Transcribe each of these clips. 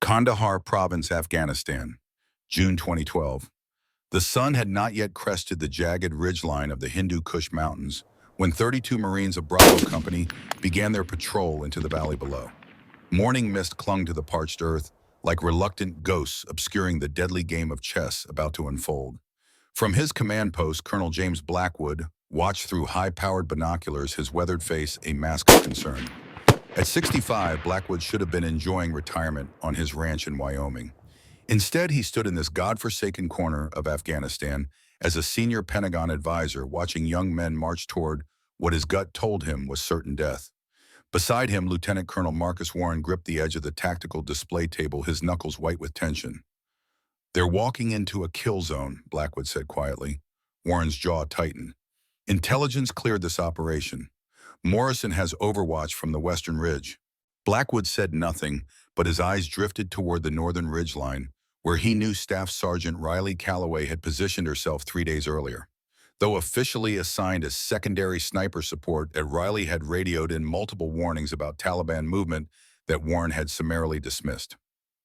Kandahar Province, Afghanistan, June 2012. The sun had not yet crested the jagged ridgeline of the Hindu Kush Mountains when 32 Marines of Bravo Company began their patrol into the valley below. Morning mist clung to the parched earth like reluctant ghosts obscuring the deadly game of chess about to unfold. From his command post, Colonel James Blackwood watched through high-powered binoculars, his weathered face a mask of concern. At 65, Blackwood should have been enjoying retirement on his ranch in Wyoming. Instead, he stood in this godforsaken corner of Afghanistan as a senior Pentagon advisor watching young men march toward what his gut told him was certain death. Beside him, Lieutenant Colonel Marcus Warren gripped the edge of the tactical display table, his knuckles white with tension. "They're walking into a kill zone," Blackwood said quietly. Warren's jaw tightened. "Intelligence cleared this operation. Morrison has overwatch from the western ridge." Blackwood said nothing, but his eyes drifted toward the northern ridgeline, where he knew Staff Sergeant Riley Calloway had positioned herself 3 days earlier. Though officially assigned as secondary sniper support, Riley had radioed in multiple warnings about Taliban movement that Warren had summarily dismissed.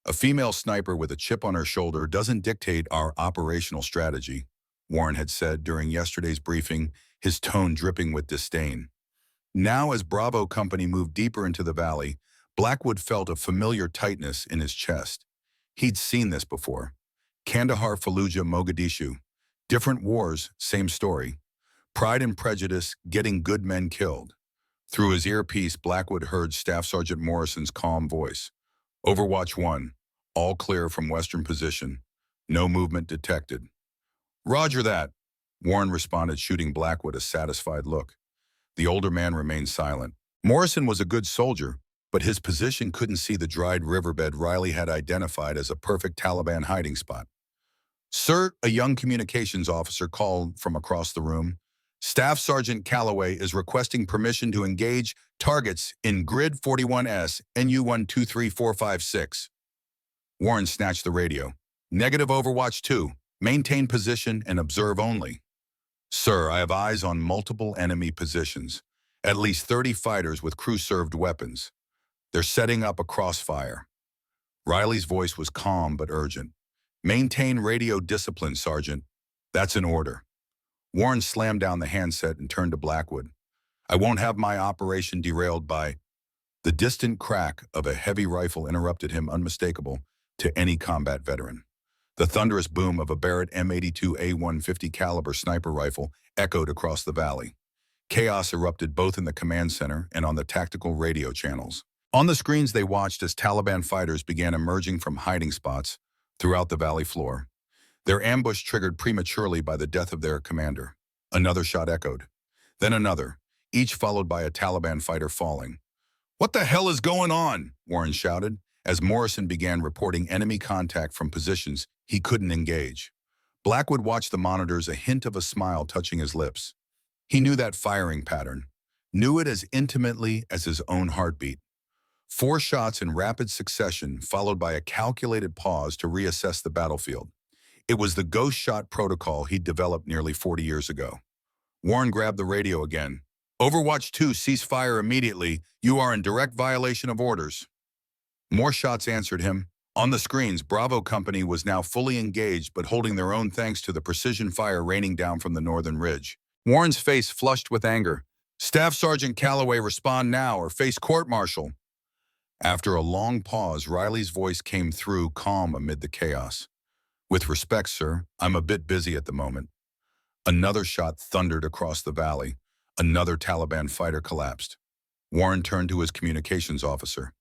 "A female sniper with a chip on her shoulder doesn't dictate our operational strategy," Warren had said during yesterday's briefing, his tone dripping with disdain. Now, as Bravo Company moved deeper into the valley, Blackwood felt a familiar tightness in his chest. He'd seen this before. Kandahar, Fallujah, Mogadishu. Different wars, same story. Pride and prejudice, getting good men killed. Through his earpiece, Blackwood heard Staff Sergeant Morrison's calm voice. "Overwatch 1, all clear from western position. No movement detected." "Roger that," Warren responded, shooting Blackwood a satisfied look. The older man remained silent. Morrison was a good soldier, but his position couldn't see the dried riverbed Riley had identified as a perfect Taliban hiding spot. "Sir," a young communications officer called from across the room, "Staff Sergeant Calloway is requesting permission to engage targets in Grid 41S, NU 123456. Warren snatched the radio. "Negative, Overwatch 2. Maintain position and observe only." "Sir, I have eyes on multiple enemy positions. At least 30 fighters with crew-served weapons. They're setting up a crossfire." Riley's voice was calm but urgent. "Maintain radio discipline, Sergeant. That's an order." Warren slammed down the handset and turned to Blackwood. "I won't have my operation derailed by—" The distant crack of a heavy rifle interrupted him, unmistakable to any combat veteran. The thunderous boom of a Barrett M82 A150 caliber sniper rifle echoed across the valley. Chaos erupted both in the command center and on the tactical radio channels. On the screens they watched as Taliban fighters began emerging from hiding spots throughout the valley floor. Their ambush triggered prematurely by the death of their commander. Another shot echoed. Then another, each followed by a Taliban fighter falling. "What the hell is going on?" Warren shouted, as Morrison began reporting enemy contact from positions he couldn't engage. Blackwood watched the monitors, a hint of a smile touching his lips. He knew that firing pattern, knew it as intimately as his own heartbeat. 4 shots in rapid succession, followed by a calculated pause to reassess the battlefield. It was the ghost shot protocol he'd developed nearly 40 years ago. Warren grabbed the radio again. "Overwatch 2, cease fire immediately. You are in direct violation of orders." More shots answered him. On the screens, Bravo Company was now fully engaged but holding their own thanks to the precision fire raining down from the northern ridge. Warren's face flushed with anger. "Staff Sergeant Calloway, respond now or face court-martial." After a long pause, Riley's voice came through, calm amid the chaos. "With respect, sir, I'm a bit busy at the moment." Another shot thundered across the valley. Another Taliban fighter collapsed. Warren turned to his communications officer.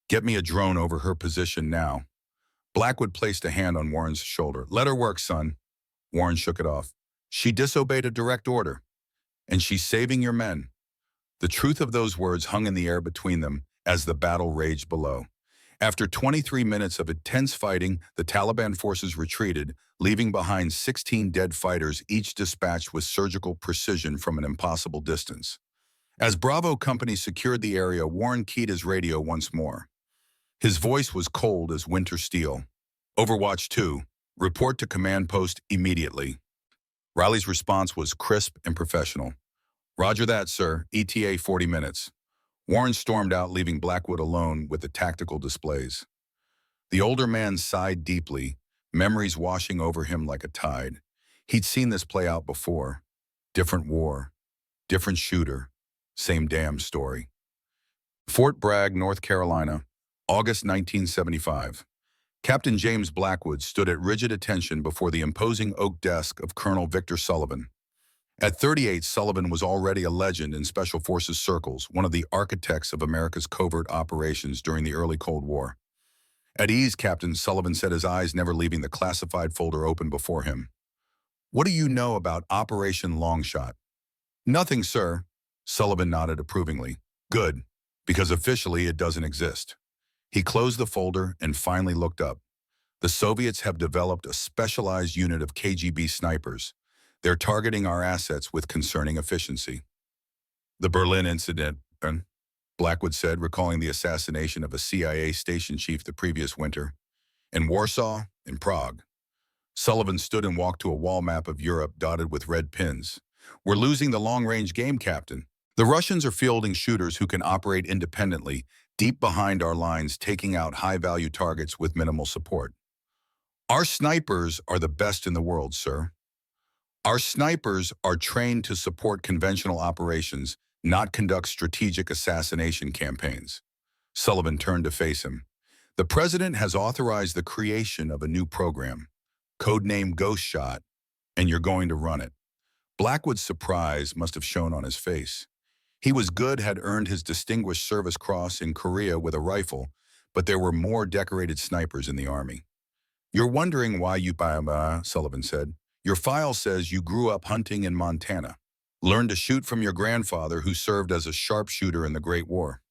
"Get me a drone over her position now." Blackwood placed a hand on Warren's shoulder. "Let her work, son." Warren shook it off. "She disobeyed a direct order. And she's saving your men." The truth of those words hung in the air between them as the battle raged below. After 23 minutes of intense fighting, the Taliban forces retreated, leaving behind 16 dead fighters, each dispatched with surgical precision from an impossible distance. As Bravo Company secured the area, Warren keyed his radio once more. His voice was cold as winter steel. "Overwatch 2, report to command post immediately." Riley's response was crisp and professional. "Roger that, sir. ETA 40 minutes. Warren stormed out, leaving Blackwood alone with the tactical displays. The older man sighed deeply, memories washing over him like a tide. He'd seen this play out before. Different war, different shooter, same damn story. Fort Bragg, North Carolina, August 1975. Captain James Blackwood stood at rigid attention before the imposing oak desk of Colonel Victor Sullivan. At 38, Sullivan was already a legend in Special Forces circles, one of the architects of America's covert operations during the early Cold War. At ease, Captain Sullivan said, his eyes never leaving the classified folder open before him. "What do you know about Operation Longshot?" "Nothing, sir." Sullivan nodded approvingly. "Good, because officially it doesn't exist." He closed the folder and finally looked up. "The Soviets have developed a specialized unit of KGB snipers. They're targeting our assets with concerning efficiency." "The Berlin incident," Blackwood said, recalling the assassination of a CIA station chief the previous winter. "In Warsaw, in Prague." Sullivan stood and walked to a wall map of Europe dotted with red pins. "We're losing the long-range game, Captain. The Russians are fielding shooters who can operate independently, deep behind our lines, taking out high-value targets with minimal support." "Our snipers are the best in the world, sir." "Our snipers are trained to support conventional operations, not conduct strategic assassination campaigns." Sullivan turned to face him. "The President has authorized the creation of a new program, codenamed Ghost Shot, and you're going to run it." Blackwood's surprise must have shown on his face. He was good, had earned his Distinguished Service Cross in Korea with a rifle, but there were more decorated snipers in the Army. "You're wondering why you buy them," Sullivan said. "Your file says you grew up hunting in Montana. Learned to shoot from your grandfather who served as a sharpshooter in the Great War."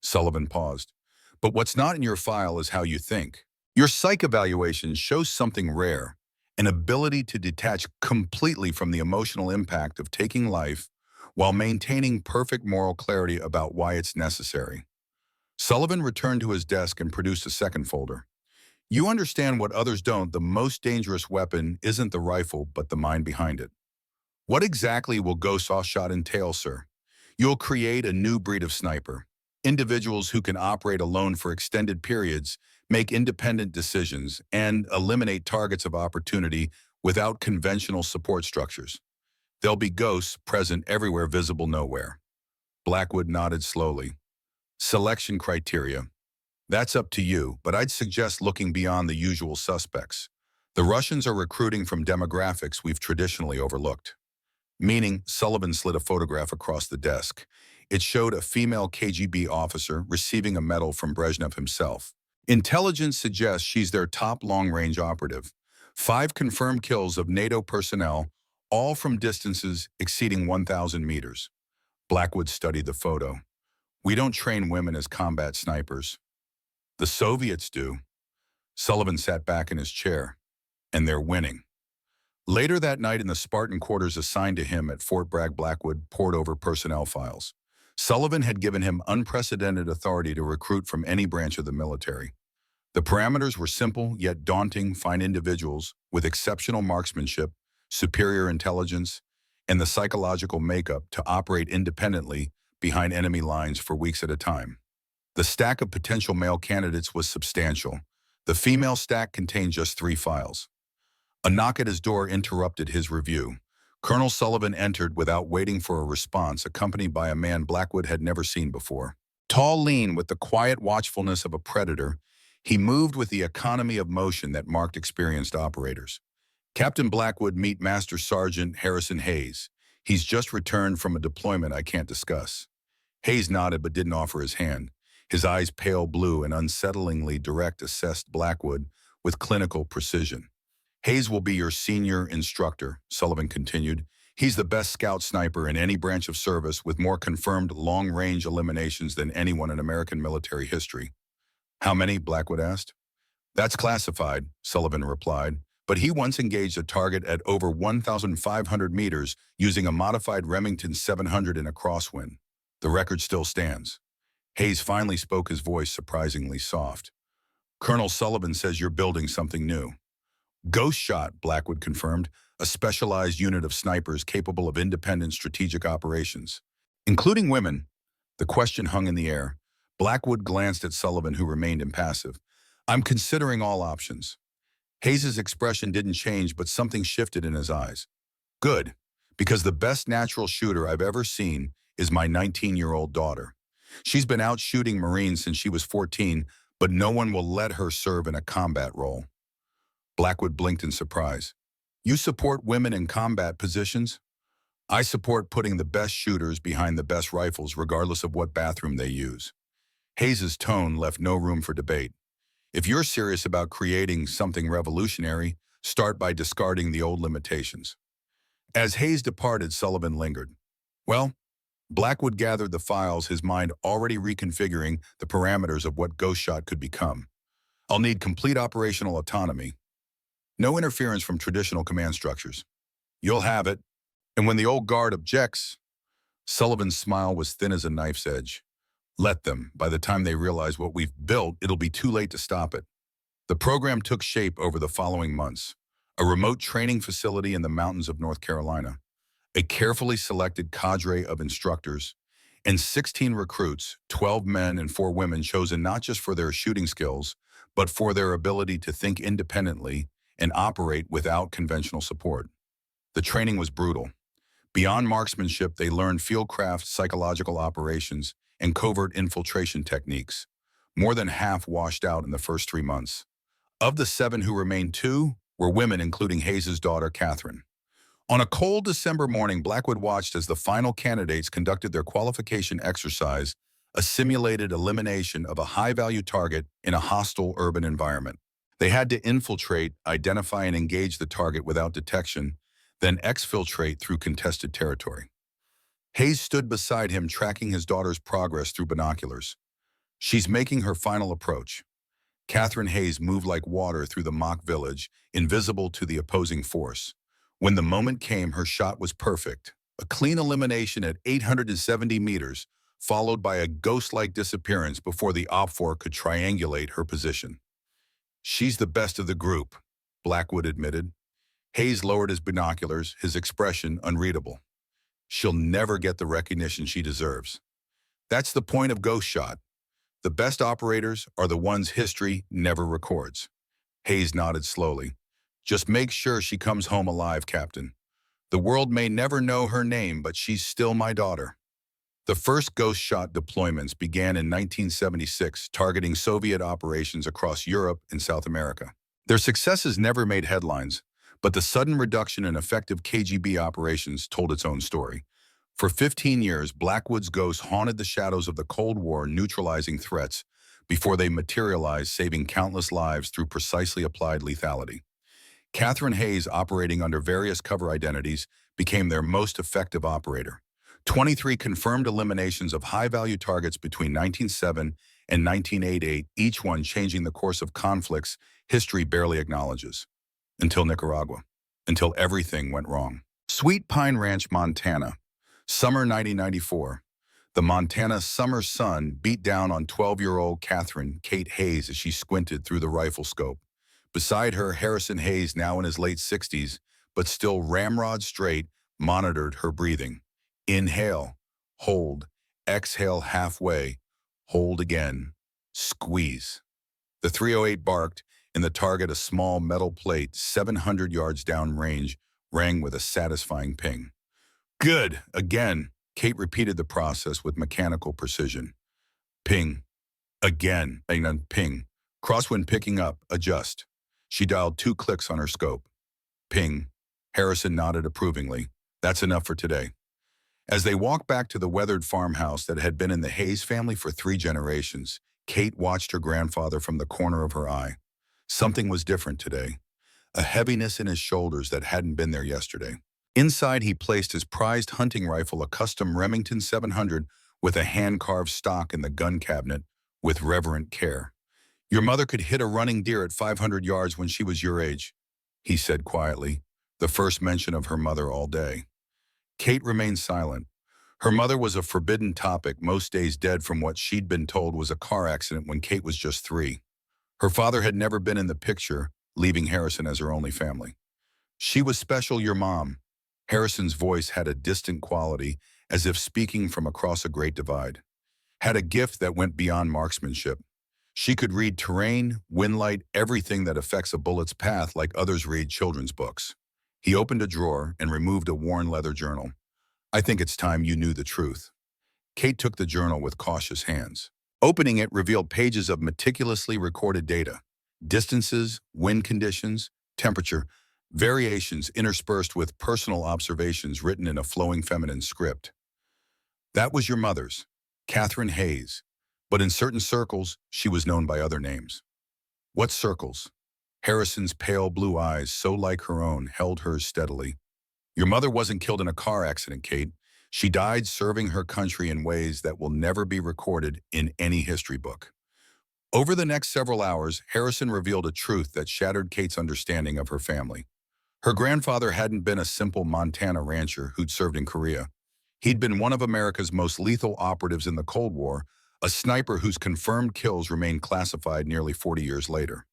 Sullivan paused. "But what's not in your file is how you think. Your psych evaluation shows something rare, an ability to detach completely from the emotional impact of taking life while maintaining perfect moral clarity about why it's necessary." Sullivan returned to his desk and produced a second folder. "You understand what others don't. The most dangerous weapon isn't the rifle, but the mind behind it." "What exactly will Ghost Shot entail, sir?" "You'll create a new breed of sniper. Individuals who can operate alone for extended periods, make independent decisions, and eliminate targets of opportunity without conventional support structures. There'll be ghosts present everywhere, visible nowhere." Blackwood nodded slowly. "Selection criteria. That's up to you, but I'd suggest looking beyond the usual suspects. The Russians are recruiting from demographics we've traditionally overlooked." "Meaning?" Sullivan slid a photograph across the desk. It showed a female KGB officer receiving a medal from Brezhnev himself. "Intelligence suggests she's their top long-range operative. 5 confirmed kills of NATO personnel, all from distances exceeding 1,000 meters." Blackwood studied the photo. "We don't train women as combat snipers." "The Soviets do." Sullivan sat back in his chair. "And they're winning." Later that night, in the Spartan quarters assigned to him at Fort Bragg, Blackwood pored over personnel files. Sullivan had given him unprecedented authority to recruit from any branch of the military. The parameters were simple yet daunting: find individuals with exceptional marksmanship, superior intelligence, and the psychological makeup to operate independently behind enemy lines for weeks at a time. The stack of potential male candidates was substantial. The female stack contained just 3 files. A knock at his door interrupted his review. Colonel Sullivan entered without waiting for a response, accompanied by a man Blackwood had never seen before. Tall, lean, with the quiet watchfulness of a predator, he moved with the economy of motion that marked experienced operators. "Captain Blackwood, meet Master Sergeant Harrison Hayes. He's just returned from a deployment I can't discuss." Hayes nodded but didn't offer his hand. His eyes, pale blue and unsettlingly direct, assessed Blackwood with clinical precision. "Hayes will be your senior instructor," Sullivan continued. "He's the best scout sniper in any branch of service, with more confirmed long-range eliminations than anyone in American military history." "How many?" Blackwood asked. "That's classified," Sullivan replied, "but he once engaged a target at over 1,500 meters using a modified Remington 700 in a crosswind. The record still stands." Hayes finally spoke, his voice surprisingly soft. "Colonel Sullivan says you're building something new." "Ghost Shot," Blackwood confirmed, "a specialized unit of snipers capable of independent strategic operations." "Including women?" The question hung in the air. Blackwood glanced at Sullivan, who remained impassive. I'm considering all options. Hayes's expression didn't change, but something shifted in his eyes. Good, because the best natural shooter I've ever seen is my 19-year-old daughter. She's been out shooting Marines since she was 14, but no one will let her serve in a combat role. Blackwood blinked in surprise. You support women in combat positions? I support putting the best shooters behind the best rifles regardless of what bathroom they use. Hayes's tone left no room for debate. If you're serious about creating something revolutionary, start by discarding the old limitations. As Hayes departed, Sullivan lingered. Well, Blackwood gathered the files, his mind already reconfiguring the parameters of what Ghost Shot could become. I'll need complete operational autonomy. No interference from traditional command structures. You'll have it. And when the old guard objects, Sullivan's smile was thin as a knife's edge. Let them. By the time they realize what we've built, it'll be too late to stop it. The program took shape over the following months. A remote training facility in the mountains of North Carolina, a carefully selected cadre of instructors, and 16 recruits, 12 men and 4 women chosen not just for their shooting skills, but for their ability to think independently and operate without conventional support. The training was brutal. Beyond marksmanship, they learned fieldcraft, psychological operations, and covert infiltration techniques. More than half washed out in the first 3 months. Of the 7 who remained, 2 were women, including Hayes's daughter, Catherine. On a cold December morning, Blackwood watched as the final candidates conducted their qualification exercise, a simulated elimination of a high-value target in a hostile urban environment. They had to infiltrate, identify, and engage the target without detection, then exfiltrate through contested territory. Hayes stood beside him, tracking his daughter's progress through binoculars. She's making her final approach. Catherine Hayes moved like water through the mock village, invisible to the opposing force. When the moment came, her shot was perfect. A clean elimination at 870 meters, followed by a ghost-like disappearance before the OPFOR could triangulate her position. She's the best of the group, Blackwood admitted. Hayes lowered his binoculars, his expression unreadable. She'll never get the recognition she deserves. That's the point of Ghost Shot. The best operators are the ones history never records. Hayes nodded slowly. Just make sure she comes home alive, Captain. The world may never know her name, but she's still my daughter. The first Ghost Shot deployments began in 1976, targeting Soviet operations across Europe and South America. Their successes never made headlines, but the sudden reduction in effective KGB operations told its own story. For 15 years, Blackwood's ghosts haunted the shadows of the Cold War, neutralizing threats before they materialized, saving countless lives through precisely applied lethality. Catherine Hayes, operating under various cover identities, became their most effective operator. 23 confirmed eliminations of high-value targets between 1907 and 1988, each one changing the course of conflicts history barely acknowledges. Until Nicaragua. Until everything went wrong. Sweet Pine Ranch, Montana. Summer 1994. The Montana summer sun beat down on 12-year-old Catherine Kate Hayes as she squinted through the rifle scope. Beside her, Harrison Hayes, now in his late 60s, but still ramrod straight, monitored her breathing. Inhale, hold, exhale halfway, hold again, squeeze. The 308 barked, and the target, a small metal plate 700 yards downrange, rang with a satisfying ping. Good, again. Kate repeated the process with mechanical precision. Ping. Again. Ping. Crosswind picking up. Adjust. She dialed 2 clicks on her scope. Ping. Harrison nodded approvingly. That's enough for today. As they walked back to the weathered farmhouse that had been in the Hayes family for 3 generations, Kate watched her grandfather from the corner of her eye. Something was different today. A heaviness in his shoulders that hadn't been there yesterday. Inside, he placed his prized hunting rifle, a custom Remington 700, with a hand-carved stock in the gun cabinet, with reverent care. Your mother could hit a running deer at 500 yards when she was your age, he said quietly, the first mention of her mother all day. Kate remained silent. Her mother was a forbidden topic, most days dead from what she'd been told was a car accident when Kate was just 3. Her father had never been in the picture, leaving Harrison as her only family. She was special, your mom. Harrison's voice had a distant quality, as if speaking from across a great divide. Had a gift that went beyond marksmanship. She could read terrain, wind light, everything that affects a bullet's path like others read children's books. He opened a drawer and removed a worn leather journal. I think it's time you knew the truth. Kate took the journal with cautious hands. Opening it revealed pages of meticulously recorded data. Distances, wind conditions, temperature, variations interspersed with personal observations written in a flowing feminine script. That was your mother's, Catherine Hayes. But in certain circles, she was known by other names. What circles? Harrison's pale blue eyes, so like her own, held hers steadily. Your mother wasn't killed in a car accident, Kate. She died serving her country in ways that will never be recorded in any history book. Over the next several hours, Harrison revealed a truth that shattered Kate's understanding of her family. Her grandfather hadn't been a simple Montana rancher who'd served in Korea. He'd been one of America's most lethal operatives in the Cold War, a sniper whose confirmed kills remained classified nearly 40 years later.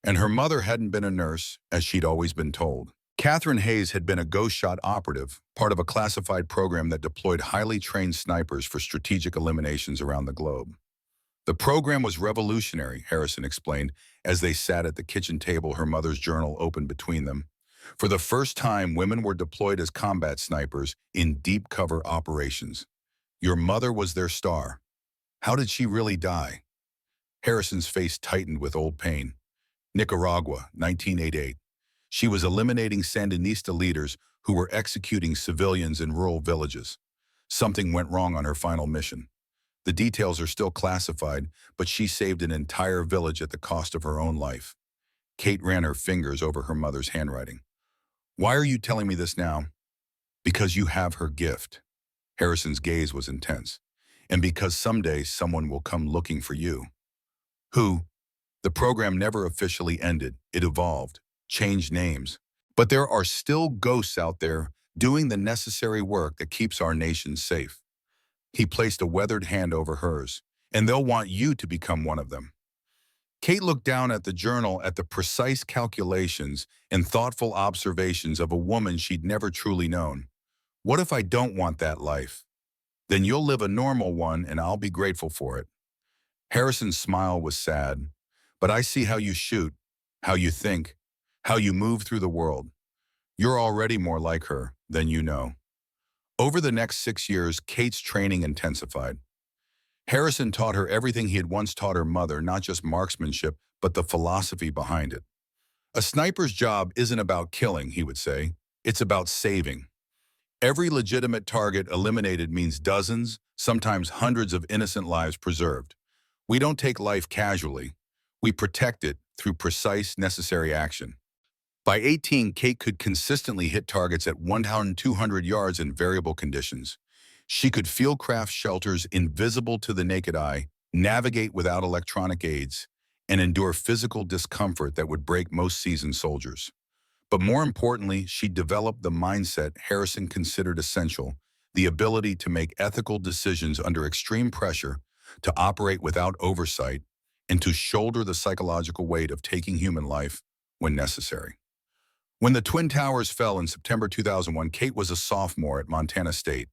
And her mother hadn't been a nurse, as she'd always been told. Catherine Hayes had been a ghost shot operative, part of a classified program that deployed highly trained snipers for strategic eliminations around the globe. The program was revolutionary, Harrison explained, as they sat at the kitchen table, her mother's journal open between them. For the first time, women were deployed as combat snipers in deep cover operations. Your mother was their star. How did she really die? Harrison's face tightened with old pain. Nicaragua, 1988. She was eliminating Sandinista leaders who were executing civilians in rural villages. Something went wrong on her final mission. The details are still classified, but she saved an entire village at the cost of her own life. Kate ran her fingers over her mother's handwriting. Why are you telling me this now? Because you have her gift. Harrison's gaze was intense. And because someday someone will come looking for you. Who? The program never officially ended. It evolved, changed names. But there are still ghosts out there doing the necessary work that keeps our nation safe. He placed a weathered hand over hers, and they'll want you to become one of them. Kate looked down at the journal at the precise calculations and thoughtful observations of a woman she'd never truly known. What if I don't want that life? Then you'll live a normal one and I'll be grateful for it. Harrison's smile was sad. But I see how you shoot, how you think, how you move through the world. You're already more like her than you know. Over the next 6 years, Kate's training intensified. Harrison taught her everything he had once taught her mother, not just marksmanship, but the philosophy behind it. A sniper's job isn't about killing, he would say. It's about saving. Every legitimate target eliminated means dozens, sometimes hundreds of innocent lives preserved. We don't take life casually. We protect it through precise, necessary action. By 18, Kate could consistently hit targets at 1,200 yards in variable conditions. She could fieldcraft shelters invisible to the naked eye, navigate without electronic aids, and endure physical discomfort that would break most seasoned soldiers. But more importantly, she developed the mindset Harrison considered essential, the ability to make ethical decisions under extreme pressure, to operate without oversight, and to shoulder the psychological weight of taking human life when necessary. When the Twin Towers fell in September 2001, Kate was a sophomore at Montana State.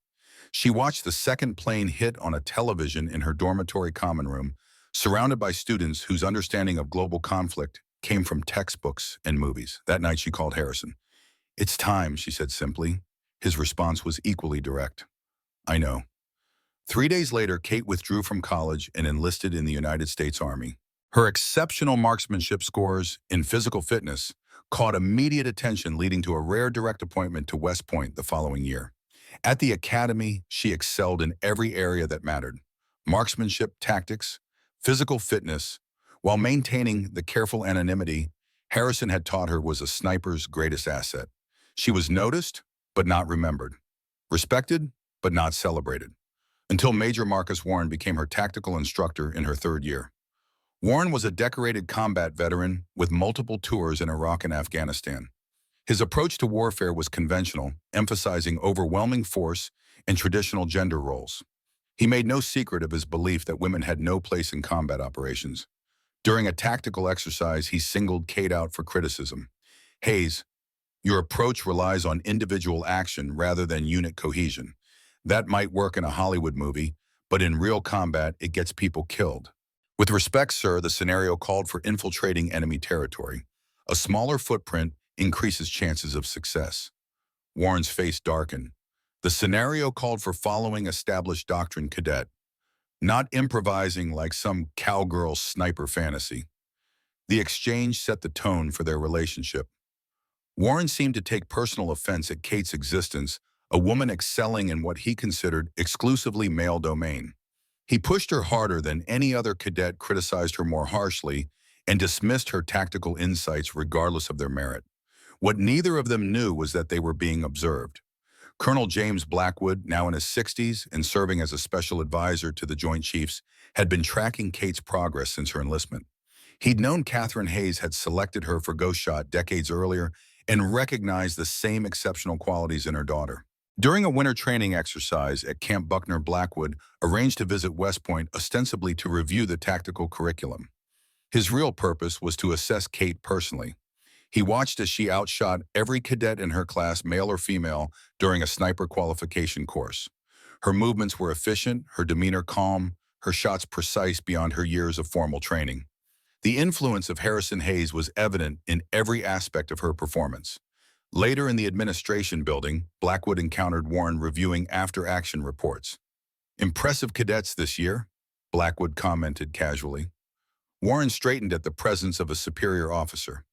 She watched the second plane hit on a television in her dormitory common room, surrounded by students whose understanding of global conflict came from textbooks and movies. That night she called Harrison. "It's time," she said simply. His response was equally direct. "I know." 3 days later, Kate withdrew from college and enlisted in the United States Army. Her exceptional marksmanship scores in physical fitness caught immediate attention, leading to a rare direct appointment to West Point the following year. At the academy, she excelled in every area that mattered: marksmanship, tactics, physical fitness. While maintaining the careful anonymity Harrison had taught her was a sniper's greatest asset. She was noticed, but not remembered. Respected, but not celebrated. Until Major Marcus Warren became her tactical instructor in her 3rd year. Warren was a decorated combat veteran with multiple tours in Iraq and Afghanistan. His approach to warfare was conventional, emphasizing overwhelming force and traditional gender roles. He made no secret of his belief that women had no place in combat operations. During a tactical exercise, he singled Kate out for criticism. "Hayes, your approach relies on individual action rather than unit cohesion. That might work in a Hollywood movie, but in real combat, it gets people killed." With respect, sir, the scenario called for infiltrating enemy territory. A smaller footprint increases chances of success. Warren's face darkened. The scenario called for following established doctrine, cadet, not improvising like some cowgirl sniper fantasy. The exchange set the tone for their relationship. Warren seemed to take personal offense at Kate's existence, a woman excelling in what he considered exclusively male domain. He pushed her harder than any other cadet, criticized her more harshly, and dismissed her tactical insights regardless of their merit. What neither of them knew was that they were being observed. Colonel James Blackwood, now in his 60s and serving as a special advisor to the Joint Chiefs, had been tracking Kate's progress since her enlistment. He'd known Catherine Hayes had selected her for Ghost Shot decades earlier and recognized the same exceptional qualities in her daughter. During a winter training exercise at Camp Buckner, Blackwood arranged to visit West Point ostensibly to review the tactical curriculum. His real purpose was to assess Kate personally. He watched as she outshot every cadet in her class, male or female, during a sniper qualification course. Her movements were efficient, her demeanor calm, her shots precise beyond her years of formal training. The influence of Harrison Hayes was evident in every aspect of her performance. Later in the administration building, Blackwood encountered Warren reviewing after-action reports. "Impressive cadets this year," Blackwood commented casually. Warren straightened at the presence of a superior officer.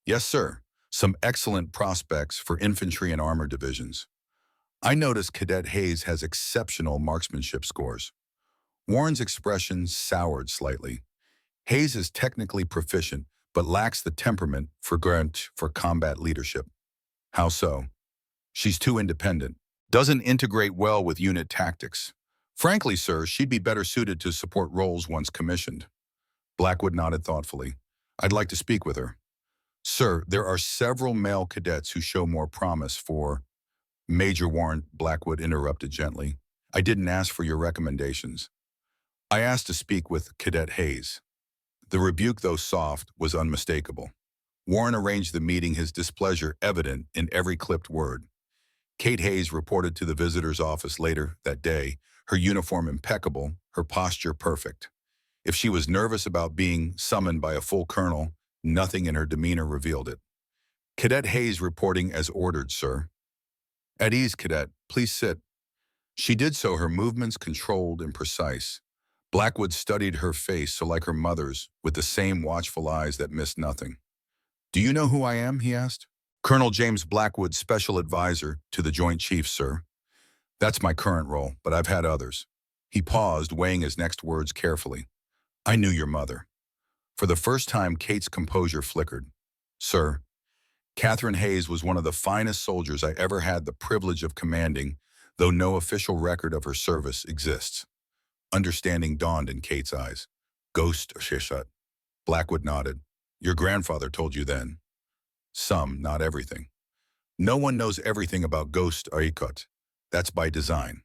"Yes, sir. Some excellent prospects for infantry and armor divisions. I noticed Cadet Hayes has exceptional marksmanship scores." Warren's expression soured slightly. Hayes is technically proficient, but lacks the temperament for combat leadership. How so? She's too independent. Doesn't integrate well with unit tactics. Frankly, sir, she'd be better suited to support roles once commissioned. Blackwood nodded thoughtfully. "I'd like to speak with her." "Sir, there are several male cadets who show more promise for—" Major Warren, Blackwood interrupted gently. "I didn't ask for your recommendations. I asked to speak with Cadet Hayes." The rebuke, though soft, was unmistakable. Warren arranged the meeting, his displeasure evident in every clipped word. Kate Hayes reported to the visitor's office later that day, her uniform impeccable, her posture perfect. If she was nervous about being summoned by a full colonel, nothing in her demeanor revealed it. "Cadet Hayes reporting as ordered, sir." "At ease, cadet. Please sit." She did so, her movements controlled and precise. Blackwood studied her face so like her mother's, with the same watchful eyes that missed nothing. "Do you know who I am?" he asked. "Colonel James Blackwood, Special Advisor to the Joint Chiefs, sir." "That's my current role, but I've had others." He paused, weighing his next words carefully. "I knew your mother." For the first time, Kate's composure flickered. "Sir, Catherine Hayes was one of the finest soldiers I ever had the privilege of commanding, though no official record of her service exists." Understanding dawned in Kate's eyes. "Ghost or Shishat?" Blackwood nodded. "Your grandfather told you then." "Some, not everything." "No one knows everything about Ghost Aikot. That's by design."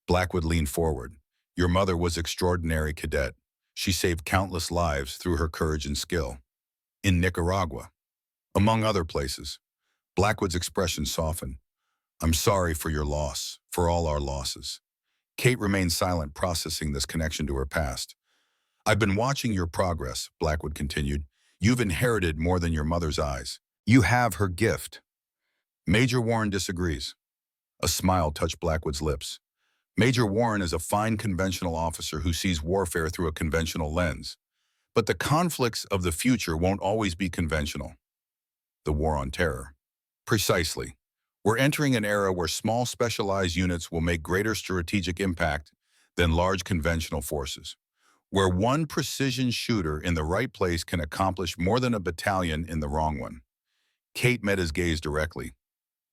Blackwood leaned forward. "Your mother was extraordinary, cadet. She saved countless lives through her courage and skill. In Nicaragua, among other places." Blackwood's expression softened. "I'm sorry for your loss, for all our losses." Kate remained silent, processing this connection to her past. "I've been watching your progress," Blackwood continued. "You've inherited more than your mother's eyes. You have her gift." Major Warren disagrees. A smile touched Blackwood's lips. "Major Warren is a fine conventional officer who sees warfare through a conventional lens. But the conflicts of the future won't always be conventional." The war on terror. Precisely. We're entering an era where small specialized units will make greater strategic impact than large conventional forces, where one precision shooter in the right place can accomplish more than a battalion in the wrong one. Kate met his gaze directly.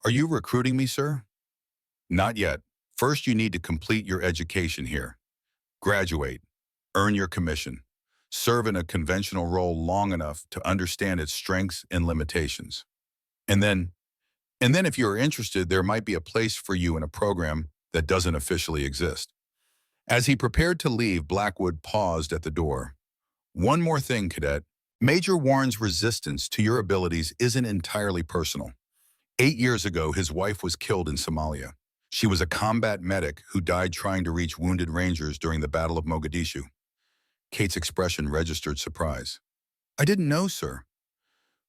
"Are you recruiting me, sir?" "Not yet. First, you need to complete your education here. Graduate. Earn your commission. Serve in a conventional role long enough to understand its strengths and limitations. And then if you are interested, there might be a place for you in a program that doesn't officially exist." As he prepared to leave, Blackwood paused at the door. "One more thing, cadet. Major Warren's resistance to your abilities isn't entirely personal. 8 years ago, his wife was killed in Somalia. She was a combat medic who died trying to reach wounded rangers during the Battle of Mogadishu." Kate's expression registered surprise. I didn't know, sir.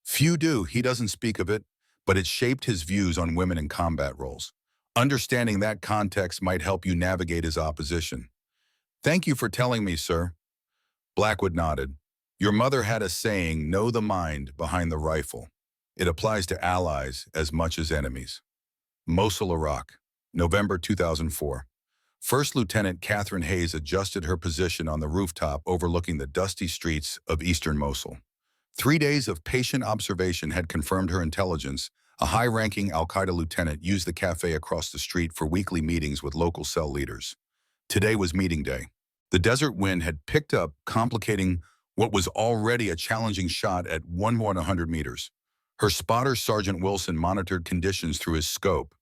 Few do, he doesn't speak of it, but it shaped his views on women in combat roles. Understanding that context might help you navigate his opposition. Thank you for telling me, sir. Blackwood nodded. Your mother had a saying, know the mind behind the rifle. It applies to allies as much as enemies. Mosul, Iraq, November 2004. First Lieutenant Catherine Hayes adjusted her position on the rooftop overlooking the dusty streets of eastern Mosul. 3 days of patient observation had confirmed her intelligence. A high-ranking al-Qaeda lieutenant used the cafe across the street for weekly meetings with local cell leaders. Today was meeting day. The desert wind had picked up, complicating what was already a challenging shot at 100 meters. Her spotter, Sergeant Wilson, monitored conditions through his scope.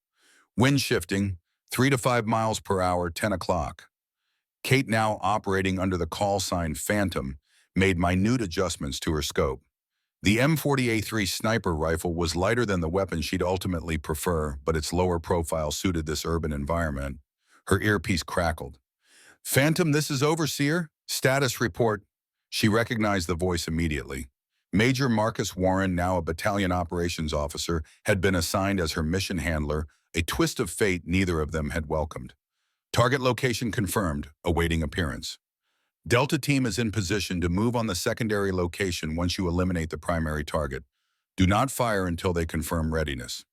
Wind shifting, 3 to 5 miles per hour, 10 o'clock. Kate, now operating under the call sign Phantom, made minute adjustments to her scope. The M40A3 sniper rifle was lighter than the weapon she'd ultimately prefer, but its lower profile suited this urban environment. Her earpiece crackled. Phantom, this is Overseer. Status report. She recognized the voice immediately. Major Marcus Warren, now a battalion operations officer, had been assigned as her mission handler, a twist of fate neither of them had welcomed. Target location confirmed, awaiting appearance. Delta team is in position to move on the secondary location once you eliminate the primary target. Do not fire until they confirm readiness.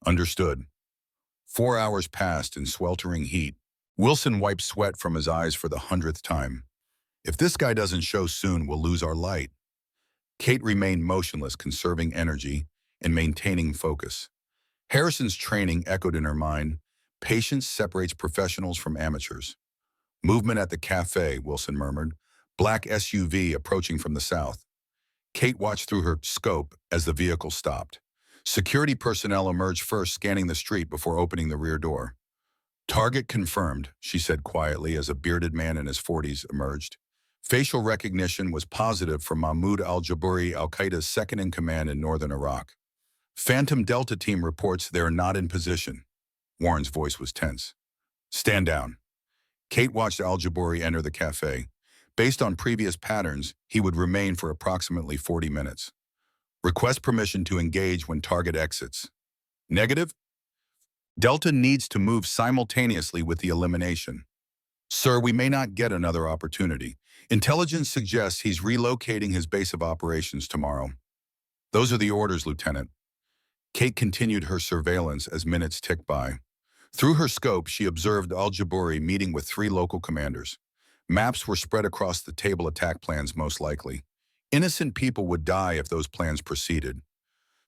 Understood. 4 hours passed in sweltering heat. Wilson wiped sweat from his eyes for the 100th time. If this guy doesn't show soon, we'll lose our light. Kate remained motionless, conserving energy and maintaining focus. Harrison's training echoed in her mind. Patience separates professionals from amateurs. Movement at the cafe, Wilson murmured. Black SUV approaching from the south. Kate watched through her scope as the vehicle stopped. Security personnel emerged first, scanning the street before opening the rear door. Target confirmed, she said quietly as a bearded man in his 40s emerged. Facial recognition was positive for Mahmoud al-Jabouri, al-Qaeda's second-in-command in northern Iraq. Phantom Delta team reports they're not in position. Warren's voice was tense. Stand down. Kate watched al-Jabouri enter the cafe. Based on previous patterns, he would remain for approximately 40 minutes. Request permission to engage when target exits. Negative? Delta needs to move simultaneously with the elimination. Sir, we may not get another opportunity. Intelligence suggests he's relocating his base of operations tomorrow. Those are the orders, Lieutenant. Kate continued her surveillance as minutes ticked by. Through her scope, she observed al-Jabouri meeting with 3 local commanders. Maps were spread across the table, attack plans most likely. Innocent people would die if those plans proceeded.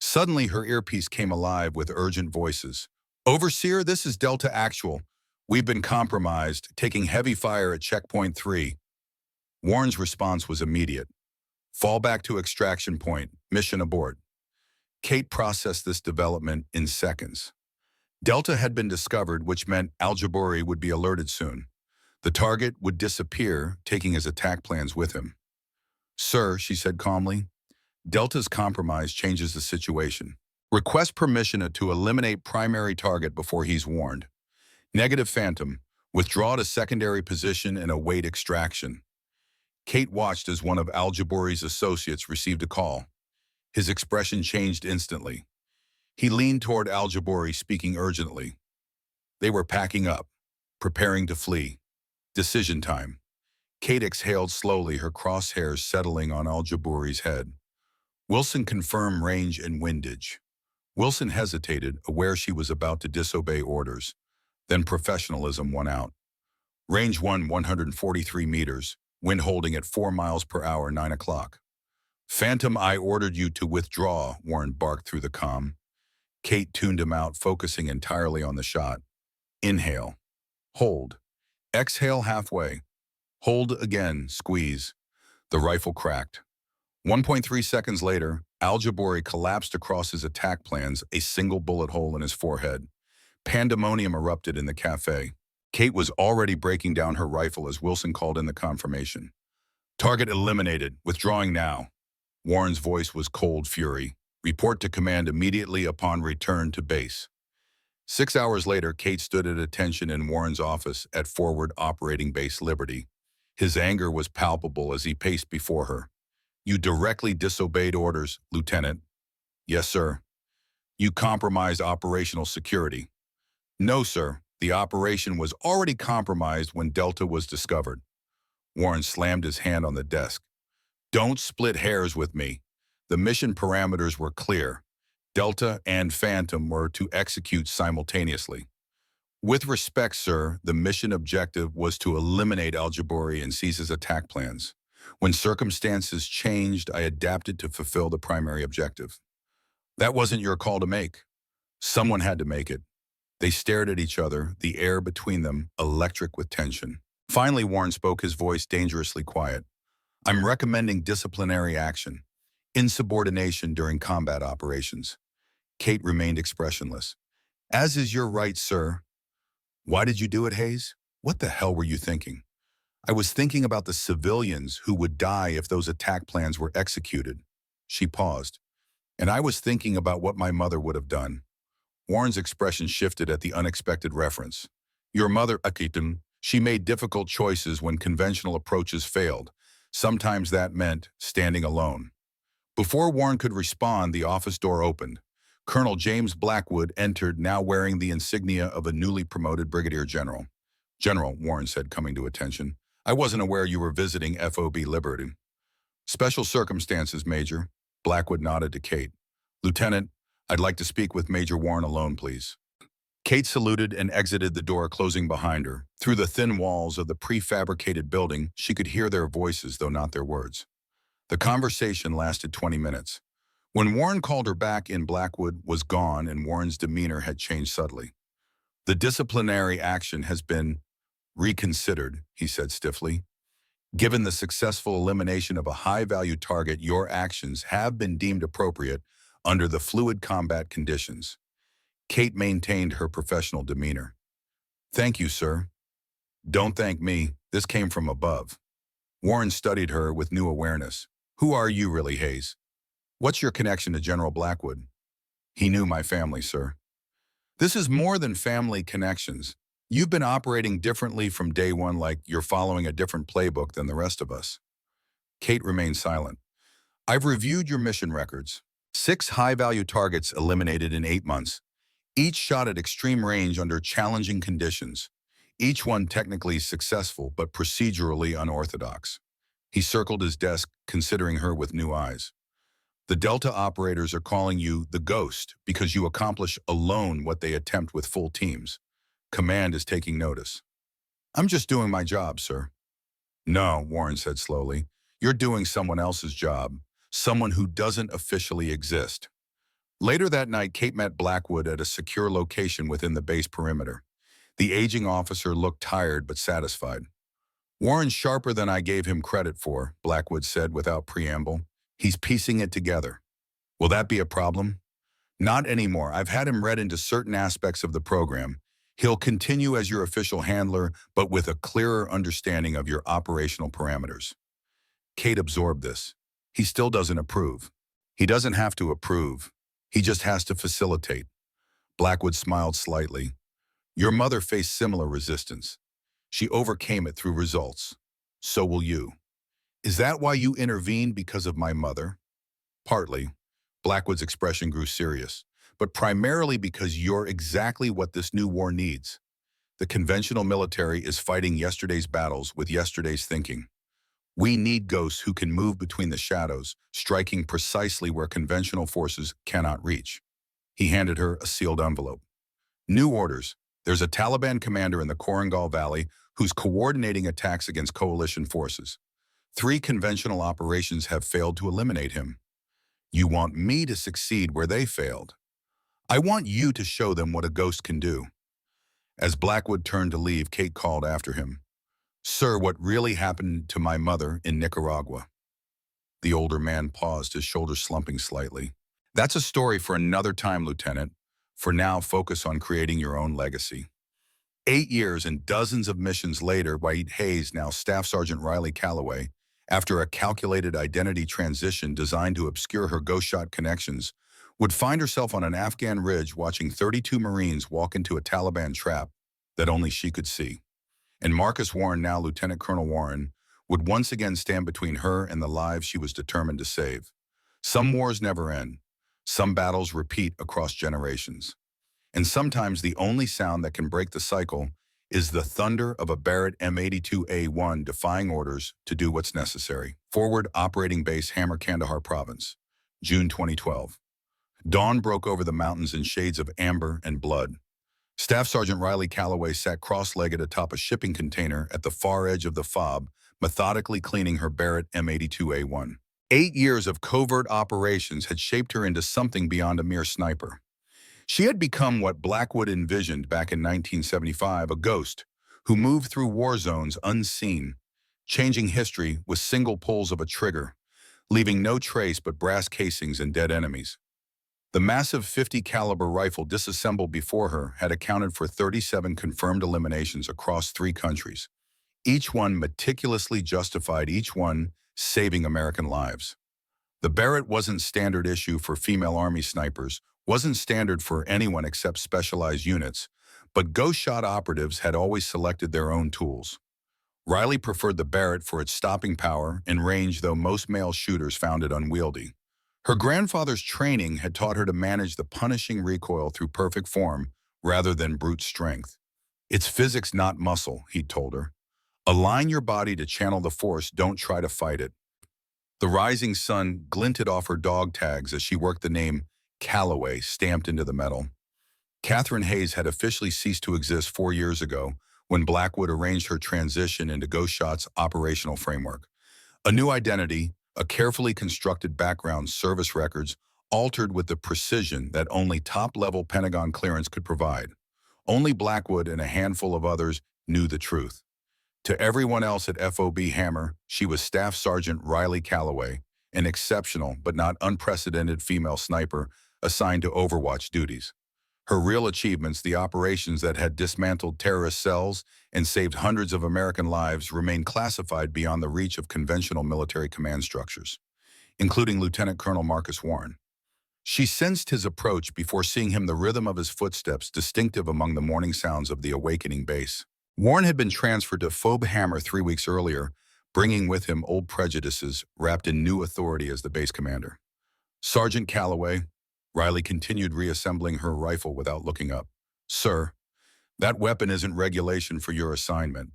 Suddenly, her earpiece came alive with urgent voices. Overseer, this is Delta Actual. We've been compromised, taking heavy fire at checkpoint 3. Warren's response was immediate. Fall back to extraction point. Mission abort. Kate processed this development in seconds. Delta had been discovered, which meant al-Jabouri would be alerted soon. The target would disappear, taking his attack plans with him. Sir, she said calmly, Delta's compromise changes the situation. Request permission to eliminate primary target before he's warned. Negative, Phantom. Withdraw to secondary position and await extraction. Kate watched as one of al-Jabouri's associates received a call. His expression changed instantly. He leaned toward al-Jabouri, speaking urgently. They were packing up, preparing to flee. Decision time. Kate exhaled slowly, her crosshairs settling on al-Jabouri's head. Wilson confirmed range and windage. Wilson hesitated, aware she was about to disobey orders. Then professionalism won out. Range 143 meters, wind holding at 4 miles per hour, 9 o'clock. Phantom, I ordered you to withdraw, Warren barked through the comm. Kate tuned him out, focusing entirely on the shot. Inhale. Hold. Exhale halfway. Hold again, squeeze. The rifle cracked. 1.3 seconds later, al-Jabouri collapsed across his attack plans, a single bullet hole in his forehead. Pandemonium erupted in the cafe. Kate was already breaking down her rifle as Wilson called in the confirmation. Target eliminated, withdrawing now. Warren's voice was cold fury. Report to command immediately upon return to base. 6 hours later, Kate stood at attention in Warren's office at Forward Operating Base Liberty. His anger was palpable as he paced before her. You directly disobeyed orders, Lieutenant. Yes, sir. You compromised operational security. No, sir. The operation was already compromised when Delta was discovered. Warren slammed his hand on the desk. Don't split hairs with me. The mission parameters were clear. Delta and Phantom were to execute simultaneously. With respect, sir, the mission objective was to eliminate Al-Jabari and seize his attack plans. When circumstances changed, I adapted to fulfill the primary objective. That wasn't your call to make. Someone had to make it. They stared at each other, the air between them electric with tension. Finally, Warren spoke, his voice dangerously quiet. I'm recommending disciplinary action, insubordination during combat operations. Kate remained expressionless. As is your right, sir. Why did you do it, Hayes? What the hell were you thinking? I was thinking about the civilians who would die if those attack plans were executed. She paused. And I was thinking about what my mother would have done. Warren's expression shifted at the unexpected reference. Your mother, Akitum, she made difficult choices when conventional approaches failed. Sometimes that meant standing alone. Before Warren could respond, the office door opened. Colonel James Blackwood entered, now wearing the insignia of a newly promoted brigadier general. General, Warren said, coming to attention, I wasn't aware you were visiting FOB Liberty. Special circumstances, Major. Blackwood nodded to Kate. Lieutenant, I'd like to speak with Major Warren alone, please. Kate saluted and exited the door, closing behind her. Through the thin walls of the prefabricated building, she could hear their voices, though not their words. The conversation lasted 20 minutes. When Warren called her back in, Blackwood was gone and Warren's demeanor had changed subtly. The disciplinary action has been reconsidered, he said stiffly. Given the successful elimination of a high-value target, your actions have been deemed appropriate under the fluid combat conditions. Kate maintained her professional demeanor. Thank you, sir. Don't thank me. This came from above. Warren studied her with new awareness. Who are you really, Hayes? What's your connection to General Blackwood? He knew my family, sir. This is more than family connections. You've been operating differently from day one, like you're following a different playbook than the rest of us. Kate remained silent. I've reviewed your mission records. 6 high-value targets eliminated in 8 months. Each shot at extreme range under challenging conditions. Each one technically successful, but procedurally unorthodox. He circled his desk, considering her with new eyes. The Delta operators are calling you the Ghost because you accomplish alone what they attempt with full teams. Command is taking notice. I'm just doing my job, sir. No, Warren said slowly. You're doing someone else's job, someone who doesn't officially exist. Later that night, Kate met Blackwood at a secure location within the base perimeter. The aging officer looked tired but satisfied. Warren's sharper than I gave him credit for, Blackwood said without preamble. He's piecing it together. Will that be a problem? Not anymore. I've had him read into certain aspects of the program. He'll continue as your official handler, but with a clearer understanding of your operational parameters. Kate absorbed this. He still doesn't approve. He doesn't have to approve. He just has to facilitate. Blackwood smiled slightly. Your mother faced similar resistance. She overcame it through results. So will you. Is that why you intervened, because of my mother? Partly. Blackwood's expression grew serious, but primarily because you're exactly what this new war needs. The conventional military is fighting yesterday's battles with yesterday's thinking. We need ghosts who can move between the shadows, striking precisely where conventional forces cannot reach. He handed her a sealed envelope. New orders. There's a Taliban commander in the Korangal Valley who's coordinating attacks against coalition forces. 3 conventional operations have failed to eliminate him. You want me to succeed where they failed. I want you to show them what a ghost can do. As Blackwood turned to leave, Kate called after him. Sir, what really happened to my mother in Nicaragua? The older man paused, his shoulders slumping slightly. That's a story for another time, Lieutenant. For now, focus on creating your own legacy. 8 years and dozens of missions later, Wade Hayes, now Staff Sergeant Riley Calloway, after a calculated identity transition designed to obscure her ghost shot connections, would find herself on an Afghan ridge watching 32 Marines walk into a Taliban trap that only she could see. And Marcus Warren, now Lieutenant Colonel Warren, would once again stand between her and the lives she was determined to save. Some wars never end. Some battles repeat across generations. And sometimes the only sound that can break the cycle is the thunder of a Barrett M82A1 defying orders to do what's necessary. Forward Operating Base Hammer, Kandahar Province, June 2012. Dawn broke over the mountains in shades of amber and blood. Staff Sergeant Riley Calloway sat cross-legged atop a shipping container at the far edge of the fob, methodically cleaning her Barrett M82A1. 8 years of covert operations had shaped her into something beyond a mere sniper. She had become what Blackwood envisioned back in 1975, a ghost who moved through war zones unseen, changing history with single pulls of a trigger, leaving no trace but brass casings and dead enemies. The massive .50 caliber rifle disassembled before her had accounted for 37 confirmed eliminations across 3 countries, each one meticulously justified, each one saving American lives. The Barrett wasn't standard issue for female Army snipers, wasn't standard for anyone except specialized units, but ghost shot operatives had always selected their own tools. Riley preferred the Barrett for its stopping power and range, though most male shooters found it unwieldy. Her grandfather's training had taught her to manage the punishing recoil through perfect form rather than brute strength. It's physics, not muscle, he'd told her. Align your body to channel the force, don't try to fight it. The rising sun glinted off her dog tags as she worked the name Calloway stamped into the metal. Catherine Hayes had officially ceased to exist 4 years ago when Blackwood arranged her transition into Ghost Shot's operational framework. A new identity, a carefully constructed background, service records, altered with the precision that only top-level Pentagon clearance could provide. Only Blackwood and a handful of others knew the truth. To everyone else at FOB Hammer, she was Staff Sergeant Riley Calloway, an exceptional but not unprecedented female sniper assigned to Overwatch duties. Her real achievements, the operations that had dismantled terrorist cells and saved hundreds of American lives, remained classified beyond the reach of conventional military command structures, including Lieutenant Colonel Marcus Warren. She sensed his approach before seeing him, the rhythm of his footsteps distinctive among the morning sounds of the awakening base. Warren had been transferred to FOB Hammer 3 weeks earlier, bringing with him old prejudices wrapped in new authority as the base commander. Sergeant Calloway, Riley continued, reassembling her rifle without looking up. Sir, that weapon isn't regulation for your assignment.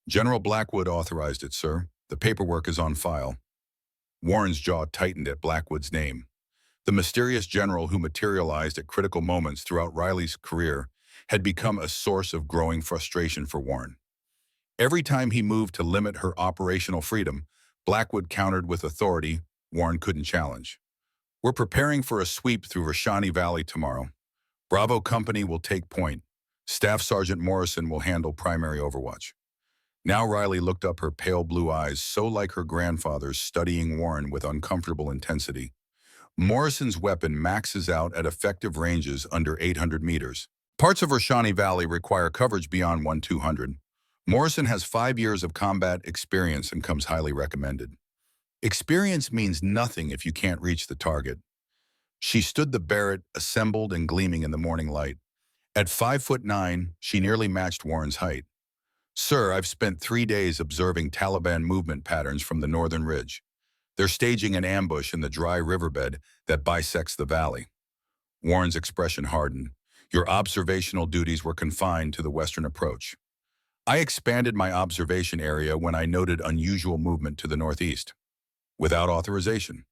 General Blackwood authorized it, sir. The paperwork is on file. Warren's jaw tightened at Blackwood's name. The mysterious general who materialized at critical moments throughout Riley's career had become a source of growing frustration for Warren. Every time he moved to limit her operational freedom, Blackwood countered with authority Warren couldn't challenge. We're preparing for a sweep through Rashani Valley tomorrow. Bravo Company will take point. Staff Sergeant Morrison will handle primary overwatch. Now Riley looked up, her pale blue eyes so like her grandfather's, studying Warren with uncomfortable intensity. Morrison's weapon maxes out at effective ranges under 800 meters. Parts of Rashani Valley require coverage beyond 1-200. Morrison has 5 years of combat experience and comes highly recommended. Experience means nothing if you can't reach the target. She stood the Barrett, assembled and gleaming in the morning light. At 5'9", she nearly matched Warren's height. Sir, I've spent 3 days observing Taliban movement patterns from the northern ridge. They're staging an ambush in the dry riverbed that bisects the valley. Warren's expression hardened. Your observational duties were confined to the western approach. I expanded my observation area when I noted unusual movement to the northeast. Without authorization.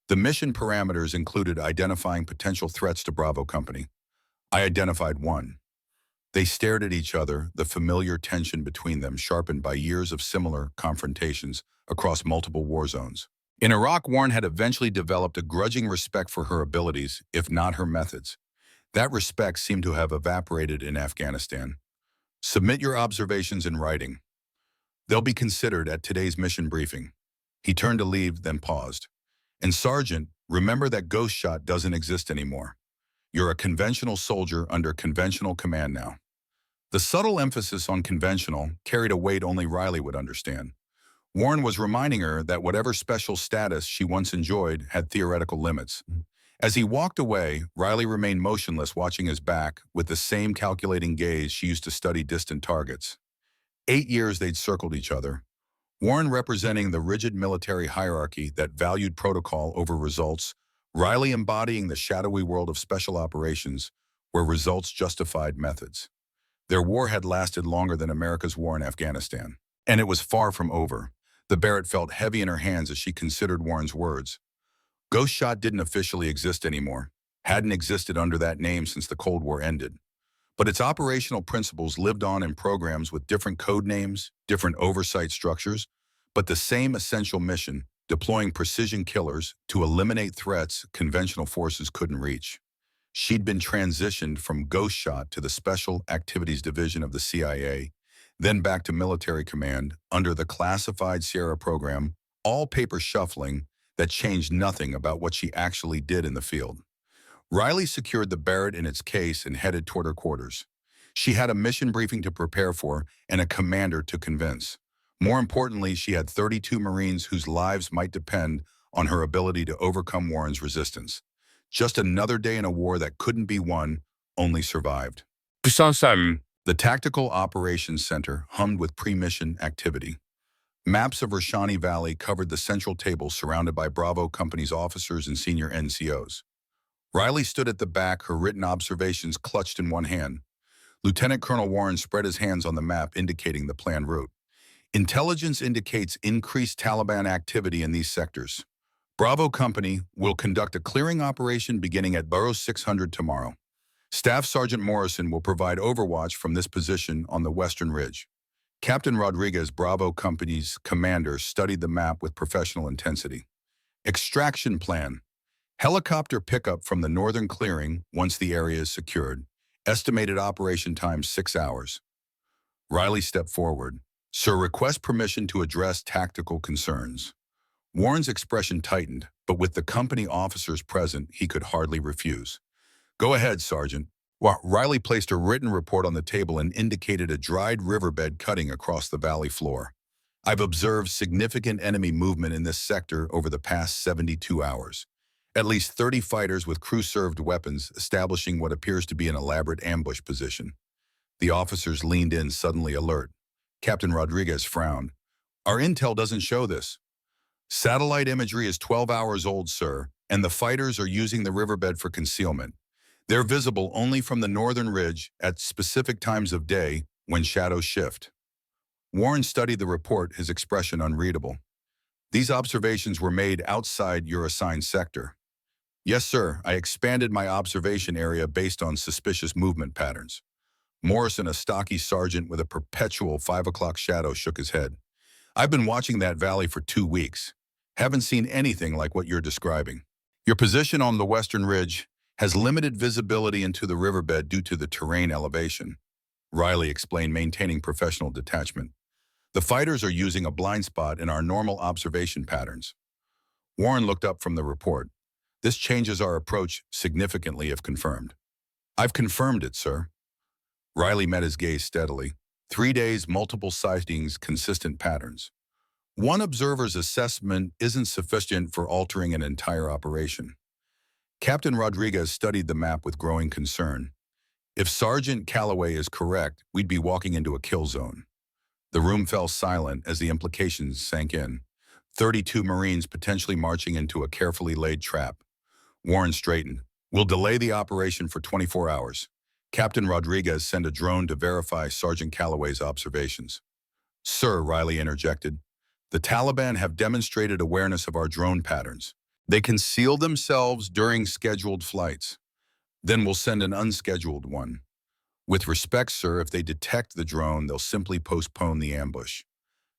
The mission parameters included identifying potential threats to Bravo Company. I identified one. They stared at each other, the familiar tension between them sharpened by years of similar confrontations across multiple war zones. In Iraq, Warren had eventually developed a grudging respect for her abilities, if not her methods. That respect seemed to have evaporated in Afghanistan. Submit your observations in writing. They'll be considered at today's mission briefing. He turned to leave, then paused. And Sergeant, remember that Ghost Shot doesn't exist anymore. You're a conventional soldier under conventional command now. The subtle emphasis on conventional carried a weight only Riley would understand. Warren was reminding her that whatever special status she once enjoyed had theoretical limits. As he walked away, Riley remained motionless, watching his back with the same calculating gaze she used to study distant targets. 8 years they'd circled each other. Warren representing the rigid military hierarchy that valued protocol over results, Riley embodying the shadowy world of special operations where results justified methods. Their war had lasted longer than America's war in Afghanistan. And it was far from over. The Barrett felt heavy in her hands as she considered Warren's words. Ghost Shot didn't officially exist anymore, hadn't existed under that name since the Cold War ended. But its operational principles lived on in programs with different code names, different oversight structures, but the same essential mission, deploying precision killers to eliminate threats conventional forces couldn't reach. She'd been transitioned from Ghost Shot to the Special Activities Division of the CIA, then back to military command under the classified Sierra program, all paper shuffling that changed nothing about what she actually did in the field. Riley secured the Barrett in its case and headed toward her quarters. She had a mission briefing to prepare for and a commander to convince. More importantly, she had 32 Marines whose lives might depend on her ability to overcome Warren's resistance. Just another day in a war that couldn't be won, only survived. The Tactical Operations Center hummed with pre-mission activity. Maps of Rashani Valley covered the central table surrounded by Bravo Company's officers and senior NCOs. Riley stood at the back, her written observations clutched in one hand. Lieutenant Colonel Warren spread his hands on the map indicating the planned route. Intelligence indicates increased Taliban activity in these sectors. Bravo Company will conduct a clearing operation beginning at Burrow 600 tomorrow. Staff Sergeant Morrison will provide overwatch from this position on the western ridge. Captain Rodriguez, Bravo Company's commander, studied the map with professional intensity. Extraction plan. Helicopter pickup from the northern clearing once the area is secured. Estimated operation time 6 hours. Riley stepped forward. Sir, request permission to address tactical concerns. Warren's expression tightened, but with the company officers present, he could hardly refuse. Go ahead, Sergeant. Riley placed a written report on the table and indicated a dried riverbed cutting across the valley floor. I've observed significant enemy movement in this sector over the past 72 hours. At least 30 fighters with crew-served weapons establishing what appears to be an elaborate ambush position. The officers leaned in, suddenly alert. Captain Rodriguez frowned. Our intel doesn't show this. Satellite imagery is 12 hours old, sir, and the fighters are using the riverbed for concealment. They're visible only from the northern ridge at specific times of day when shadows shift. Warren studied the report, his expression unreadable. These observations were made outside your assigned sector. Yes, sir, I expanded my observation area based on suspicious movement patterns. Morrison, a stocky sergeant with a perpetual 5 o'clock shadow, shook his head. I've been watching that valley for 2 weeks. Haven't seen anything like what you're describing. Your position on the western ridge has limited visibility into the riverbed due to the terrain elevation. Riley explained, maintaining professional detachment. The fighters are using a blind spot in our normal observation patterns. Warren looked up from the report. This changes our approach significantly if confirmed. I've confirmed it, sir. Riley met his gaze steadily. 3 days, multiple sightings, consistent patterns. One observer's assessment isn't sufficient for altering an entire operation. Captain Rodriguez studied the map with growing concern. If Sergeant Calloway is correct, we'd be walking into a kill zone. The room fell silent as the implications sank in. 32 Marines potentially marching into a carefully laid trap. Warren straightened. We'll delay the operation for 24 hours. Captain Rodriguez sent a drone to verify Sergeant Calloway's observations. Sir, Riley interjected, the Taliban have demonstrated awareness of our drone patterns. They conceal themselves during scheduled flights. Then we'll send an unscheduled one. With respect, sir, if they detect the drone, they'll simply postpone the ambush.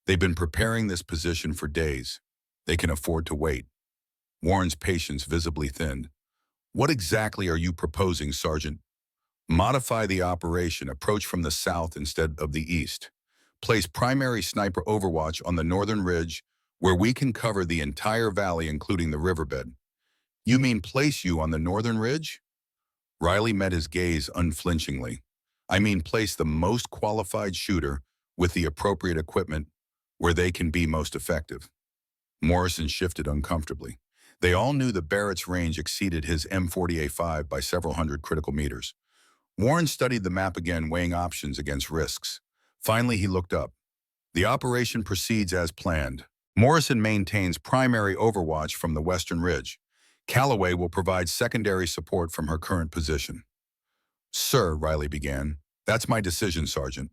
They've been preparing this position for days. They can afford to wait. Warren's patience visibly thinned. What exactly are you proposing, Sergeant? Modify the operation, approach from the south instead of the east. Place primary sniper overwatch on the northern ridge where we can cover the entire valley including the riverbed. You mean place you on the northern ridge? Riley met his gaze unflinchingly. I mean place the most qualified shooter with the appropriate equipment where they can be most effective. Morrison shifted uncomfortably. They all knew the Barrett's range exceeded his M40A5 by several hundred critical meters. Warren studied the map again, weighing options against risks. Finally, he looked up. The operation proceeds as planned. Morrison maintains primary overwatch from the western ridge. Calloway will provide secondary support from her current position. Sir, Riley began, that's my decision, Sergeant.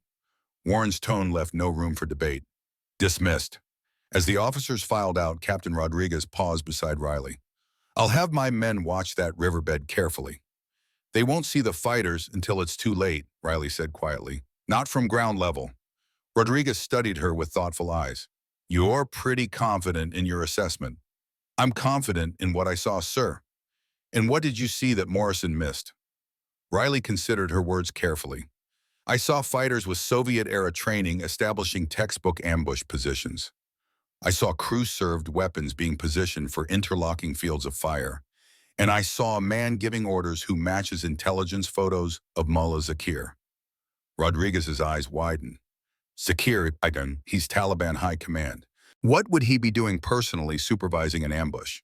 Warren's tone left no room for debate. Dismissed. As the officers filed out, Captain Rodriguez paused beside Riley. I'll have my men watch that riverbed carefully. They won't see the fighters until it's too late, Riley said quietly. Not from ground level. Rodriguez studied her with thoughtful eyes. You're pretty confident in your assessment. I'm confident in what I saw, sir. And what did you see that Morrison missed? Riley considered her words carefully. I saw fighters with Soviet-era training establishing textbook ambush positions. I saw crew-served weapons being positioned for interlocking fields of fire. And I saw a man giving orders who matches intelligence photos of Mullah Zakir. Rodriguez's eyes widened. Zakir, he's Taliban high command. What would he be doing personally supervising an ambush?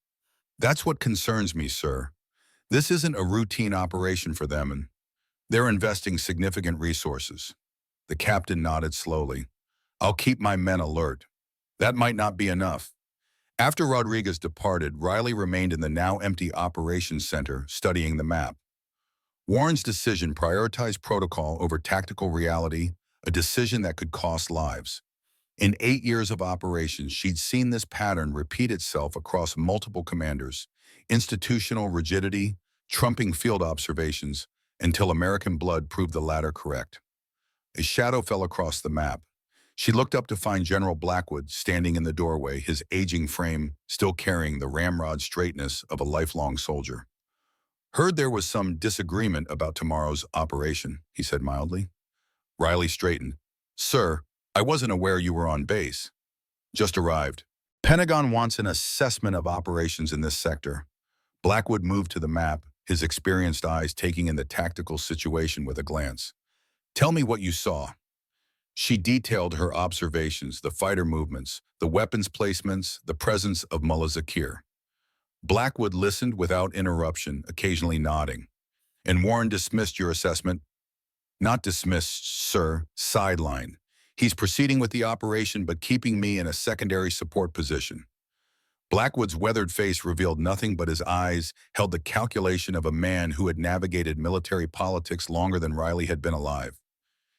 That's what concerns me, sir. This isn't a routine operation for them, and they're investing significant resources. The captain nodded slowly. I'll keep my men alert. That might not be enough. After Rodriguez departed, Riley remained in the now empty operations center studying the map. Warren's decision prioritized protocol over tactical reality, a decision that could cost lives. In 8 years of operations, she'd seen this pattern repeat itself across multiple commanders, institutional rigidity, trumping field observations, until American blood proved the latter correct. A shadow fell across the map. She looked up to find General Blackwood standing in the doorway, his aging frame still carrying the ramrod straightness of a lifelong soldier. Heard there was some disagreement about tomorrow's operation, he said mildly. Riley straightened. Sir, I wasn't aware you were on base. Just arrived. Pentagon wants an assessment of operations in this sector. Blackwood moved to the map, his experienced eyes taking in the tactical situation with a glance. Tell me what you saw. She detailed her observations, the fighter movements, the weapons placements, the presence of Mullah Zakir. Blackwood listened without interruption, occasionally nodding. And Warren dismissed your assessment? Not dismissed, sir, sidelined. He's proceeding with the operation but keeping me in a secondary support position. Blackwood's weathered face revealed nothing but his eyes held the calculation of a man who had navigated military politics longer than Riley had been alive.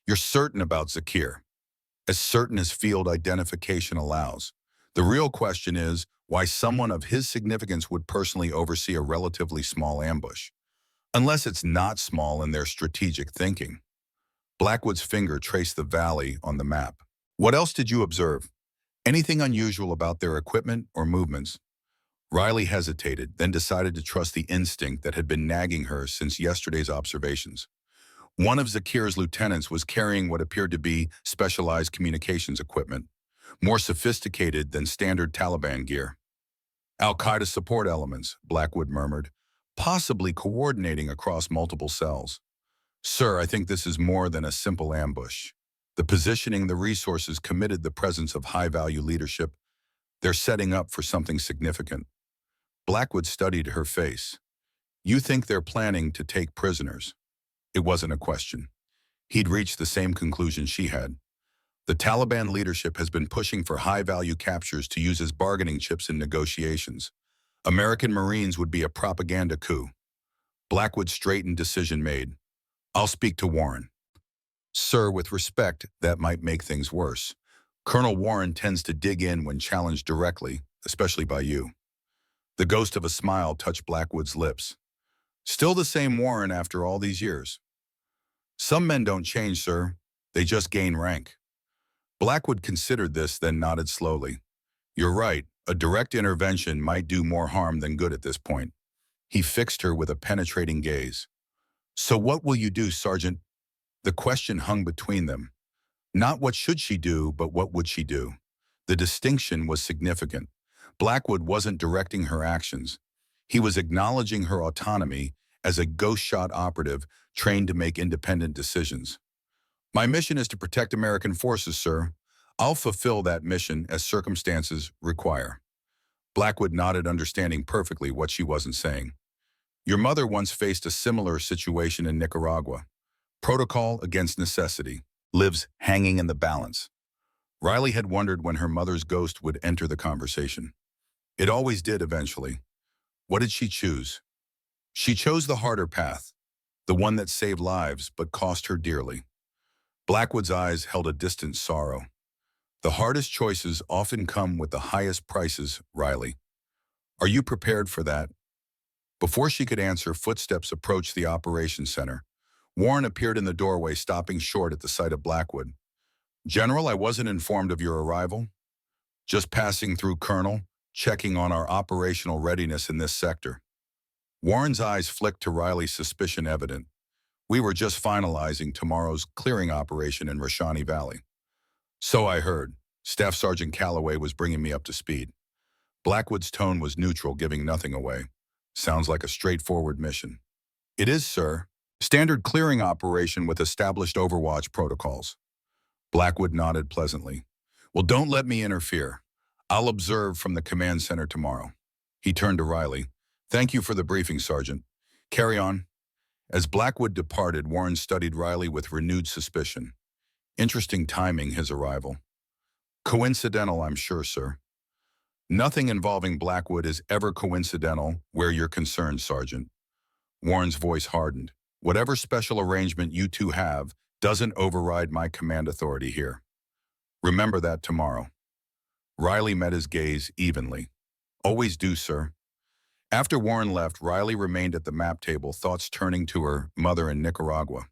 You're certain about Zakir, as certain as field identification allows. The real question is why someone of his significance would personally oversee a relatively small ambush, unless it's not small in their strategic thinking. Blackwood's finger traced the valley on the map. What else did you observe? Anything unusual about their equipment or movements? Riley hesitated, then decided to trust the instinct that had been nagging her since yesterday's observations. One of Zakir's lieutenants was carrying what appeared to be specialized communications equipment, more sophisticated than standard Taliban gear. Al-Qaeda support elements, Blackwood murmured, possibly coordinating across multiple cells. Sir, I think this is more than a simple ambush. The positioning, the resources committed the presence of high-value leadership. They're setting up for something significant. Blackwood studied her face. You think they're planning to take prisoners? It wasn't a question. He'd reached the same conclusion she had. The Taliban leadership has been pushing for high-value captures to use as bargaining chips in negotiations. American Marines would be a propaganda coup. Blackwood straightened, decision made. I'll speak to Warren. Sir, with respect, that might make things worse. Colonel Warren tends to dig in when challenged directly, especially by you. The ghost of a smile touched Blackwood's lips. Still the same Warren after all these years. Some men don't change, sir. They just gain rank. Blackwood considered this, then nodded slowly. You're right. A direct intervention might do more harm than good at this point. He fixed her with a penetrating gaze. So what will you do, Sergeant? The question hung between them. Not what should she do, but what would she do? The distinction was significant. Blackwood wasn't directing her actions. He was acknowledging her autonomy as a ghost shot operative trained to make independent decisions. My mission is to protect American forces, sir. I'll fulfill that mission as circumstances require. Blackwood nodded, understanding perfectly what she wasn't saying. Your mother once faced a similar situation in Nicaragua. Protocol against necessity. Lives hanging in the balance. Riley had wondered when her mother's ghost would enter the conversation. It always did eventually. What did she choose? She chose the harder path, the one that saved lives but cost her dearly. Blackwood's eyes held a distant sorrow. The hardest choices often come with the highest prices, Riley. Are you prepared for that? Before she could answer, footsteps approached the operations center. Warren appeared in the doorway, stopping short at the sight of Blackwood. General, I wasn't informed of your arrival. Just passing through, Colonel, checking on our operational readiness in this sector. Warren's eyes flicked to Riley's suspicion evident. We were just finalizing tomorrow's clearing operation in Roshani Valley. So I heard. Staff Sergeant Calloway was bringing me up to speed. Blackwood's tone was neutral, giving nothing away. Sounds like a straightforward mission. It is, sir. Standard clearing operation with established overwatch protocols. Blackwood nodded pleasantly. Well, don't let me interfere. I'll observe from the command center tomorrow. He turned to Riley. Thank you for the briefing, Sergeant. Carry on. As Blackwood departed, Warren studied Riley with renewed suspicion. Interesting timing, his arrival. Coincidental, I'm sure, sir. Nothing involving Blackwood is ever coincidental where you're concerned, Sergeant. Warren's voice hardened. Whatever special arrangement you two have doesn't override my command authority here. Remember that tomorrow. Riley met his gaze evenly. Always do, sir. After Warren left, Riley remained at the map table, thoughts turning to her mother in Nicaragua.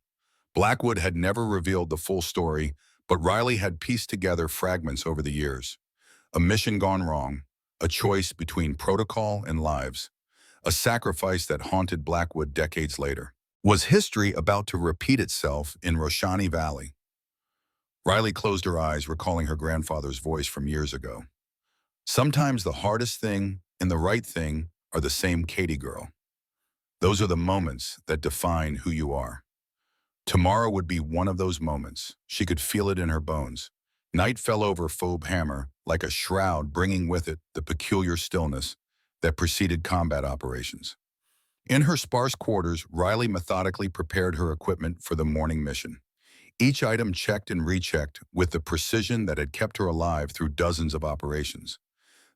Blackwood had never revealed the full story, but Riley had pieced together fragments over the years. A mission gone wrong, a choice between protocol and lives, a sacrifice that haunted Blackwood decades later. Was history about to repeat itself in Roshani Valley? Riley closed her eyes, recalling her grandfather's voice from years ago. Sometimes the hardest thing and the right thing are the same, Katie girl. Those are the moments that define who you are. Tomorrow would be one of those moments. She could feel it in her bones. Night fell over Phobe Hammer like a shroud, bringing with it the peculiar stillness that preceded combat operations. In her sparse quarters, Riley methodically prepared her equipment for the morning mission. Each item checked and rechecked with the precision that had kept her alive through dozens of operations.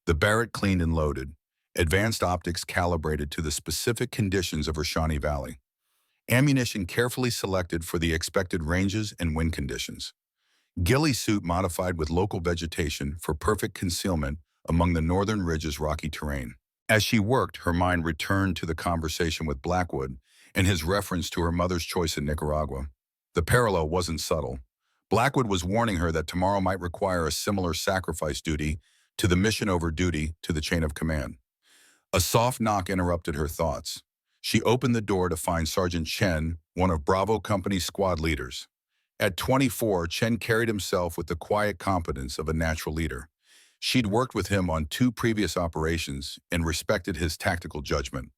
The Barrett cleaned and loaded, advanced optics calibrated to the specific conditions of Roshani Valley, ammunition carefully selected for the expected ranges and wind conditions, ghillie suit modified with local vegetation for perfect concealment among the northern ridge's rocky terrain. As she worked, her mind returned to the conversation with Blackwood and his reference to her mother's choice in Nicaragua. The parallel wasn't subtle. Blackwood was warning her that tomorrow might require a similar sacrifice duty to the mission over duty to the chain of command. A soft knock interrupted her thoughts. She opened the door to find Sergeant Chen, one of Bravo Company's squad leaders. At 24, Chen carried himself with the quiet competence of a natural leader. She'd worked with him on 2 previous operations and respected his tactical judgment.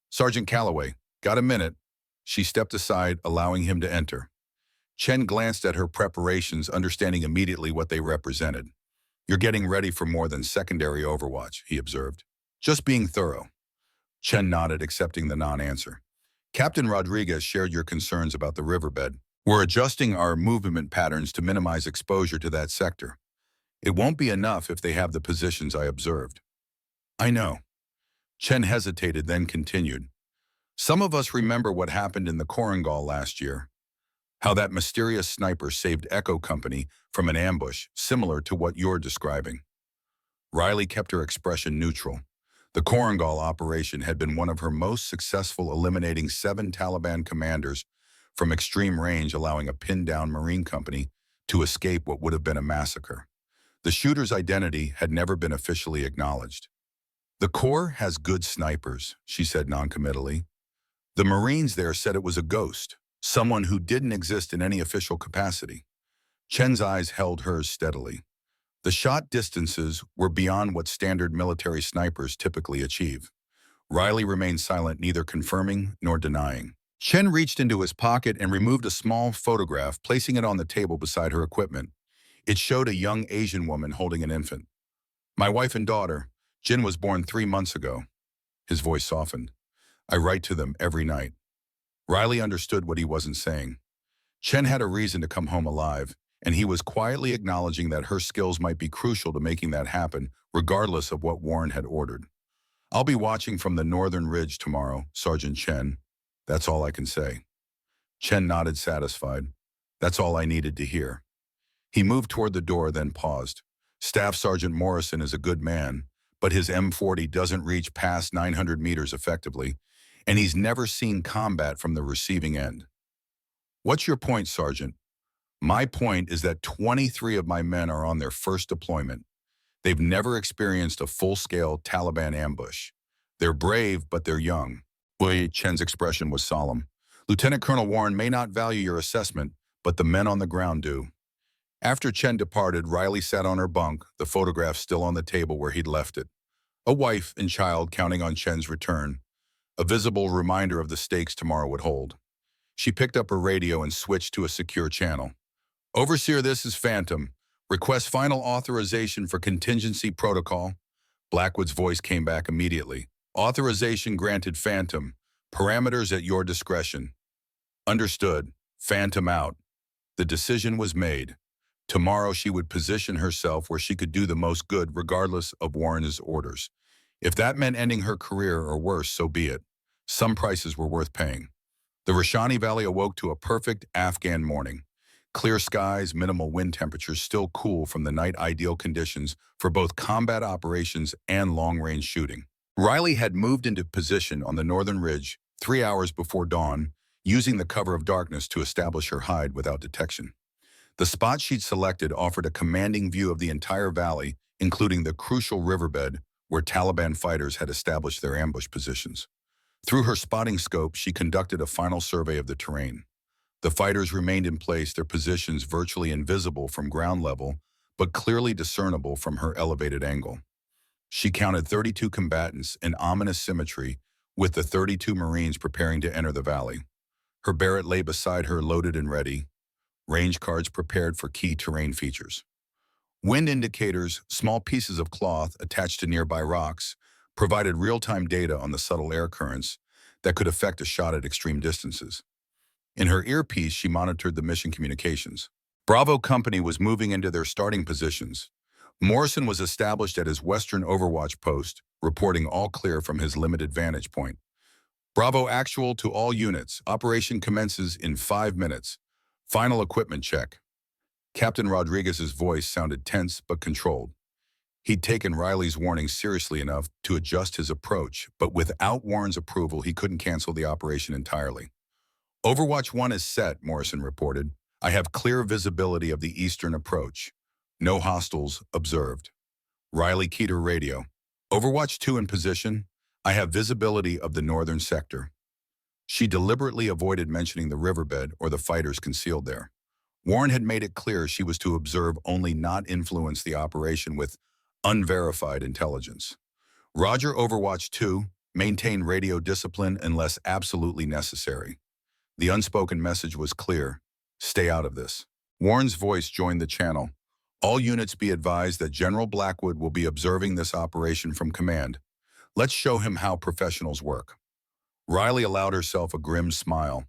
Sergeant Calloway, got a minute? She stepped aside, allowing him to enter. Chen glanced at her preparations, understanding immediately what they represented. You're getting ready for more than secondary overwatch, he observed. Just being thorough. Chen nodded, accepting the non-answer. Captain Rodriguez shared your concerns about the riverbed. We're adjusting our movement patterns to minimize exposure to that sector. It won't be enough if they have the positions I observed. I know. Chen hesitated, then continued. Some of us remember what happened in the Korengal last year. How that mysterious sniper saved Echo Company from an ambush similar to what you're describing. Riley kept her expression neutral. The Korengal operation had been one of her most successful, eliminating 7 Taliban commanders from extreme range, allowing a pinned-down Marine company to escape what would have been a massacre. The shooter's identity had never been officially acknowledged. The Corps has good snipers, she said noncommittally. The Marines there said it was a ghost, someone who didn't exist in any official capacity. Chen's eyes held hers steadily. The shot distances were beyond what standard military snipers typically achieve. Riley remained silent, neither confirming nor denying. Chen reached into his pocket and removed a small photograph, placing it on the table beside her equipment. It showed a young Asian woman holding an infant. My wife and daughter. Jin was born 3 months ago. His voice softened. I write to them every night. Riley understood what he wasn't saying. Chen had a reason to come home alive, and he was quietly acknowledging that her skills might be crucial to making that happen, regardless of what Warren had ordered. "I'll be watching from the northern ridge tomorrow, Sergeant Chen. That's all I can say." Chen nodded satisfied. "That's all I needed to hear." He moved toward the door, then paused. "Staff Sergeant Morrison is a good man, but his M40 doesn't reach past 900 meters effectively, and he's never seen combat from the receiving end." "What's your point, Sergeant?" "My point is that 23 of my men are on their first deployment. They've never experienced a full-scale Taliban ambush. They're brave, but they're young." Wei Chen's expression was solemn. "Lieutenant Colonel Warren may not value your assessment, but the men on the ground do." After Chen departed, Riley sat on her bunk, the photograph still on the table where he'd left it. A wife and child counting on Chen's return, a visible reminder of the stakes tomorrow would hold. She picked up her radio and switched to a secure channel. "Overseer, this is Phantom. Request final authorization for contingency protocol." Blackwood's voice came back immediately. "Authorization granted, Phantom. Parameters at your discretion." "Understood. Phantom out." The decision was made. Tomorrow she would position herself where she could do the most good regardless of Warren's orders. If that meant ending her career or worse, so be it. Some prices were worth paying. The Rashani Valley awoke to a perfect Afghan morning. Clear skies, minimal wind temperatures, still cool from the night, ideal conditions for both combat operations and long-range shooting. Riley had moved into position on the northern ridge 3 hours before dawn, using the cover of darkness to establish her hide without detection. The spot she'd selected offered a commanding view of the entire valley, including the crucial riverbed where Taliban fighters had established their ambush positions. Through her spotting scope, she conducted a final survey of the terrain. The fighters remained in place, their positions virtually invisible from ground level, but clearly discernible from her elevated angle. She counted 32 combatants in ominous symmetry, with the 32 Marines preparing to enter the valley. Her Barrett lay beside her, loaded and ready, range cards prepared for key terrain features. Wind indicators, small pieces of cloth attached to nearby rocks, provided real-time data on the subtle air currents that could affect a shot at extreme distances. In her earpiece, she monitored the mission communications. Bravo Company was moving into their starting positions. Morrison was established at his western overwatch post, reporting all clear from his limited vantage point. "Bravo Actual to all units. Operation commences in 5 minutes. Final equipment check." Captain Rodriguez's voice sounded tense but controlled. He'd taken Riley's warning seriously enough to adjust his approach, but without Warren's approval, he couldn't cancel the operation entirely. "Overwatch 1 is set," Morrison reported. "I have clear visibility of the eastern approach. No hostiles observed." Riley keyed her radio. "Overwatch 2 in position. I have visibility of the northern sector." She deliberately avoided mentioning the riverbed or the fighters concealed there. Warren had made it clear she was to observe only, not influence the operation with unverified intelligence. "Roger, Overwatch 2, maintain radio discipline unless absolutely necessary." The unspoken message was clear: stay out of this. Warren's voice joined the channel. "All units be advised that General Blackwood will be observing this operation from command. Let's show him how professionals work." Riley allowed herself a grim smile.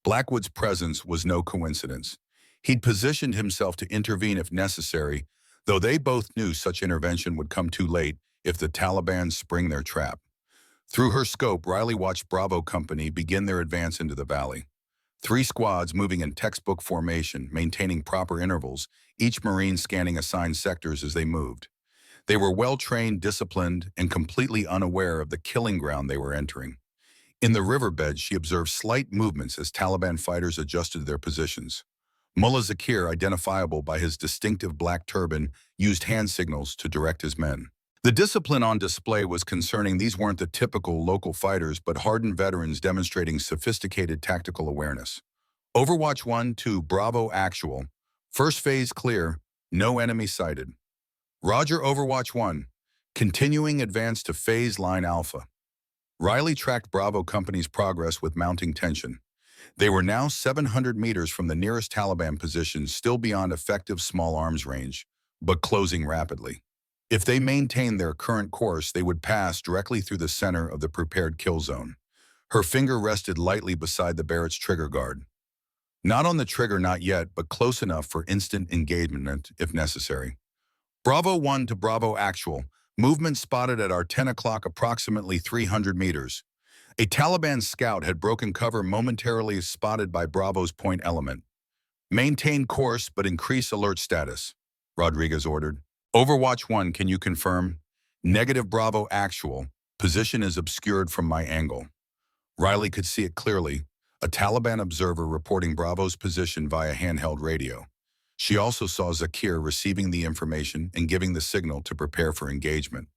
Blackwood's presence was no coincidence. He'd positioned himself to intervene if necessary, though they both knew such intervention would come too late if the Taliban spring their trap. Through her scope, Riley watched Bravo Company begin their advance into the valley. 3 squads moving in textbook formation, maintaining proper intervals, each Marine scanning assigned sectors as they moved. They were well-trained, disciplined, and completely unaware of the killing ground they were entering. In the riverbed, she observed slight movements as Taliban fighters adjusted their positions. Mullah Zakir, identifiable by his distinctive black turban, used hand signals to direct his men. The discipline on display was concerning. These weren't the typical local fighters, but hardened veterans demonstrating sophisticated tactical awareness. "Overwatch 1 to Bravo Actual. First phase clear. No enemy sighted." "Roger, Overwatch 1. Continuing advance to phase line Alpha." Riley tracked Bravo Company's progress with mounting tension. They were now 700 meters from the nearest Taliban position, still beyond effective small arms range, but closing rapidly. If they maintained their current course, they would pass directly through the center of the prepared kill zone. Her finger rested lightly beside the Barrett's trigger guard. Not on the trigger, not yet, but close enough for instant engagement if necessary. Bravo 1 to Bravo Actual. Movement spotted at our 10 o'clock, approximately 300 meters. A Taliban scout had broken cover, momentarily spotted by Bravo's point element. Maintain course but increase alert status, Rodriguez ordered. Overwatch 1, can you confirm? Negative, Bravo Actual. Position is obscured from my angle. Riley could see it clearly, a Taliban observer reporting Bravo's position via handheld radio. She also saw Zakir receiving the information and giving the signal to prepare for engagement.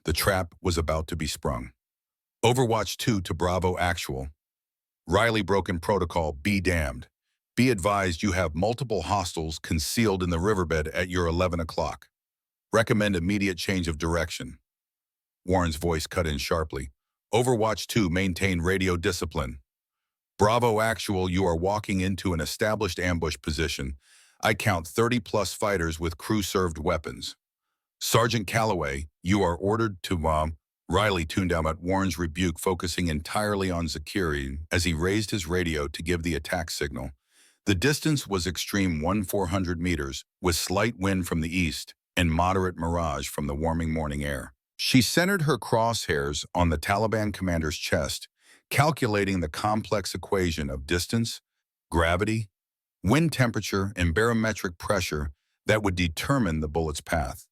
The trap was about to be sprung. Overwatch 2 to Bravo Actual. Riley, broken protocol, be damned. Be advised you have multiple hostiles concealed in the riverbed at your 11 o'clock. Recommend immediate change of direction. Warren's voice cut in sharply. Overwatch 2, maintain radio discipline. Bravo Actual, you are walking into an established ambush position. I count 30-plus fighters with crew-served weapons. Sergeant Calloway, you are ordered to Riley tuned out at Warren's rebuke, focusing entirely on Zakiri as he raised his radio to give the attack signal. The distance was extreme 400 meters, with slight wind from the east and moderate mirage from the warming morning air. She centered her crosshairs on the Taliban commander's chest, calculating the complex equation of distance, gravity, wind temperature, and barometric pressure that would determine the bullet's path.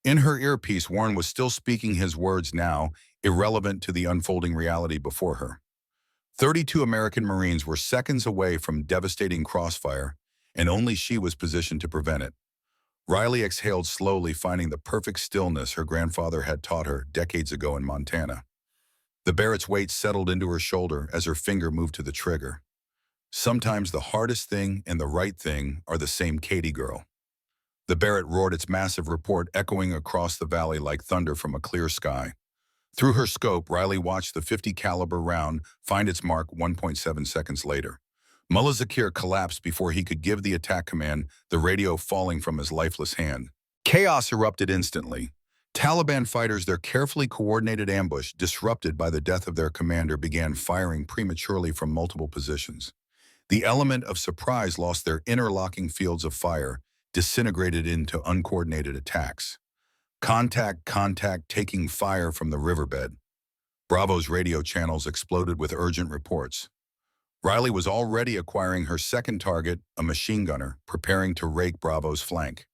In her earpiece, Warren was still speaking his words now, irrelevant to the unfolding reality before her. 32 American Marines were seconds away from devastating crossfire, and only she was positioned to prevent it. Riley exhaled slowly, finding the perfect stillness her grandfather had taught her decades ago in Montana. The Barrett's weight settled into her shoulder as her finger moved to the trigger. Sometimes the hardest thing and the right thing are the same, Katie girl. The Barrett roared, its massive report echoing across the valley like thunder from a clear sky. Through her scope, Riley watched the 50 caliber round find its mark 1.7 seconds later. Mullah Zakir collapsed before he could give the attack command, the radio falling from his lifeless hand. Chaos erupted instantly. Taliban fighters, their carefully coordinated ambush disrupted by the death of their commander, began firing prematurely from multiple positions. The element of surprise lost their interlocking fields of fire, disintegrated into uncoordinated attacks. Contact, taking fire from the riverbed. Bravo's radio channels exploded with urgent reports. Riley was already acquiring her second target, a machine gunner, preparing to rake Bravo's flank.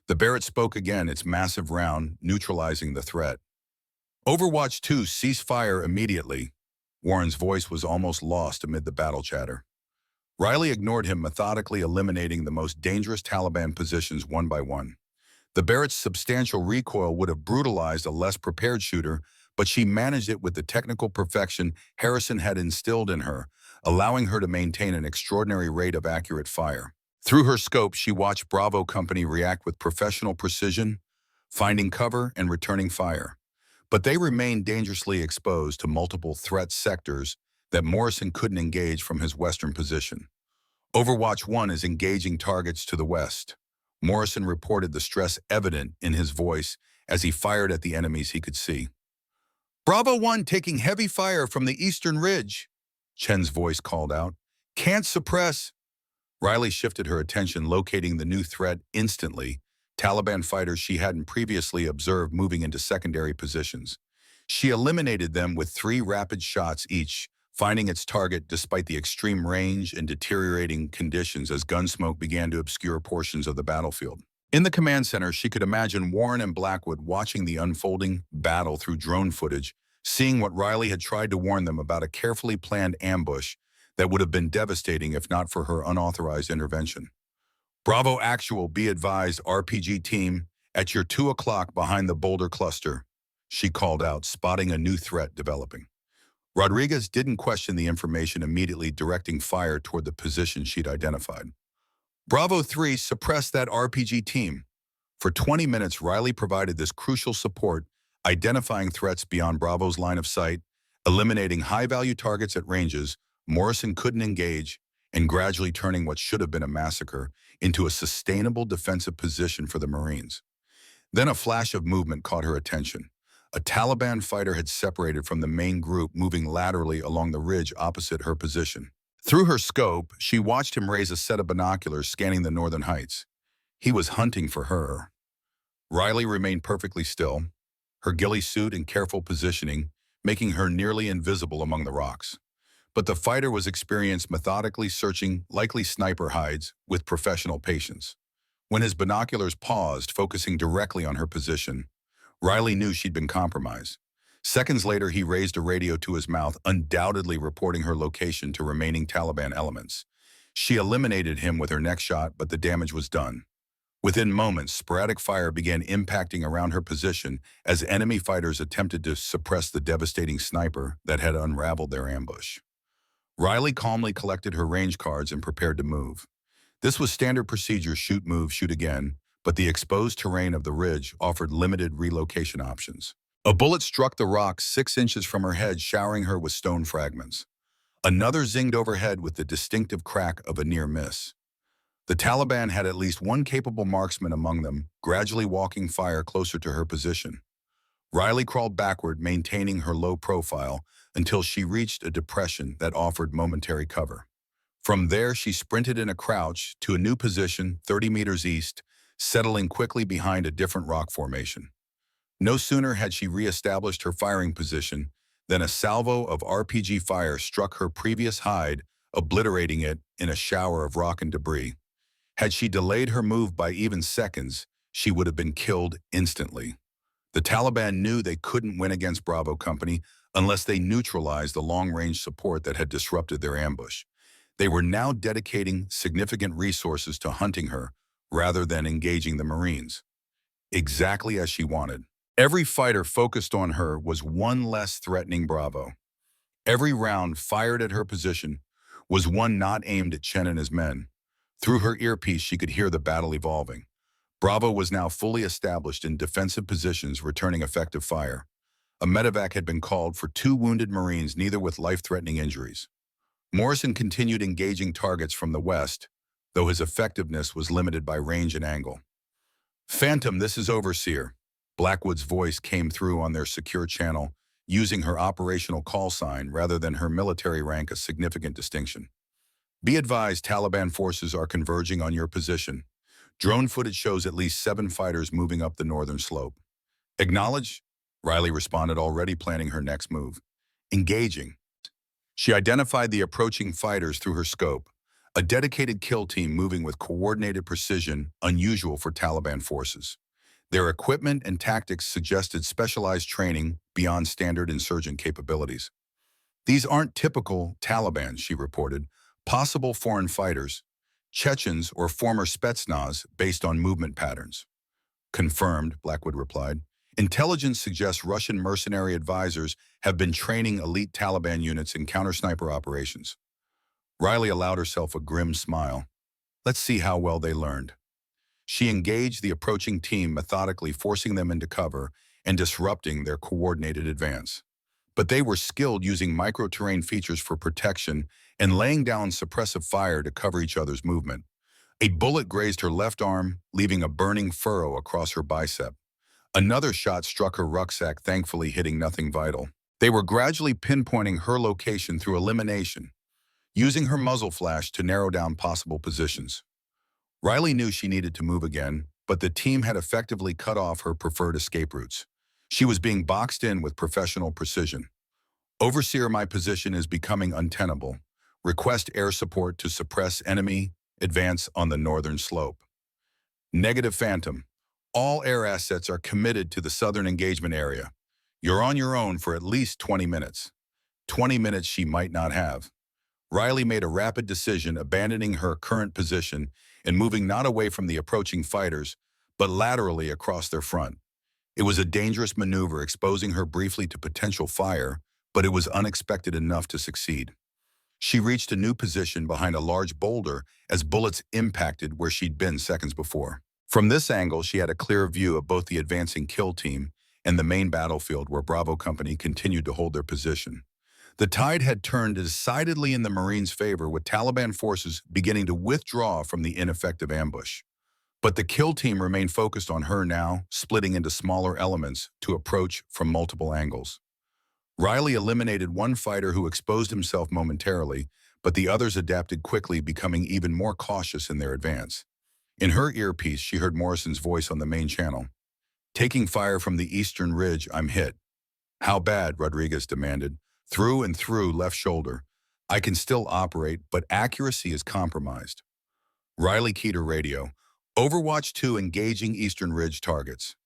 The Barrett spoke again, its massive round neutralizing the threat. Overwatch 2, cease fire immediately. Warren's voice was almost lost amid the battle chatter. Riley ignored him, methodically eliminating the most dangerous Taliban positions one by one. The Barrett's substantial recoil would have brutalized a less prepared shooter, but she managed it with the technical perfection Harrison had instilled in her, allowing her to maintain an extraordinary rate of accurate fire. Through her scope, she watched Bravo Company react with professional precision, finding cover and returning fire. But they remained dangerously exposed to multiple threat sectors that Morrison couldn't engage from his western position. Overwatch 1 is engaging targets to the west. Morrison reported, the stress evident in his voice as he fired at the enemies he could see. Bravo 1 taking heavy fire from the eastern ridge, Chen's voice called out. Can't suppress. Riley shifted her attention, locating the new threat instantly, Taliban fighters she hadn't previously observed moving into secondary positions. She eliminated them with 3 rapid shots each, finding its target despite the extreme range and deteriorating conditions as gunsmoke began to obscure portions of the battlefield. In the command center, she could imagine Warren and Blackwood watching the unfolding battle through drone footage, seeing what Riley had tried to warn them about, a carefully planned ambush that would have been devastating if not for her unauthorized intervention. Bravo Actual, be advised, RPG team, at your 2 o'clock behind the boulder cluster, she called out, spotting a new threat developing. Rodriguez didn't question the information, immediately directing fire toward the position she'd identified. Bravo 3, suppress that RPG team. For 20 minutes, Riley provided this crucial support, identifying threats beyond Bravo's line of sight, eliminating high-value targets at ranges Morrison couldn't engage, and gradually turning what should have been a massacre into a sustainable defensive position for the Marines. Then a flash of movement caught her attention. A Taliban fighter had separated from the main group, moving laterally along the ridge opposite her position. Through her scope, she watched him raise a set of binoculars scanning the northern heights. He was hunting for her. Riley remained perfectly still, her ghillie suit in careful positioning, making her nearly invisible among the rocks. But the fighter was experienced, methodically searching likely sniper hides with professional patience. When his binoculars paused, focusing directly on her position, Riley knew she'd been compromised. Seconds later, he raised a radio to his mouth, undoubtedly reporting her location to remaining Taliban elements. She eliminated him with her next shot, but the damage was done. Within moments, sporadic fire began impacting around her position as enemy fighters attempted to suppress the devastating sniper that had unraveled their ambush. Riley calmly collected her range cards and prepared to move. This was standard procedure: shoot, move, shoot again, but the exposed terrain of the ridge offered limited relocation options. A bullet struck the rocks 6 inches from her head, showering her with stone fragments. Another zinged overhead with the distinctive crack of a near miss. The Taliban had at least one capable marksman among them, gradually walking fire closer to her position. Riley crawled backward, maintaining her low profile, until she reached a depression that offered momentary cover. From there, she sprinted in a crouch to a new position 30 meters east, settling quickly behind a different rock formation. No sooner had she reestablished her firing position than a salvo of RPG fire struck her previous hide, obliterating it in a shower of rock and debris. Had she delayed her move by even seconds, she would have been killed instantly. The Taliban knew they couldn't win against Bravo Company unless they neutralized the long-range support that had disrupted their ambush. They were now dedicating significant resources to hunting her rather than engaging the Marines. Exactly as she wanted. Every fighter focused on her was one less threatening Bravo. Every round fired at her position was one not aimed at Chen and his men. Through her earpiece, she could hear the battle evolving. Bravo was now fully established in defensive positions, returning effective fire. A medevac had been called for 2 wounded Marines, neither with life-threatening injuries. Morrison continued engaging targets from the west, though his effectiveness was limited by range and angle. "Phantom, this is Overseer." Blackwood's voice came through on their secure channel, using her operational call sign rather than her military rank, a significant distinction. "Be advised, Taliban forces are converging on your position. Drone footage shows at least 7 fighters moving up the northern slope." "Acknowledge," Riley responded, already planning her next move. "Engaging." She identified the approaching fighters through her scope, a dedicated kill team moving with coordinated precision unusual for Taliban forces. Their equipment and tactics suggested specialized training beyond standard insurgent capabilities. "These aren't typical Taliban," she reported. "Possible foreign fighters, Chechens or former Spetsnaz, based on movement patterns." "Confirmed," Blackwood replied. "Intelligence suggests Russian mercenary advisors have been training elite Taliban units in counter-sniper operations." Riley allowed herself a grim smile. Let's see how well they learned. She engaged the approaching team, methodically forcing them into cover and disrupting their coordinated advance. But they were skilled, using micro-terrain features for protection and laying down suppressive fire to cover each other's movement. A bullet grazed her left arm, leaving a burning furrow across her bicep. Another shot struck her rucksack, thankfully hitting nothing vital. They were gradually pinpointing her location through elimination, using her muzzle flash to narrow down possible positions. Riley knew she needed to move again, but the team had effectively cut off her preferred escape routes. She was being boxed in with professional precision. "Overseer, my position is becoming untenable. Request air support to suppress enemy advance on the northern slope." "Negative, Phantom. All air assets are committed to the southern engagement area. You're on your own for at least 20 minutes. 20 minutes she might not have." Riley made a rapid decision, abandoning her current position and moving not away from the approaching fighters, but laterally across their front. It was a dangerous maneuver, exposing her briefly to potential fire, but it was unexpected enough to succeed. She reached a new position behind a large boulder as bullets impacted where she'd been seconds before. From this angle, she had a clear view of both the advancing kill team and the main battlefield, where Bravo Company continued to hold their position. The tide had turned decidedly in the Marines' favor, with Taliban forces beginning to withdraw from the ineffective ambush. But the kill team remained focused on her now, splitting into smaller elements to approach from multiple angles. Riley eliminated one fighter who exposed himself momentarily, but the others adapted quickly, becoming even more cautious in their advance. In her earpiece, she heard Morrison's voice on the main channel. "Taking fire from the eastern ridge, I'm hit." "How bad?" Rodriguez demanded. "Through and through left shoulder. I can still operate, but accuracy is compromised." Riley keyed her radio. "Overwatch 2 engaging eastern ridge targets."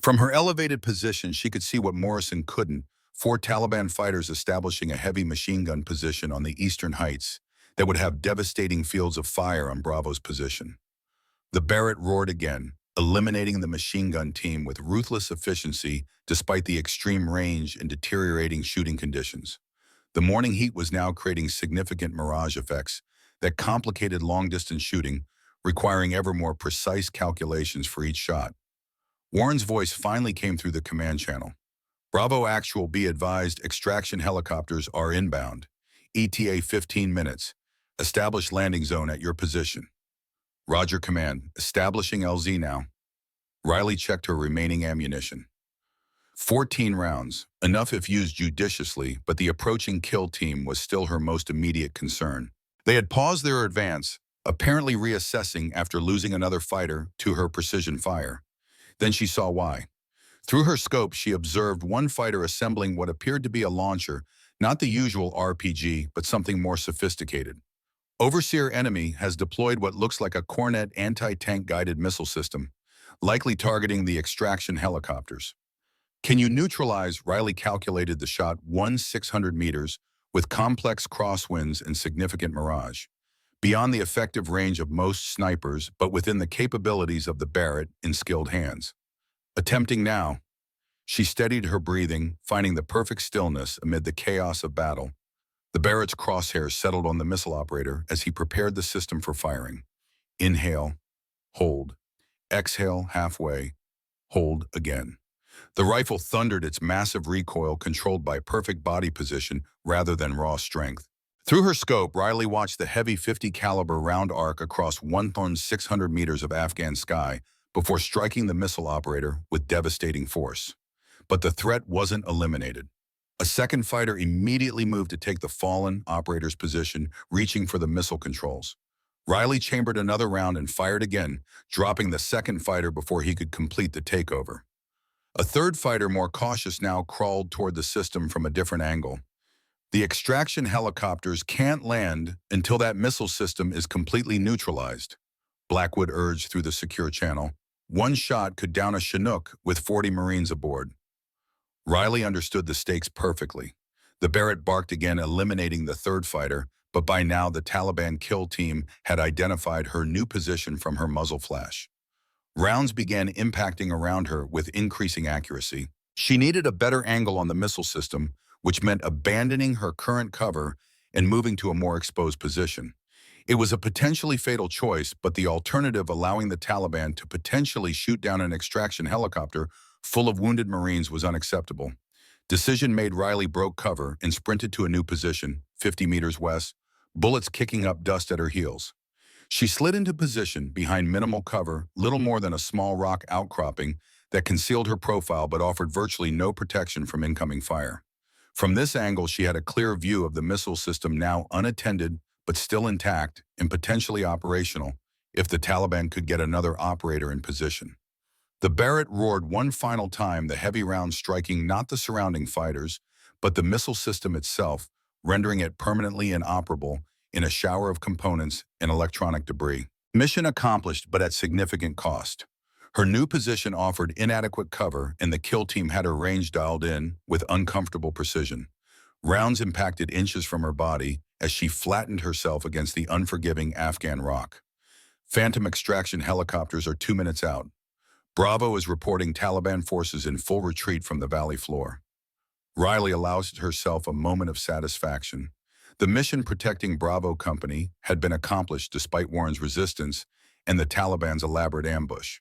From her elevated position, she could see what Morrison couldn't: four Taliban fighters establishing a heavy machine gun position on the eastern heights that would have devastating fields of fire on Bravo's position. The Barrett roared again, eliminating the machine gun team with ruthless efficiency despite the extreme range and deteriorating shooting conditions. The morning heat was now creating significant mirage effects that complicated long-distance shooting, requiring ever more precise calculations for each shot. Warren's voice finally came through the command channel. "Bravo Actual, be advised, extraction helicopters are inbound. ETA 15 minutes. Establish landing zone at your position." "Roger, command. Establishing LZ now." Riley checked her remaining ammunition. 14 rounds, enough if used judiciously, but the approaching kill team was still her most immediate concern. They had paused their advance, apparently reassessing after losing another fighter to her precision fire. Then she saw why. Through her scope, she observed one fighter assembling what appeared to be a launcher, not the usual RPG, but something more sophisticated. Overseer enemy has deployed what looks like a Cornet anti-tank guided missile system, likely targeting the extraction helicopters. "Can you neutralize?" Riley calculated the shot 600 meters with complex crosswinds and significant mirage. Beyond the effective range of most snipers, but within the capabilities of the Barrett in skilled hands. "Attempting now." She steadied her breathing, finding the perfect stillness amid the chaos of battle. The Barrett's crosshairs settled on the missile operator as he prepared the system for firing. Inhale, hold. Exhale halfway, hold again. The rifle thundered, its massive recoil controlled by perfect body position rather than raw strength. Through her scope, Riley watched the heavy 50 caliber round arc across 1,600 meters of Afghan sky before striking the missile operator with devastating force. But the threat wasn't eliminated. A second fighter immediately moved to take the fallen operator's position, reaching for the missile controls. Riley chambered another round and fired again, dropping the second fighter before he could complete the takeover. A third fighter, more cautious now, crawled toward the system from a different angle. "The extraction helicopters can't land until that missile system is completely neutralized," Blackwood urged through the secure channel. "One shot could down a Chinook with 40 Marines aboard." Riley understood the stakes perfectly. The Barrett barked again, eliminating the third fighter, but by now the Taliban kill team had identified her new position from her muzzle flash. Rounds began impacting around her with increasing accuracy. She needed a better angle on the missile system, which meant abandoning her current cover and moving to a more exposed position. It was a potentially fatal choice, but the alternative, allowing the Taliban to potentially shoot down an extraction helicopter full of wounded Marines, was unacceptable. Decision made, Riley broke cover and sprinted to a new position, 50 meters west, bullets kicking up dust at her heels. She slid into position behind minimal cover, little more than a small rock outcropping that concealed her profile but offered virtually no protection from incoming fire. From this angle, she had a clear view of the missile system, now unattended but still intact and potentially operational if the Taliban could get another operator in position. The Barrett roared one final time, the heavy rounds striking not the surrounding fighters, but the missile system itself, rendering it permanently inoperable in a shower of components and electronic debris. Mission accomplished, but at significant cost. Her new position offered inadequate cover, and the kill team had her range dialed in with uncomfortable precision. Rounds impacted inches from her body as she flattened herself against the unforgiving Afghan rock. Phantom extraction helicopters are 2 minutes out. Bravo is reporting Taliban forces in full retreat from the valley floor. Riley allowed herself a moment of satisfaction. The mission protecting Bravo Company had been accomplished despite Warren's resistance and the Taliban's elaborate ambush.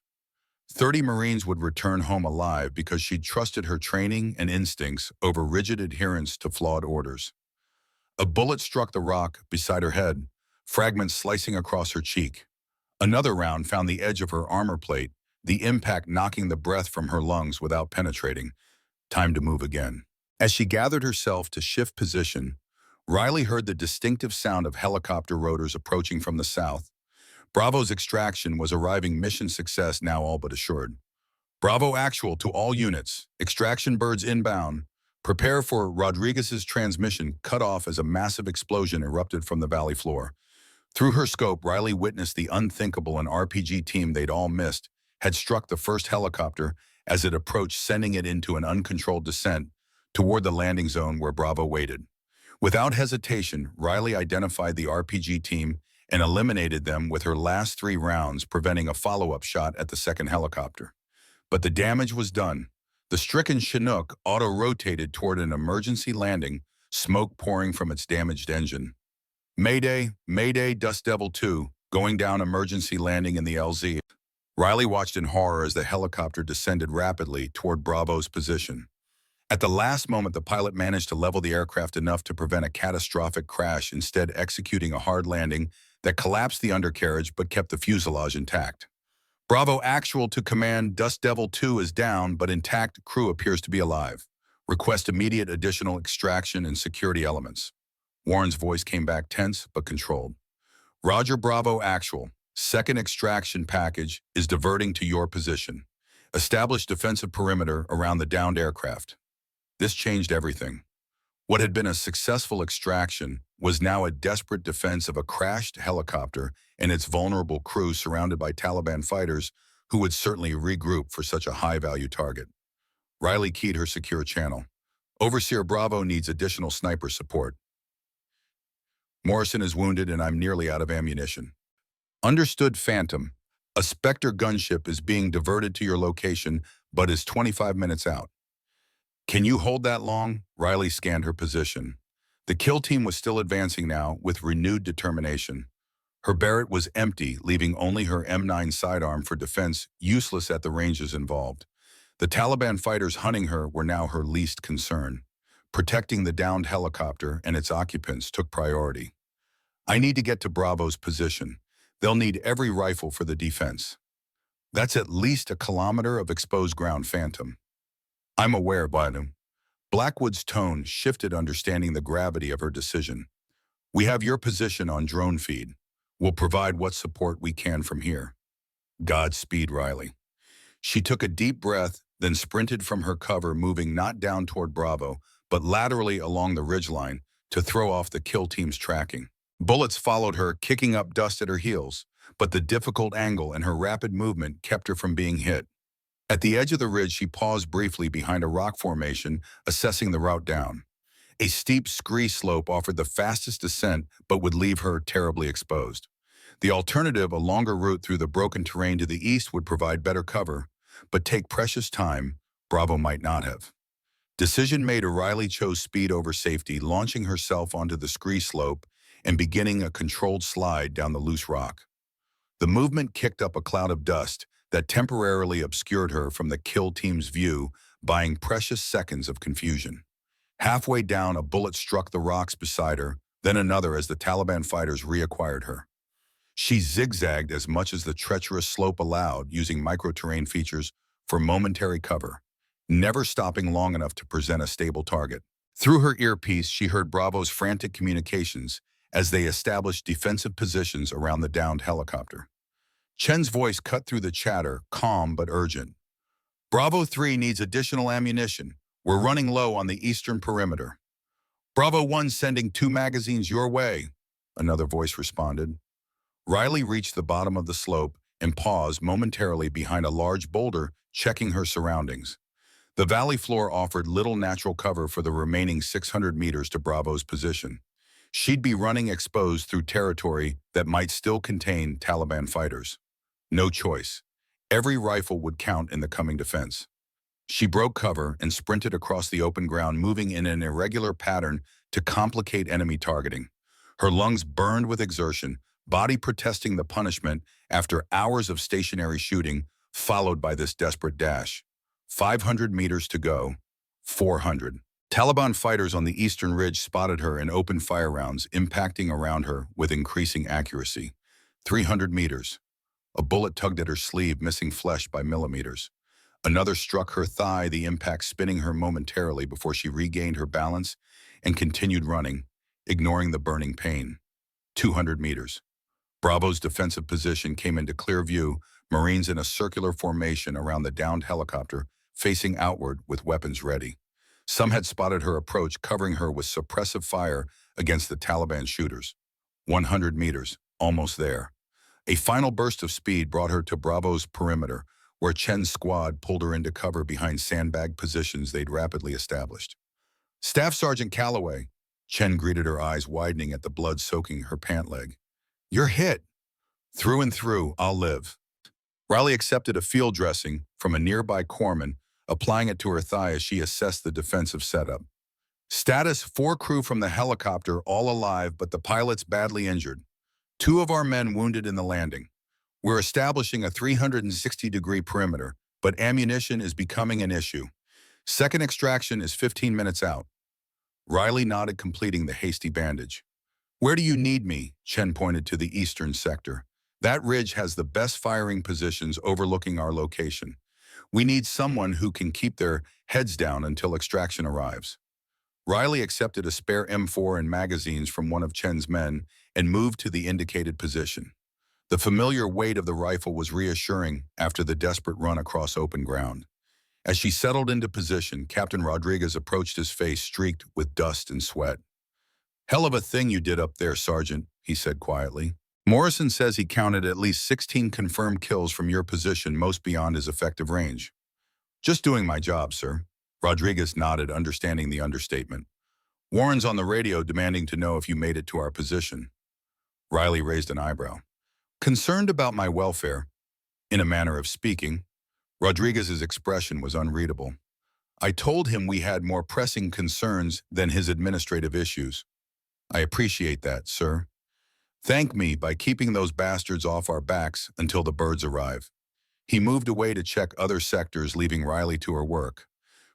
30 Marines would return home alive because she'd trusted her training and instincts over rigid adherence to flawed orders. A bullet struck the rock beside her head, fragments slicing across her cheek. Another round found the edge of her armor plate, the impact knocking the breath from her lungs without penetrating. Time to move again. As she gathered herself to shift position, Riley heard the distinctive sound of helicopter rotors approaching from the south. Bravo's extraction was arriving, mission success now all but assured. Bravo actual to all units. Extraction birds inbound. Prepare for Rodriguez's transmission cut off as a massive explosion erupted from the valley floor. Through her scope, Riley witnessed the unthinkable. An RPG team they'd all missed had struck the first helicopter as it approached, sending it into an uncontrolled descent toward the landing zone where Bravo waited. Without hesitation, Riley identified the RPG team and eliminated them with her last 3 rounds, preventing a follow-up shot at the second helicopter. But the damage was done. The stricken Chinook auto-rotated toward an emergency landing, smoke pouring from its damaged engine. Mayday, Mayday, Dust Devil 2, going down, emergency landing in the LZ. Riley watched in horror as the helicopter descended rapidly toward Bravo's position. At the last moment, the pilot managed to level the aircraft enough to prevent a catastrophic crash, instead executing a hard landing that collapsed the undercarriage but kept the fuselage intact. Bravo actual to command, Dust Devil 2 is down but intact, crew appears to be alive. Request immediate additional extraction and security elements. Warren's voice came back tense but controlled. Roger, Bravo actual. Second extraction package is diverting to your position. Establish defensive perimeter around the downed aircraft. This changed everything. What had been a successful extraction was now a desperate defense of a crashed helicopter and its vulnerable crew, surrounded by Taliban fighters who would certainly regroup for such a high-value target. Riley keyed her secure channel. Overseer, Bravo needs additional sniper support. Morrison is wounded and I'm nearly out of ammunition. Understood, Phantom. A Spectre gunship is being diverted to your location but is 25 minutes out. Can you hold that long? Riley scanned her position. The kill team was still advancing now with renewed determination. Her Barrett was empty, leaving only her M9 sidearm for defense, useless at the ranges involved. The Taliban fighters hunting her were now her least concern. Protecting the downed helicopter and its occupants took priority. I need to get to Bravo's position. They'll need every rifle for the defense. That's at least a kilometer of exposed ground, Phantom. I'm aware, Badu. Blackwood's tone shifted, understanding the gravity of her decision. We have your position on drone feed. We'll provide what support we can from here. Godspeed, Riley. She took a deep breath, then sprinted from her cover, moving not down toward Bravo, but laterally along the ridgeline to throw off the kill team's tracking. Bullets followed her, kicking up dust at her heels, but the difficult angle and her rapid movement kept her from being hit. At the edge of the ridge, she paused briefly behind a rock formation, assessing the route down. A steep scree slope offered the fastest descent, but would leave her terribly exposed. The alternative, a longer route through the broken terrain to the east, would provide better cover, but take precious time Bravo might not have. Decision made, Riley chose speed over safety, launching herself onto the scree slope and beginning a controlled slide down the loose rock. The movement kicked up a cloud of dust that temporarily obscured her from the kill team's view, buying precious seconds of confusion. Halfway down, a bullet struck the rocks beside her, then another as the Taliban fighters reacquired her. She zigzagged as much as the treacherous slope allowed, using micro-terrain features for momentary cover, never stopping long enough to present a stable target. Through her earpiece, she heard Bravo's frantic communications as they established defensive positions around the downed helicopter. Chen's voice cut through the chatter, calm but urgent. Bravo 3 needs additional ammunition. We're running low on the eastern perimeter. Bravo 1 sending 2 magazines your way, another voice responded. Riley reached the bottom of the slope and paused momentarily behind a large boulder, checking her surroundings. The valley floor offered little natural cover for the remaining 600 meters to Bravo's position. She'd be running exposed through territory that might still contain Taliban fighters. No choice. Every rifle would count in the coming defense. She broke cover and sprinted across the open ground, moving in an irregular pattern to complicate enemy targeting. Her lungs burned with exertion, body protesting the punishment after hours of stationary shooting, followed by this desperate dash. 500 meters to go. 400. Taliban fighters on the eastern ridge spotted her and opened fire rounds, impacting around her with increasing accuracy. 300 meters. A bullet tugged at her sleeve, missing flesh by millimeters. Another struck her thigh, the impact spinning her momentarily before she regained her balance and continued running, ignoring the burning pain. 200 meters. Bravo's defensive position came into clear view, Marines in a circular formation around the downed helicopter, facing outward with weapons ready. Some had spotted her approach, covering her with suppressive fire against the Taliban shooters. 100 meters, almost there. A final burst of speed brought her to Bravo's perimeter, where Chen's squad pulled her into cover behind sandbag positions they'd rapidly established. Staff Sergeant Calloway, Chen greeted her, eyes widening at the blood soaking her pant leg. You're hit. Through and through, I'll live. Riley accepted a field dressing from a nearby corpsman, applying it to her thigh as she assessed the defensive setup. Status: 4 crew from the helicopter, all alive, but the pilots badly injured. 2 of our men wounded in the landing. We're establishing a 360-degree perimeter, but ammunition is becoming an issue. Second extraction is 15 minutes out. Riley nodded, completing the hasty bandage. Where do you need me? Chen pointed to the eastern sector. That ridge has the best firing positions overlooking our location. We need someone who can keep their heads down until extraction arrives. Riley accepted a spare M4 and magazines from one of Chen's men and moved to the indicated position. The familiar weight of the rifle was reassuring after the desperate run across open ground. As she settled into position, Captain Rodriguez approached, his face streaked with dust and sweat. Hell of a thing you did up there, Sergeant, he said quietly. Morrison says he counted at least 16 confirmed kills from your position, most beyond his effective range. Just doing my job, sir. Rodriguez nodded, understanding the understatement. Warren's on the radio demanding to know if you made it to our position. Riley raised an eyebrow. Concerned about my welfare, in a manner of speaking. Rodriguez's expression was unreadable. I told him we had more pressing concerns than his administrative issues. I appreciate that, sir. Thank me by keeping those bastards off our backs until the birds arrive. He moved away to check other sectors, leaving Riley to her work.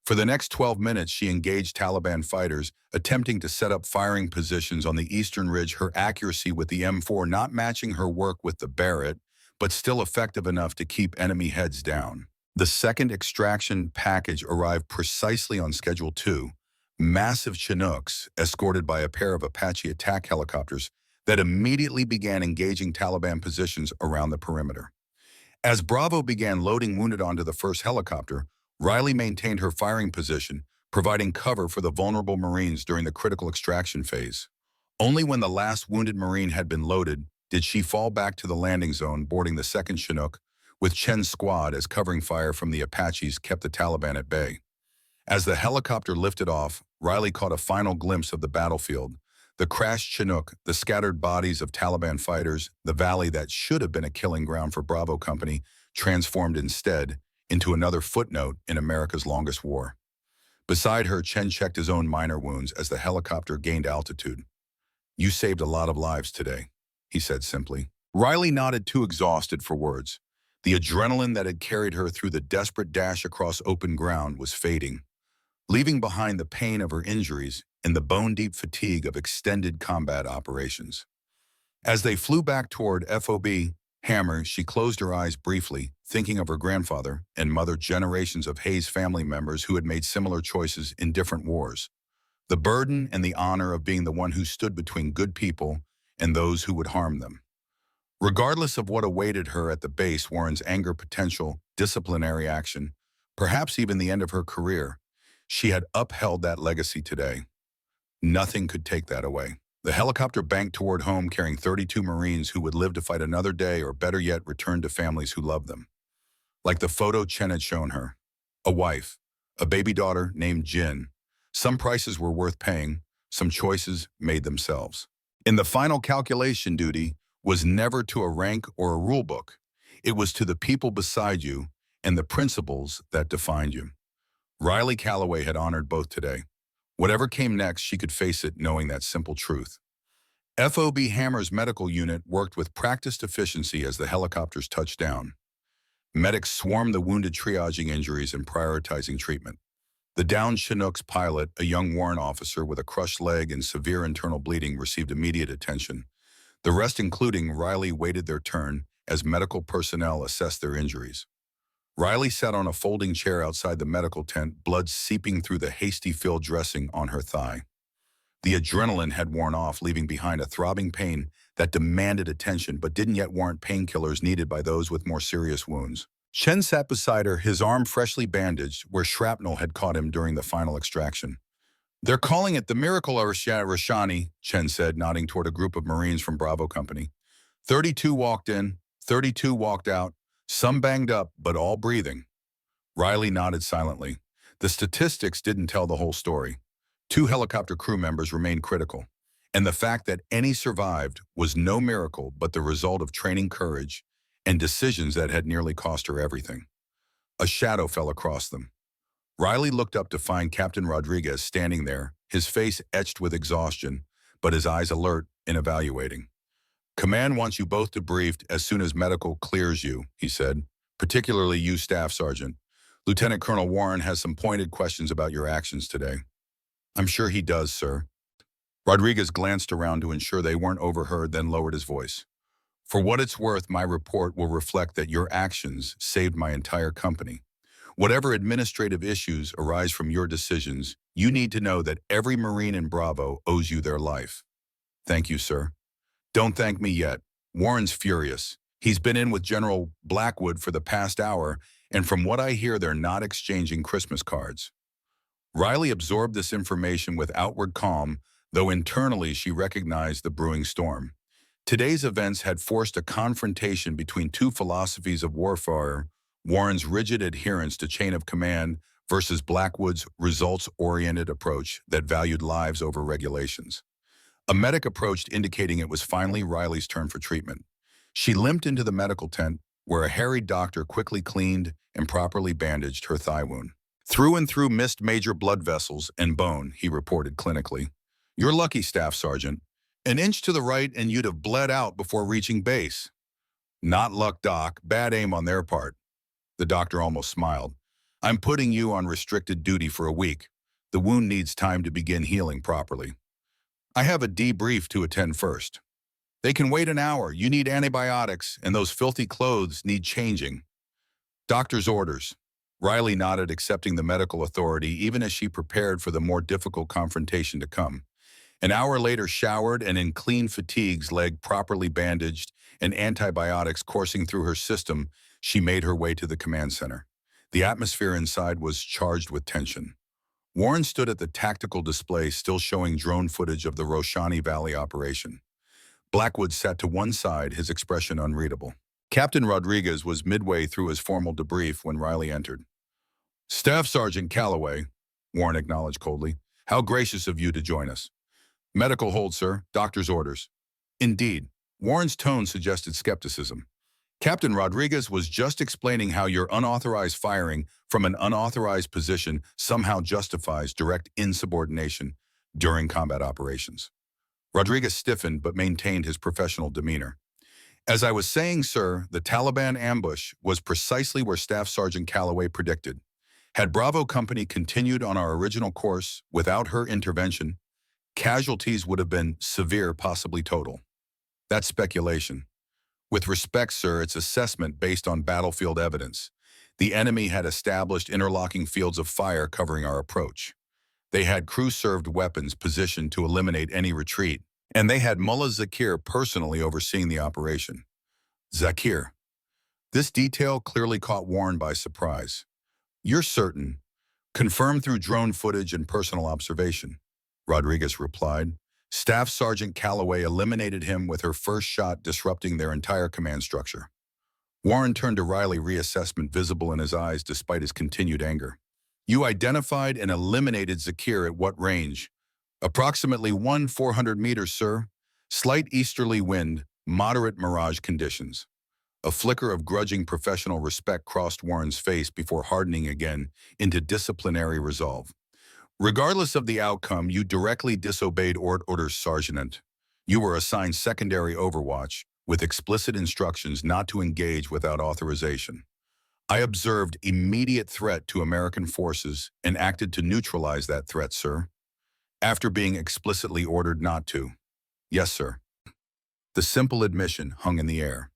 For the next 12 minutes, she engaged Taliban fighters, attempting to set up firing positions on the eastern ridge, her accuracy with the M4 not matching her work with the Barrett, but still effective enough to keep enemy heads down. The second extraction package arrived precisely on schedule 2, massive Chinooks, escorted by a pair of Apache attack helicopters that immediately began engaging Taliban positions around the perimeter. As Bravo began loading wounded onto the first helicopter, Riley maintained her firing position, providing cover for the vulnerable Marines during the critical extraction phase. Only when the last wounded Marine had been loaded did she fall back to the landing zone, boarding the second Chinook, with Chen's squad as covering fire from the Apaches kept the Taliban at bay. As the helicopter lifted off, Riley caught a final glimpse of the battlefield, the crashed Chinook, the scattered bodies of Taliban fighters, the valley that should have been a killing ground for Bravo Company, transformed instead into another footnote in America's longest war. Beside her, Chen checked his own minor wounds as the helicopter gained altitude. You saved a lot of lives today, he said simply. Riley nodded, too exhausted for words. The adrenaline that had carried her through the desperate dash across open ground was fading, leaving behind the pain of her injuries and the bone-deep fatigue of extended combat operations. As they flew back toward FOB Hammer, she closed her eyes briefly, thinking of her grandfather and mother, generations of Hayes family members who had made similar choices in different wars. The burden and the honor of being the one who stood between good people and those who would harm them. Regardless of what awaited her at the base, Warren's anger, potential, disciplinary action, perhaps even the end of her career, she had upheld that legacy today. Nothing could take that away. The helicopter banked toward home, carrying 32 Marines who would live to fight another day, or better yet, return to families who loved them. Like the photo Chen had shown her. A wife, a baby daughter named Jin. Some prices were worth paying, some choices made themselves. In the final calculation, duty was never to a rank or a rule book. It was to the people beside you and the principles that defined you. Riley Calloway had honored both today. Whatever came next, she could face it knowing that simple truth. FOB Hammer's medical unit worked with practiced efficiency as the helicopters touched down. Medics swarmed the wounded, triaging injuries and prioritizing treatment. The downed Chinook's pilot, a young Warren officer with a crushed leg and severe internal bleeding, received immediate attention. The rest, including Riley, waited their turn as medical personnel assessed their injuries. Riley sat on a folding chair outside the medical tent, blood seeping through the hasty field dressing on her thigh. The adrenaline had worn off, leaving behind a throbbing pain that demanded attention but didn't yet warrant painkillers needed by those with more serious wounds. Chen sat beside her, his arm freshly bandaged where shrapnel had caught him during the final extraction. "They're calling it the Miracle Rashani," Chen said, nodding toward a group of Marines from Bravo Company. 32 walked in, 32 walked out, some banged up, but all breathing. Riley nodded silently. The statistics didn't tell the whole story. 2 helicopter crew members remained critical, and the fact that any survived was no miracle but the result of training courage and decisions that had nearly cost her everything. A shadow fell across them. Riley looked up to find Captain Rodriguez standing there, his face etched with exhaustion, but his eyes alert and evaluating. "Command wants you both debriefed as soon as medical clears you," he said, "particularly you, Staff Sergeant. Lieutenant Colonel Warren has some pointed questions about your actions today." "I'm sure he does, sir." Rodriguez glanced around to ensure they weren't overheard, then lowered his voice. "For what it's worth, my report will reflect that your actions saved my entire company. Whatever administrative issues arise from your decisions, you need to know that every Marine in Bravo owes you their life." "Thank you, sir." "Don't thank me yet. Warren's furious. He's been in with General Blackwood for the past hour, and from what I hear, they're not exchanging Christmas cards." Riley absorbed this information with outward calm, though internally she recognized the brewing storm. Today's events had forced a confrontation between two philosophies of warfare: Warren's rigid adherence to chain of command versus Blackwood's results-oriented approach that valued lives over regulations. A medic approached, indicating it was finally Riley's turn for treatment. She limped into the medical tent, where a harried doctor quickly cleaned and properly bandaged her thigh wound. "Through and through missed major blood vessels and bone," he reported clinically. "You're lucky, Staff Sergeant. An inch to the right and you'd have bled out before reaching base." "Not luck, Doc. Bad aim on their part." The doctor almost smiled. "I'm putting you on restricted duty for a week. The wound needs time to begin healing properly. I have a debrief to attend first." "They can wait an hour. You need antibiotics, and those filthy clothes need changing." "Doctor's orders." Riley nodded, accepting the medical authority even as she prepared for the more difficult confrontation to come. An hour later, showered and in clean fatigues, leg properly bandaged, and antibiotics coursing through her system, she made her way to the command center. The atmosphere inside was charged with tension. Warren stood at the tactical display, still showing drone footage of the Roshani Valley operation. Blackwood sat to one side, his expression unreadable. Captain Rodriguez was midway through his formal debrief when Riley entered. "Staff Sergeant Calloway," Warren acknowledged coldly. "How gracious of you to join us." "Medical hold, sir. Doctor's orders." "Indeed." Warren's tone suggested skepticism. "Captain Rodriguez was just explaining how your unauthorized firing from an unauthorized position somehow justifies direct insubordination during combat operations." Rodriguez stiffened but maintained his professional demeanor. "As I was saying, sir, the Taliban ambush was precisely where Staff Sergeant Calloway predicted. Had Bravo Company continued on our original course without her intervention, casualties would have been severe, possibly total. That's speculation. With respect, sir, it's assessment based on battlefield evidence. The enemy had established interlocking fields of fire covering our approach. They had crew-served weapons positioned to eliminate any retreat, and they had Mullah Zakir personally overseeing the operation." Zakir. This detail clearly caught Warren by surprise. "You're certain?" "Confirmed through drone footage and personal observation," Rodriguez replied. "Staff Sergeant Calloway eliminated him with her first shot, disrupting their entire command structure." Warren turned to Riley, reassessment visible in his eyes despite his continued anger. "You identified and eliminated Zakir at what range?" "Approximately 400 meters, sir. Slight easterly wind, moderate mirage conditions." A flicker of grudging professional respect crossed Warren's face before hardening again into disciplinary resolve. "Regardless of the outcome, you directly disobeyed orders, Sergeant. You were assigned secondary overwatch with explicit instructions not to engage without authorization. I observed immediate threat to American forces and acted to neutralize that threat, sir." "After being explicitly ordered not to." "Yes, sir." The simple admission hung in the air.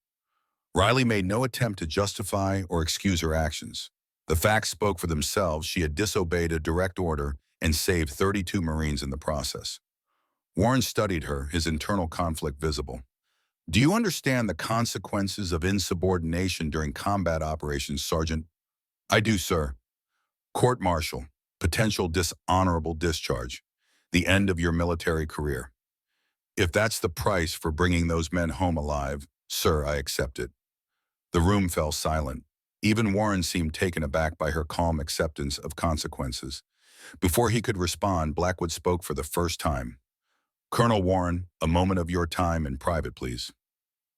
Riley made no attempt to justify or excuse her actions. The facts spoke for themselves. She had disobeyed a direct order and saved 32 Marines in the process. Warren studied her, his internal conflict visible. Do you understand the consequences of insubordination during combat operations, Sergeant? I do, sir. Court-martial, potential dishonorable discharge, the end of your military career. If that's the price for bringing those men home alive, sir, I accept it. The room fell silent. Even Warren seemed taken aback by her calm acceptance of consequences. Before he could respond, Blackwood spoke for the first time. Colonel Warren, a moment of your time in private, please.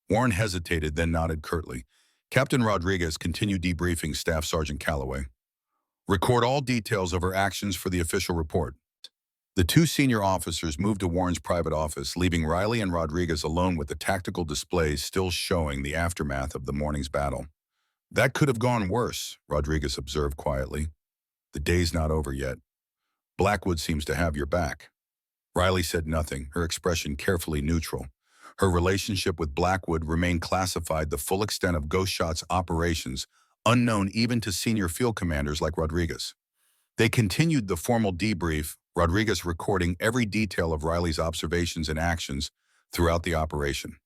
Warren hesitated, then nodded curtly. Captain Rodriguez continued debriefing Staff Sergeant Calloway. Record all details of her actions for the official report. The two senior officers moved to Warren's private office, leaving Riley and Rodriguez alone with the tactical displays still showing the aftermath of the morning's battle. That could have gone worse, Rodriguez observed quietly. The day's not over yet. Blackwood seems to have your back. Riley said nothing, her expression carefully neutral. Her relationship with Blackwood remained classified, the full extent of Ghost Shot's operations, unknown even to senior field commanders like Rodriguez. They continued the formal debrief, Rodriguez recording every detail of Riley's observations and actions throughout the operation.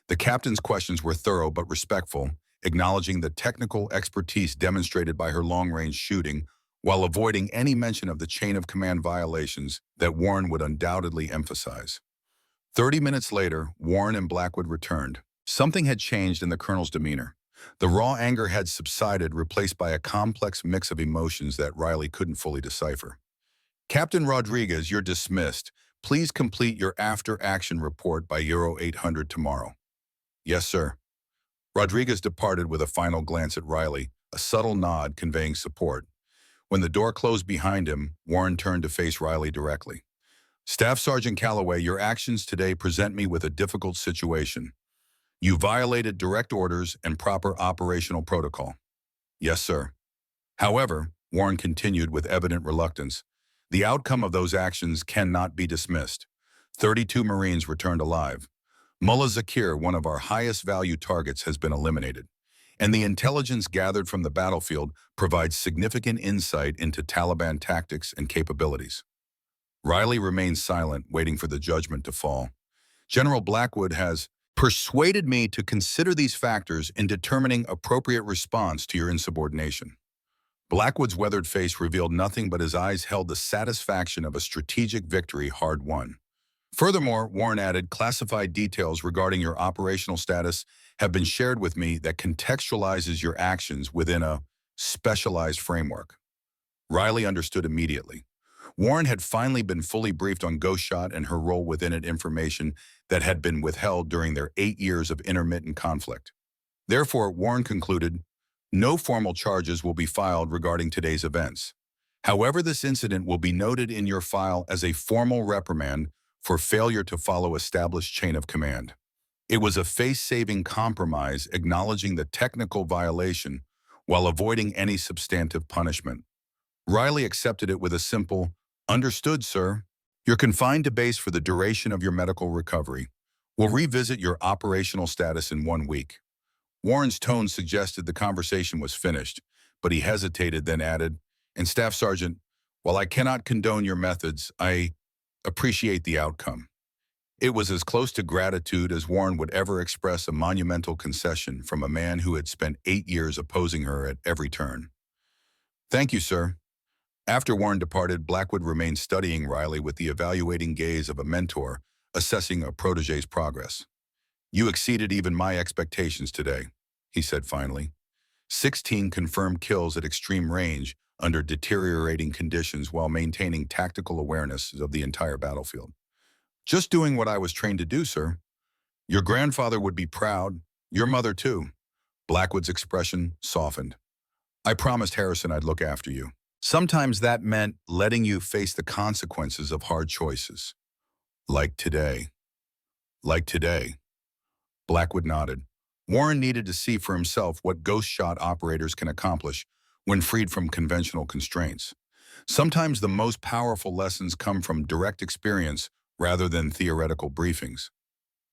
The captain's questions were thorough but respectful, acknowledging the technical expertise demonstrated by her long-range shooting, while avoiding any mention of the chain of command violations that Warren would undoubtedly emphasize. 30 minutes later, Warren and Blackwood returned. Something had changed in the colonel's demeanor. The raw anger had subsided, replaced by a complex mix of emotions that Riley couldn't fully decipher. Captain Rodriguez, you're dismissed. Please complete your after-action report by Euro 800 tomorrow. Yes, sir. Rodriguez departed with a final glance at Riley, a subtle nod conveying support. When the door closed behind him, Warren turned to face Riley directly. Staff Sergeant Calloway, your actions today present me with a difficult situation. You violated direct orders and proper operational protocol. Yes, sir. However, Warren continued with evident reluctance, the outcome of those actions cannot be dismissed. 32 Marines returned alive. Mullah Zakir, one of our highest value targets, has been eliminated, and the intelligence gathered from the battlefield provides significant insight into Taliban tactics and capabilities. Riley remained silent, waiting for the judgment to fall. General Blackwood has persuaded me to consider these factors in determining appropriate response to your insubordination. Blackwood's weathered face revealed nothing, but his eyes held the satisfaction of a strategic victory hard won. Furthermore, Warren added, classified details regarding your operational status have been shared with me that contextualizes your actions within a specialized framework. Riley understood immediately. Warren had finally been fully briefed on Ghost Shot and her role within it, information that had been withheld during their 8 years of intermittent conflict. Therefore, Warren concluded, no formal charges will be filed regarding today's events. However, this incident will be noted in your file as a formal reprimand for failure to follow established chain of command. It was a face-saving compromise, acknowledging the technical violation while avoiding any substantive punishment. Riley accepted it with a simple, understood, sir. You're confined to base for the duration of your medical recovery. We'll revisit your operational status in 1 week. Warren's tone suggested the conversation was finished, but he hesitated, then added, and Staff Sergeant, while I cannot condone your methods, I appreciate the outcome. It was as close to gratitude as Warren would ever express a monumental concession from a man who had spent 8 years opposing her at every turn. Thank you, sir. After Warren departed, Blackwood remained studying Riley with the evaluating gaze of a mentor, assessing a protege's progress. You exceeded even my expectations today, he said finally. 16 confirmed kills at extreme range under deteriorating conditions while maintaining tactical awareness of the entire battlefield. Just doing what I was trained to do, sir. Your grandfather would be proud. Your mother, too. Blackwood's expression softened. I promised Harrison I'd look after you. Sometimes that meant letting you face the consequences of hard choices. Like today. Like today. Blackwood nodded. Warren needed to see for himself what Ghost Shot operators can accomplish when freed from conventional constraints. Sometimes the most powerful lessons come from direct experience rather than theoretical briefings.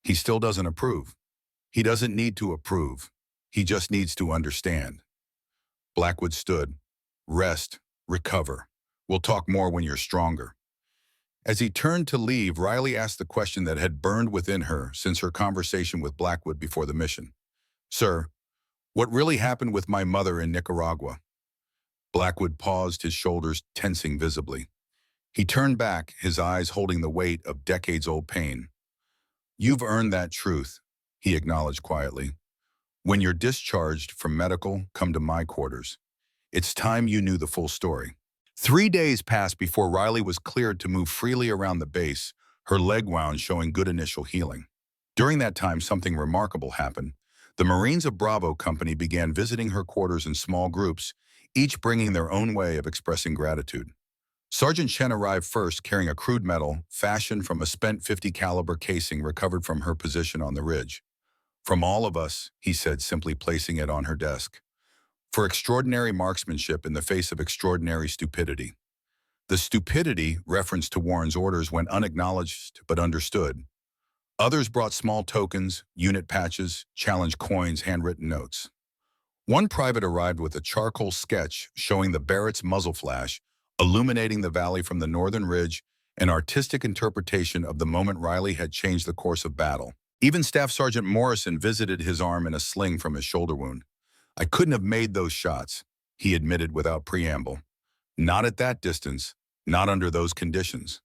He still doesn't approve. He doesn't need to approve. He just needs to understand. Blackwood stood. Rest. Recover. We'll talk more when you're stronger. As he turned to leave, Riley asked the question that had burned within her since her conversation with Blackwood before the mission. "Sir, what really happened with my mother in Nicaragua?" Blackwood paused, his shoulders tensing visibly. He turned back, his eyes holding the weight of decades-old pain. "You've earned that truth," he acknowledged quietly. "When you're discharged from medical, come to my quarters. It's time you knew the full story." 3 days passed before Riley was cleared to move freely around the base, her leg wound showing good initial healing. During that time, something remarkable happened. The Marines of Bravo Company began visiting her quarters in small groups, each bringing their own way of expressing gratitude. Sergeant Chen arrived first, carrying a crude medal fashioned from a spent .50 caliber casing recovered from her position on the ridge. "From all of us," he said, simply placing it on her desk. "For extraordinary marksmanship in the face of extraordinary stupidity." The stupidity, reference to Warren's orders, went unacknowledged but understood. Others brought small tokens, unit patches, challenge coins, handwritten notes. One private arrived with a charcoal sketch showing the Barrett's muzzle flash, illuminating the valley from the northern ridge, an artistic interpretation of the moment Riley had changed the course of battle. Even Staff Sergeant Morrison visited his arm in a sling from his shoulder wound. "I couldn't have made those shots," he admitted without preamble. "Not at that distance, not under those conditions."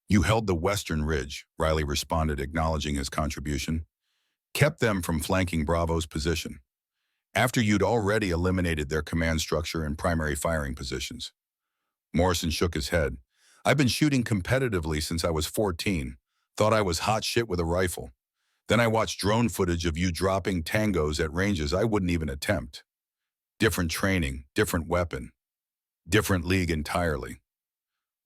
"You held the western ridge," Riley responded, acknowledging his contribution. "Kept them from flanking Bravo's position, after you'd already eliminated their command structure and primary firing positions." Morrison shook his head. "I've been shooting competitively since I was 14. Thought I was hot shit with a rifle. Then I watched drone footage of you dropping tangos at ranges I wouldn't even attempt. Different training, different weapon, different league entirely."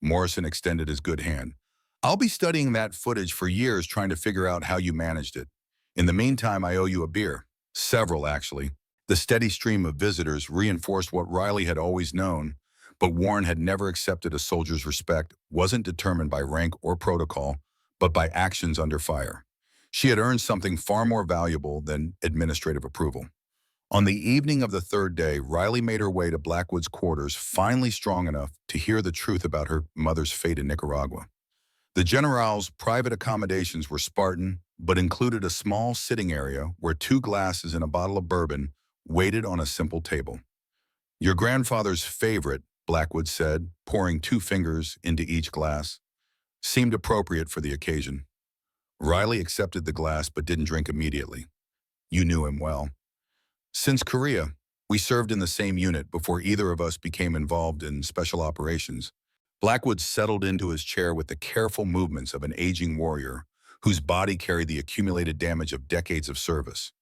Morrison extended his good hand. "I'll be studying that footage for years, trying to figure out how you managed it. In the meantime, I owe you a beer. Several, actually." The steady stream of visitors reinforced what Riley had always known, but Warren had never accepted a soldier's respect wasn't determined by rank or protocol, but by actions under fire. She had earned something far more valuable than administrative approval. On the evening of the third day, Riley made her way to Blackwood's quarters, finally strong enough to hear the truth about her mother's fate in Nicaragua. The General's private accommodations were Spartan, but included a small sitting area where 2 glasses and a bottle of bourbon waited on a simple table. "Your grandfather's favorite," Blackwood said, pouring 2 fingers into each glass. "Seemed appropriate for the occasion." Riley accepted the glass but didn't drink immediately. "You knew him well." "Since Korea, we served in the same unit before either of us became involved in special operations." Blackwood settled into his chair with the careful movements of an aging warrior whose body carried the accumulated damage of decades of service.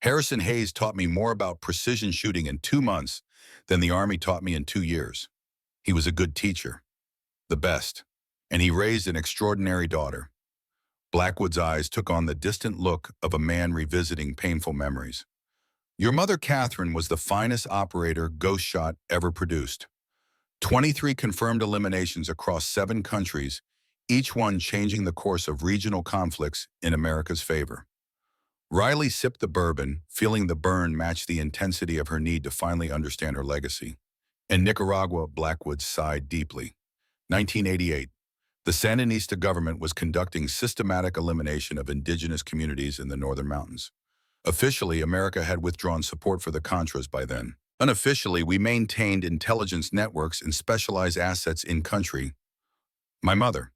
"Harrison Hayes taught me more about precision shooting in 2 months than the Army taught me in 2 years. He was a good teacher, the best, and he raised an extraordinary daughter." Blackwood's eyes took on the distant look of a man revisiting painful memories. "Your mother, Catherine, was the finest operator ghost shot ever produced. 23 confirmed eliminations across 7 countries, each one changing the course of regional conflicts in America's favor." Riley sipped the bourbon, feeling the burn match the intensity of her need to finally understand her legacy. In Nicaragua, Blackwood sighed deeply. 1988. The Sandinista government was conducting systematic elimination of indigenous communities in the northern mountains. Officially, America had withdrawn support for the Contras by then. Unofficially, we maintained intelligence networks and specialized assets in-country. My mother,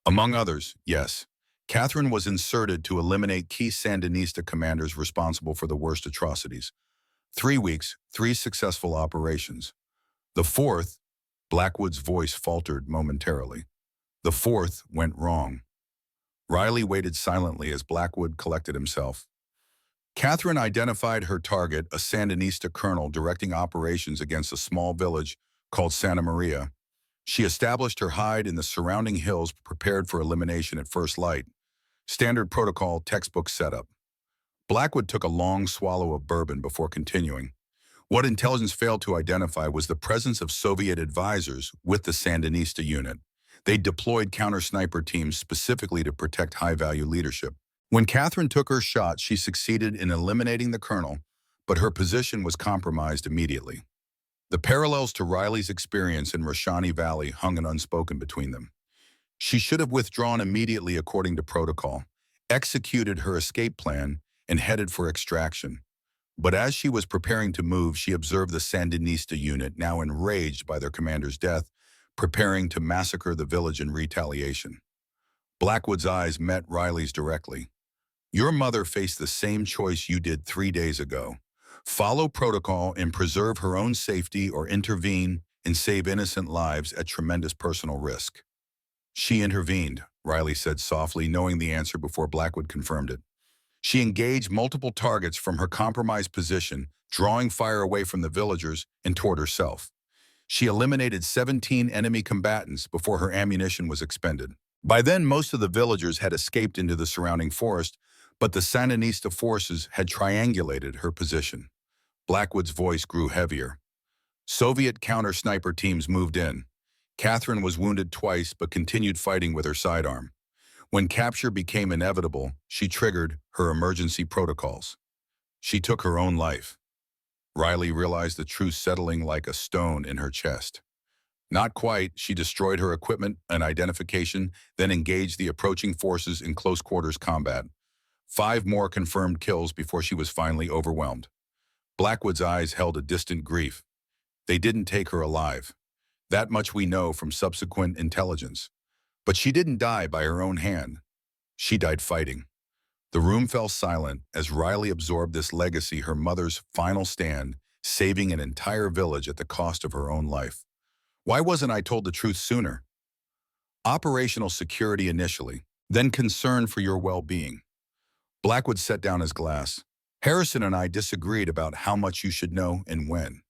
among others, yes. Catherine was inserted to eliminate key Sandinista commanders responsible for the worst atrocities. 3 weeks, 3 successful operations. The 4th, Blackwood's voice faltered momentarily. The 4th went wrong. Riley waited silently as Blackwood collected himself. Catherine identified her target, a Sandinista colonel directing operations against a small village called Santa Maria. She established her hide in the surrounding hills, prepared for elimination at first light. Standard protocol, textbook setup. Blackwood took a long swallow of bourbon before continuing. What intelligence failed to identify was the presence of Soviet advisors with the Sandinista unit. They deployed counter-sniper teams specifically to protect high-value leadership. When Catherine took her shot, she succeeded in eliminating the colonel, but her position was compromised immediately. The parallels to Riley's experience in Roshani Valley hung unspoken between them. She should have withdrawn immediately according to protocol, executed her escape plan, and headed for extraction. But as she was preparing to move, she observed the Sandinista unit, now enraged by their commander's death, preparing to massacre the village in retaliation. Blackwood's eyes met Riley's directly. Your mother faced the same choice you did 3 days ago. Follow protocol and preserve her own safety, or intervene and save innocent lives at tremendous personal risk. She intervened, Riley said softly, knowing the answer before Blackwood confirmed it. She engaged multiple targets from her compromised position, drawing fire away from the villagers and toward herself. She eliminated 17 enemy combatants before her ammunition was expended. By then, most of the villagers had escaped into the surrounding forest, but the Sandinista forces had triangulated her position. Blackwood's voice grew heavier. Soviet counter-sniper teams moved in. Catherine was wounded twice but continued fighting with her sidearm. When capture became inevitable, she triggered her emergency protocols. She took her own life. Riley realized the truth settling like a stone in her chest. Not quite. She destroyed her equipment and identification, then engaged the approaching forces in close-quarters combat. 5 more confirmed kills before she was finally overwhelmed. Blackwood's eyes held a distant grief. They didn't take her alive. That much we know from subsequent intelligence. But she didn't die by her own hand. She died fighting. The room fell silent as Riley absorbed this legacy, her mother's final stand, saving an entire village at the cost of her own life. Why wasn't I told the truth sooner? Operational security initially, then concern for your well-being. Blackwood set down his glass. Harrison and I disagreed about how much you should know and when.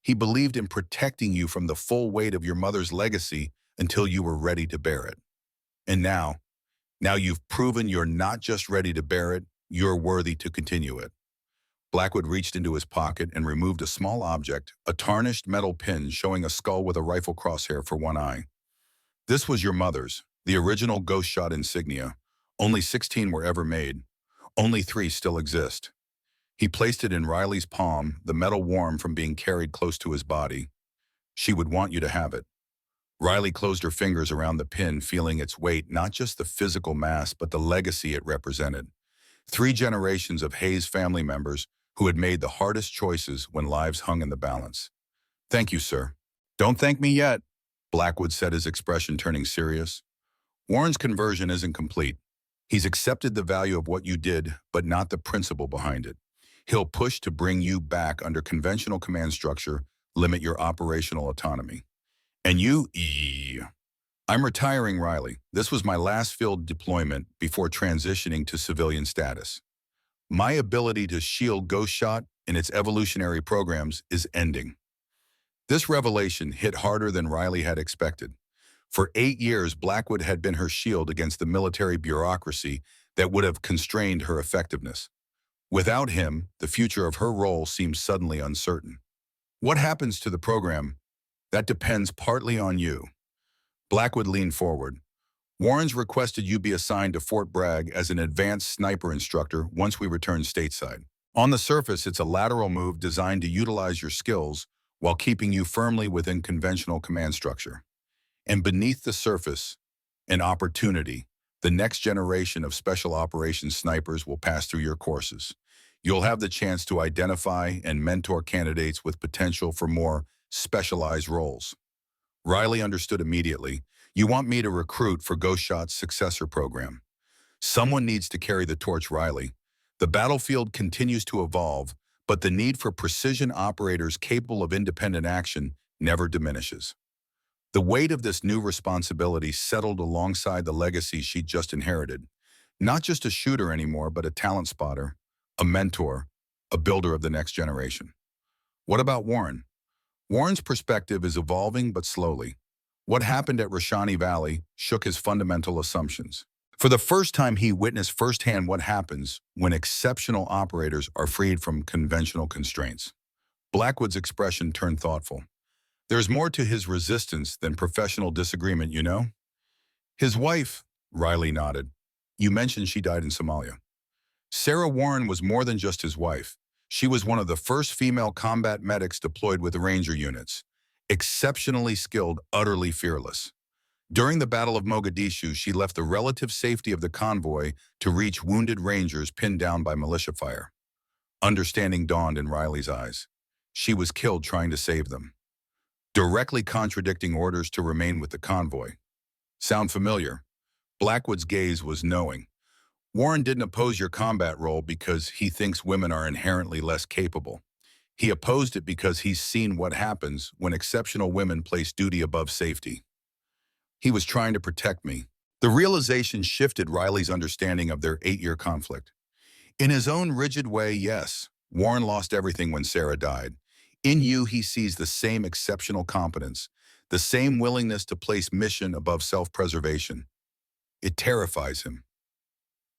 He believed in protecting you from the full weight of your mother's legacy until you were ready to bear it. And now you've proven you're not just ready to bear it, you're worthy to continue it. Blackwood reached into his pocket and removed a small object, a tarnished metal pin showing a skull with a rifle crosshair for one eye. This was your mother's, the original ghost shot insignia. Only 16 were ever made. Only 3 still exist. He placed it in Riley's palm, the metal warm from being carried close to his body. She would want you to have it. Riley closed her fingers around the pin, feeling its weight, not just the physical mass, but the legacy it represented. 3 generations of Hayes family members who had made the hardest choices when lives hung in the balance. Thank you, sir. Don't thank me yet, Blackwood said, his expression turning serious. Warren's conversion isn't complete. He's accepted the value of what you did, but not the principle behind it. He'll push to bring you back under conventional command structure, limit your operational autonomy. And I'm retiring, Riley. This was my last field deployment before transitioning to civilian status. My ability to shield Ghost Shot and its evolutionary programs is ending. This revelation hit harder than Riley had expected. For 8 years, Blackwood had been her shield against the military bureaucracy that would have constrained her effectiveness. Without him, the future of her role seemed suddenly uncertain. What happens to the program? That depends partly on you. Blackwood leaned forward. Warren's requested you be assigned to Fort Bragg as an advanced sniper instructor once we return stateside. On the surface, it's a lateral move designed to utilize your skills while keeping you firmly within conventional command structure. And beneath the surface, an opportunity. The next generation of special operations snipers will pass through your courses. You'll have the chance to identify and mentor candidates with potential for more specialized roles. Riley understood immediately. You want me to recruit for Ghost Shot's successor program. Someone needs to carry the torch, Riley. The battlefield continues to evolve, but the need for precision operators capable of independent action never diminishes. The weight of this new responsibility settled alongside the legacy she'd just inherited. Not just a shooter anymore, but a talent spotter, a mentor, a builder of the next generation. What about Warren? Warren's perspective is evolving, but slowly. What happened at Rashani Valley shook his fundamental assumptions. For the first time, he witnessed firsthand what happens when exceptional operators are freed from conventional constraints. Blackwood's expression turned thoughtful. There's more to his resistance than professional disagreement, you know? His wife, Riley nodded. You mentioned she died in Somalia. Sarah Warren was more than just his wife. She was one of the first female combat medics deployed with the Ranger units. Exceptionally skilled, utterly fearless. During the Battle of Mogadishu, she left the relative safety of the convoy to reach wounded Rangers pinned down by militia fire. Understanding dawned in Riley's eyes. She was killed trying to save them, directly contradicting orders to remain with the convoy. Sound familiar? Blackwood's gaze was knowing. Warren didn't oppose your combat role because he thinks women are inherently less capable. He opposed it because he's seen what happens when exceptional women place duty above safety. He was trying to protect me. The realization shifted Riley's understanding of their 8-year conflict. In his own rigid way, yes, Warren lost everything when Sarah died. In you, he sees the same exceptional competence, the same willingness to place mission above self-preservation. It terrifies him.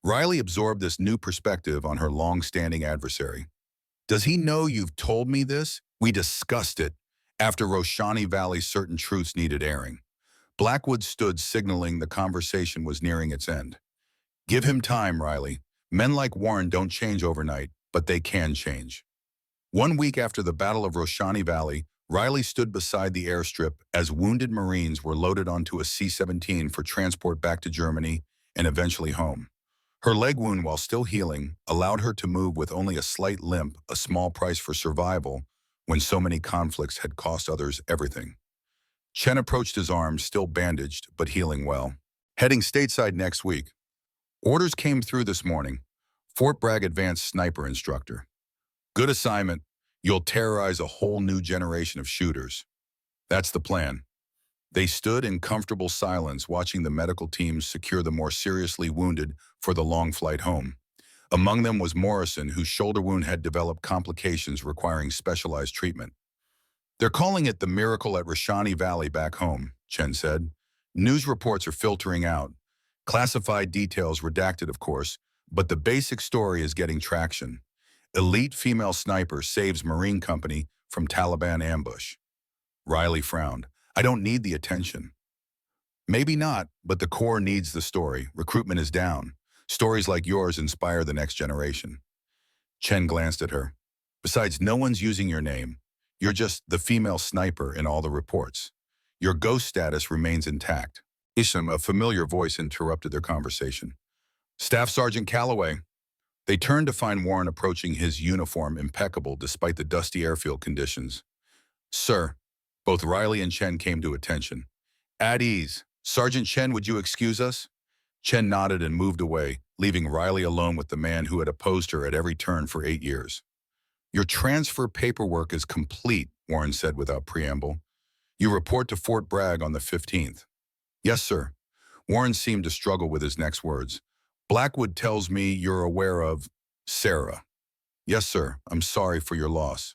Riley absorbed this new perspective on her long-standing adversary. Does he know you've told me this? We discussed it. After Roshani Valley, certain truths needed airing. Blackwood stood, signaling the conversation was nearing its end. Give him time, Riley. Men like Warren don't change overnight, but they can change. 1 week after the Battle of Roshani Valley, Riley stood beside the airstrip as wounded Marines were loaded onto a C-17 for transport back to Germany and eventually home. Her leg wound, while still healing, allowed her to move with only a slight limp, a small price for survival when so many conflicts had cost others everything. Chen approached his arm, still bandaged, but healing well. Heading stateside next week. Orders came through this morning. Fort Bragg Advanced Sniper Instructor. Good assignment. You'll terrorize a whole new generation of shooters. That's the plan. They stood in comfortable silence, watching the medical teams secure the more seriously wounded for the long flight home. Among them was Morrison, whose shoulder wound had developed complications requiring specialized treatment. They're calling it the miracle at Roshani Valley back home, Chen said. News reports are filtering out. Classified details redacted, of course, but the basic story is getting traction. Elite female sniper saves Marine Company from Taliban ambush. Riley frowned. I don't need the attention. Maybe not, but the Corps needs the story. Recruitment is down. Stories like yours inspire the next generation. Chen glanced at her. Besides, no one's using your name. You're just the female sniper in all the reports. Your ghost status remains intact. Isham, a familiar voice, interrupted their conversation. Staff Sergeant Calloway. They turned to find Warren approaching, his uniform impeccable despite the dusty airfield conditions. Sir, both Riley and Chen came to attention. At ease. Sergeant Chen, would you excuse us? Chen nodded and moved away, leaving Riley alone with the man who had opposed her at every turn for 8 years. Your transfer paperwork is complete, Warren said without preamble. You report to Fort Bragg on the 15th. Yes, sir. Warren seemed to struggle with his next words. Blackwood tells me you're aware of Sarah. Yes, sir. I'm sorry for your loss.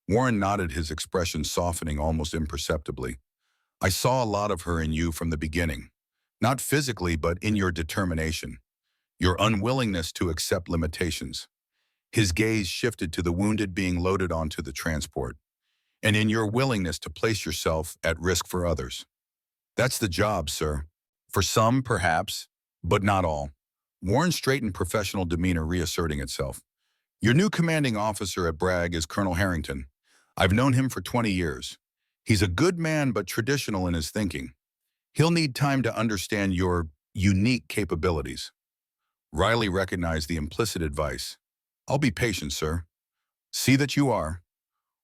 Warren nodded, his expression softening almost imperceptibly. I saw a lot of her in you from the beginning. Not physically, but in your determination. Your unwillingness to accept limitations. His gaze shifted to the wounded being loaded onto the transport. And in your willingness to place yourself at risk for others. That's the job, sir. For some, perhaps, but not all. Warren's straightened professional demeanor reasserting itself. Your new commanding officer at Bragg is Colonel Harrington. I've known him for 20 years. He's a good man, but traditional in his thinking. He'll need time to understand your unique capabilities. Riley recognized the implicit advice. I'll be patient, sir. See that you are.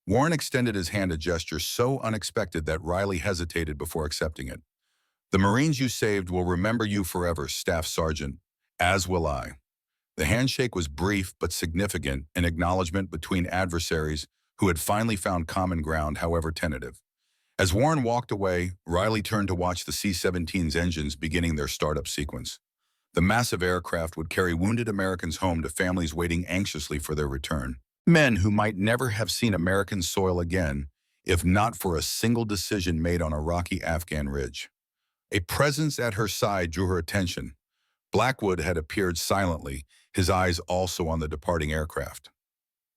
Warren extended his hand, a gesture so unexpected that Riley hesitated before accepting it. The Marines you saved will remember you forever, Staff Sergeant, as will I. The handshake was brief but significant, an acknowledgement between adversaries who had finally found common ground, however tentative. As Warren walked away, Riley turned to watch the C-17's engines beginning their startup sequence. The massive aircraft would carry wounded Americans home to families waiting anxiously for their return. Men who might never have seen American soil again, if not for a single decision made on a rocky Afghan ridge. A presence at her side drew her attention. Blackwood had appeared silently, his eyes also on the departing aircraft.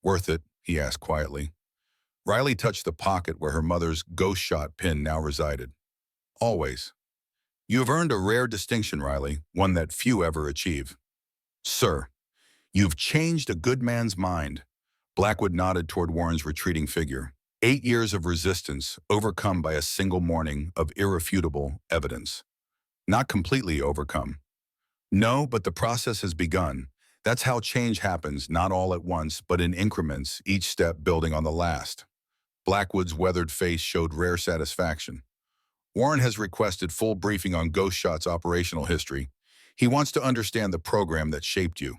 Worth it? He asked quietly. Riley touched the pocket where her mother's ghost shot pin now resided. Always. You have earned a rare distinction, Riley, one that few ever achieve. Sir, you've changed a good man's mind. Blackwood nodded toward Warren's retreating figure. 8 years of resistance overcome by a single morning of irrefutable evidence. Not completely overcome. No, but the process has begun. That's how change happens, not all at once, but in increments, each step building on the last. Blackwood's weathered face showed rare satisfaction. Warren has requested full briefing on Ghost Shot's operational history. He wants to understand the program that shaped you.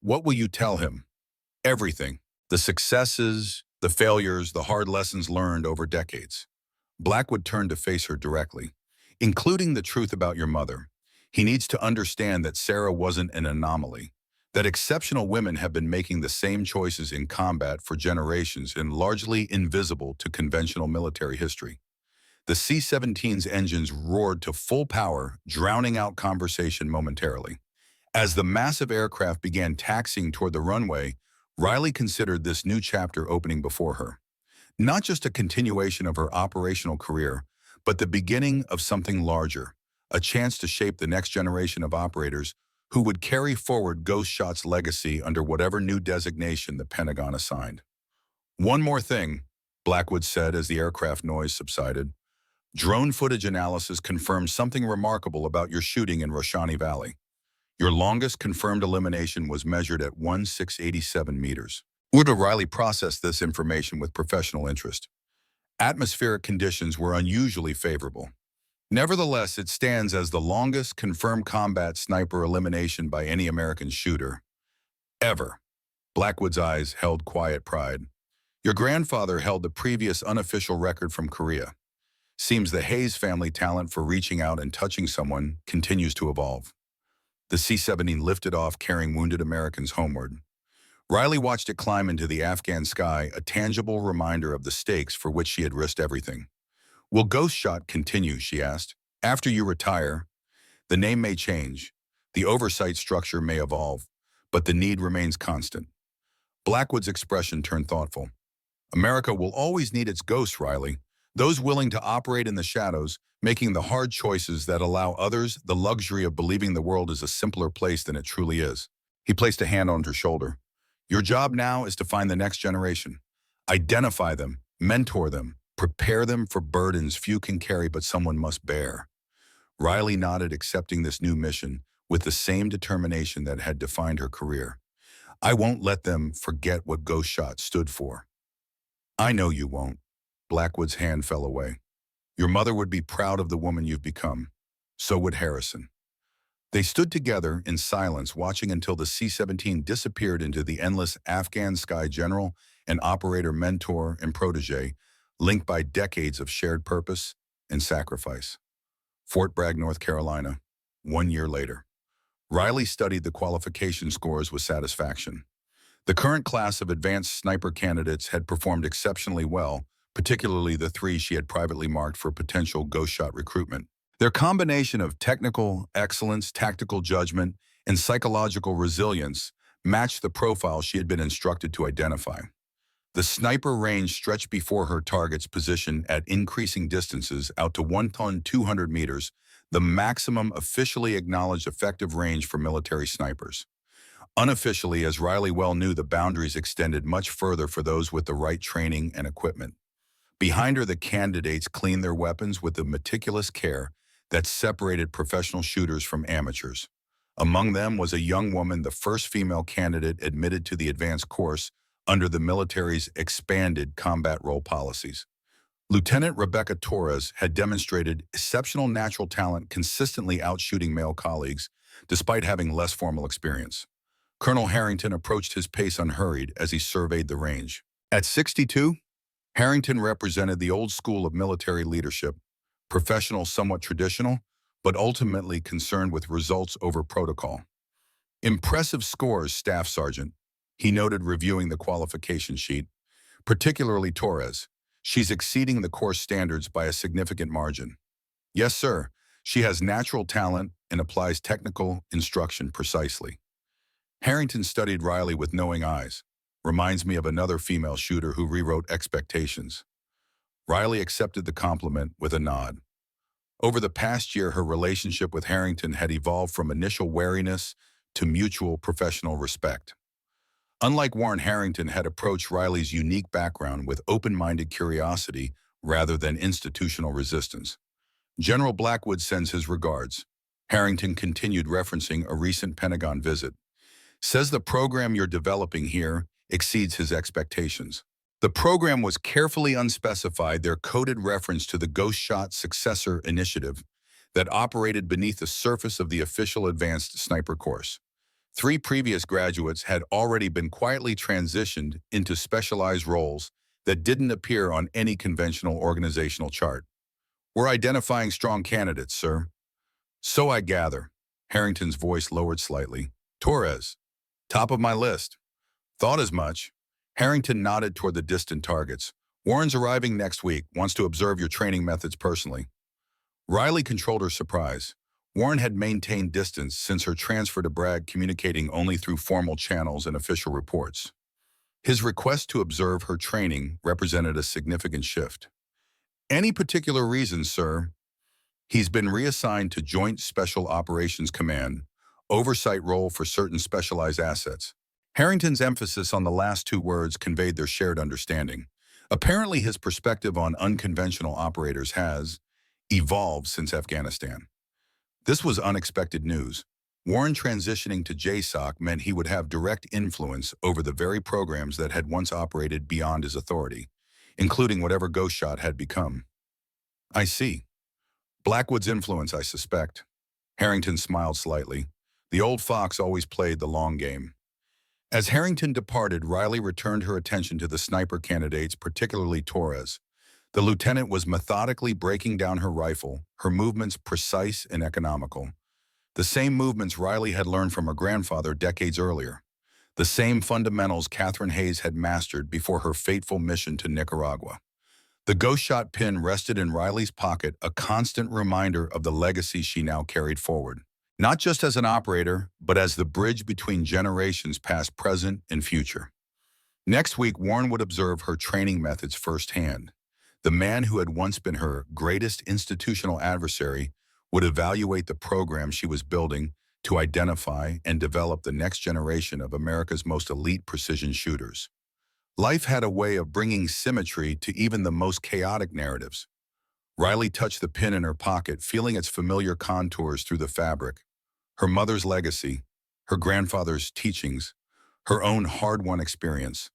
What will you tell him? Everything. The successes, the failures, the hard lessons learned over decades. Blackwood turned to face her directly, including the truth about your mother. He needs to understand that Sarah wasn't an anomaly, that exceptional women have been making the same choices in combat for generations and largely invisible to conventional military history. The C-17's engines roared to full power, drowning out conversation momentarily. As the massive aircraft began taxiing toward the runway, Riley considered this new chapter opening before her. Not just a continuation of her operational career, but the beginning of something larger, a chance to shape the next generation of operators who would carry forward Ghost Shot's legacy under whatever new designation the Pentagon assigned. One more thing, Blackwood said as the aircraft noise subsided. Drone footage analysis confirms something remarkable about your shooting in Roshani Valley. Your longest confirmed elimination was measured at 1,687 meters. Uda Riley processed this information with professional interest. Atmospheric conditions were unusually favorable. Nevertheless, it stands as the longest confirmed combat sniper elimination by any American shooter. Ever. Blackwood's eyes held quiet pride. Your grandfather held the previous unofficial record from Korea. Seems the Hayes family talent for reaching out and touching someone continues to evolve. The C-17 lifted off carrying wounded Americans homeward. Riley watched it climb into the Afghan sky, a tangible reminder of the stakes for which she had risked everything. Will Ghost Shot continue, she asked. After you retire, the name may change, the oversight structure may evolve, but the need remains constant. Blackwood's expression turned thoughtful. America will always need its ghosts, Riley, those willing to operate in the shadows, making the hard choices that allow others the luxury of believing the world is a simpler place than it truly is. He placed a hand on her shoulder. Your job now is to find the next generation. Identify them, mentor them, prepare them for burdens few can carry but someone must bear. Riley nodded, accepting this new mission with the same determination that had defined her career. I won't let them forget what Ghost Shot stood for. I know you won't. Blackwood's hand fell away. Your mother would be proud of the woman you've become. So would Harrison. They stood together in silence, watching until the C-17 disappeared into the endless Afghan sky, general and operator, mentor and protege, linked by decades of shared purpose and sacrifice. Fort Bragg, North Carolina, 1 year later. Riley studied the qualification scores with satisfaction. The current class of advanced sniper candidates had performed exceptionally well, particularly the 3 she had privately marked for potential Ghost Shot recruitment. Their combination of technical excellence, tactical judgment, and psychological resilience matched the profile she had been instructed to identify. The sniper range stretched before her, targets positioned at increasing distances out to 1,200 meters, the maximum officially acknowledged effective range for military snipers. Unofficially, as Riley well knew, the boundaries extended much further for those with the right training and equipment. Behind her, the candidates cleaned their weapons with the meticulous care that separated professional shooters from amateurs. Among them was a young woman, the first female candidate admitted to the advanced course under the military's expanded combat role policies. Lieutenant Rebecca Torres had demonstrated exceptional natural talent, consistently outshooting male colleagues, despite having less formal experience. Colonel Harrington approached his pace unhurried as he surveyed the range. At 62, Harrington represented the old school of military leadership, professional, somewhat traditional, but ultimately concerned with results over protocol. Impressive scores, Staff Sergeant, he noted, reviewing the qualification sheet, particularly Torres. She's exceeding the course standards by a significant margin. Yes, sir. She has natural talent and applies technical instruction precisely. Harrington studied Riley with knowing eyes. Reminds me of another female shooter who rewrote expectations. Riley accepted the compliment with a nod. Over the past year, her relationship with Harrington had evolved from initial wariness to mutual professional respect. Unlike Warren, Harrington had approached Riley's unique background with open-minded curiosity rather than institutional resistance. General Blackwood sends his regards. Harrington continued referencing a recent Pentagon visit. Says the program you're developing here exceeds his expectations. The program was carefully unspecified, their coded reference to the Ghost Shot Successor Initiative that operated beneath the surface of the official advanced sniper course. 3 previous graduates had already been quietly transitioned into specialized roles that didn't appear on any conventional organizational chart. We're identifying strong candidates, sir. So I gather. Harrington's voice lowered slightly. Torres, top of my list. Thought as much. Harrington nodded toward the distant targets. Warren's arriving next week, wants to observe your training methods personally. Riley controlled her surprise. Warren had maintained distance since her transfer to Bragg, communicating only through formal channels and official reports. His request to observe her training represented a significant shift. Any particular reason, sir? He's been reassigned to Joint Special Operations Command, oversight role for certain specialized assets. Harrington's emphasis on the last 2 words conveyed their shared understanding. Apparently, his perspective on unconventional operators has evolved since Afghanistan. This was unexpected news. Warren transitioning to JSOC meant he would have direct influence over the very programs that had once operated beyond his authority, including whatever Ghost Shot had become. I see. Blackwood's influence, I suspect. Harrington smiled slightly. The old fox always played the long game. As Harrington departed, Riley returned her attention to the sniper candidates, particularly Torres. The lieutenant was methodically breaking down her rifle, her movements precise and economical. The same movements Riley had learned from her grandfather decades earlier. The same fundamentals Catherine Hayes had mastered before her fateful mission to Nicaragua. The Ghost Shot pin rested in Riley's pocket, a constant reminder of the legacy she now carried forward. Not just as an operator, but as the bridge between generations past, present, and future. Next week, Warren would observe her training methods firsthand. The man who had once been her greatest institutional adversary would evaluate the program she was building to identify and develop the next generation of America's most elite precision shooters. Life had a way of bringing symmetry to even the most chaotic narratives. Riley touched the pin in her pocket, feeling its familiar contours through the fabric. Her mother's legacy, her grandfather's teachings, her own hard-won experience,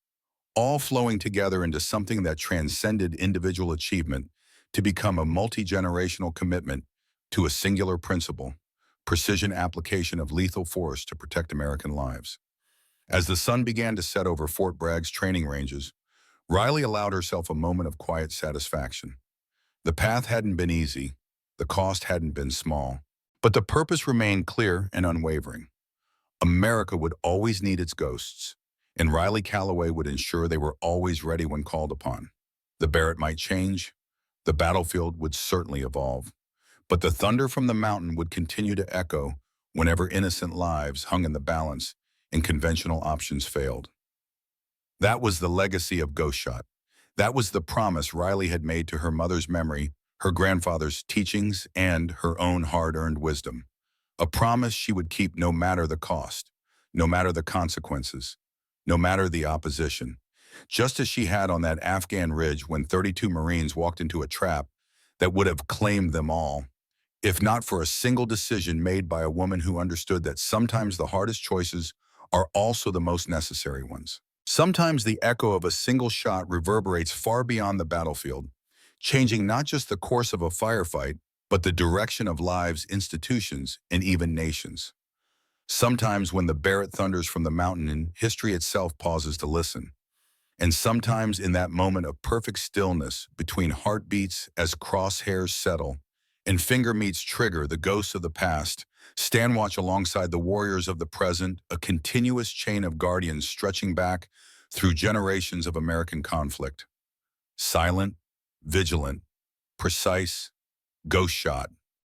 all flowing together into something that transcended individual achievement to become a multi-generational commitment to a singular principle, precision application of lethal force to protect American lives. As the sun began to set over Fort Bragg's training ranges, Riley allowed herself a moment of quiet satisfaction. The path hadn't been easy, the cost hadn't been small, but the purpose remained clear and unwavering. America would always need its ghosts, and Riley Calloway would ensure they were always ready when called upon. The Barrett might change, the battlefield would certainly evolve, but the thunder from the mountain would continue to echo whenever innocent lives hung in the balance and conventional options failed. That was the legacy of Ghost Shot. That was the promise Riley had made to her mother's memory, her grandfather's teachings, and her own hard-earned wisdom. A promise she would keep no matter the cost, no matter the consequences, no matter the opposition. Just as she had on that Afghan ridge when 32 Marines walked into a trap that would have claimed them all, if not for a single decision made by a woman who understood that sometimes the hardest choices are also the most necessary ones. Sometimes the echo of a single shot reverberates far beyond the battlefield, changing not just the course of a firefight, but the direction of lives, institutions, and even nations. Sometimes when the Barrett thunders from the mountain and history itself pauses to listen. And sometimes in that moment of perfect stillness between heartbeats as crosshairs settle and finger meets trigger, the ghosts of the past stand watch alongside the warriors of the present, a continuous chain of guardians stretching back through generations of American conflict. Silent, vigilant, precise, Ghost Shot.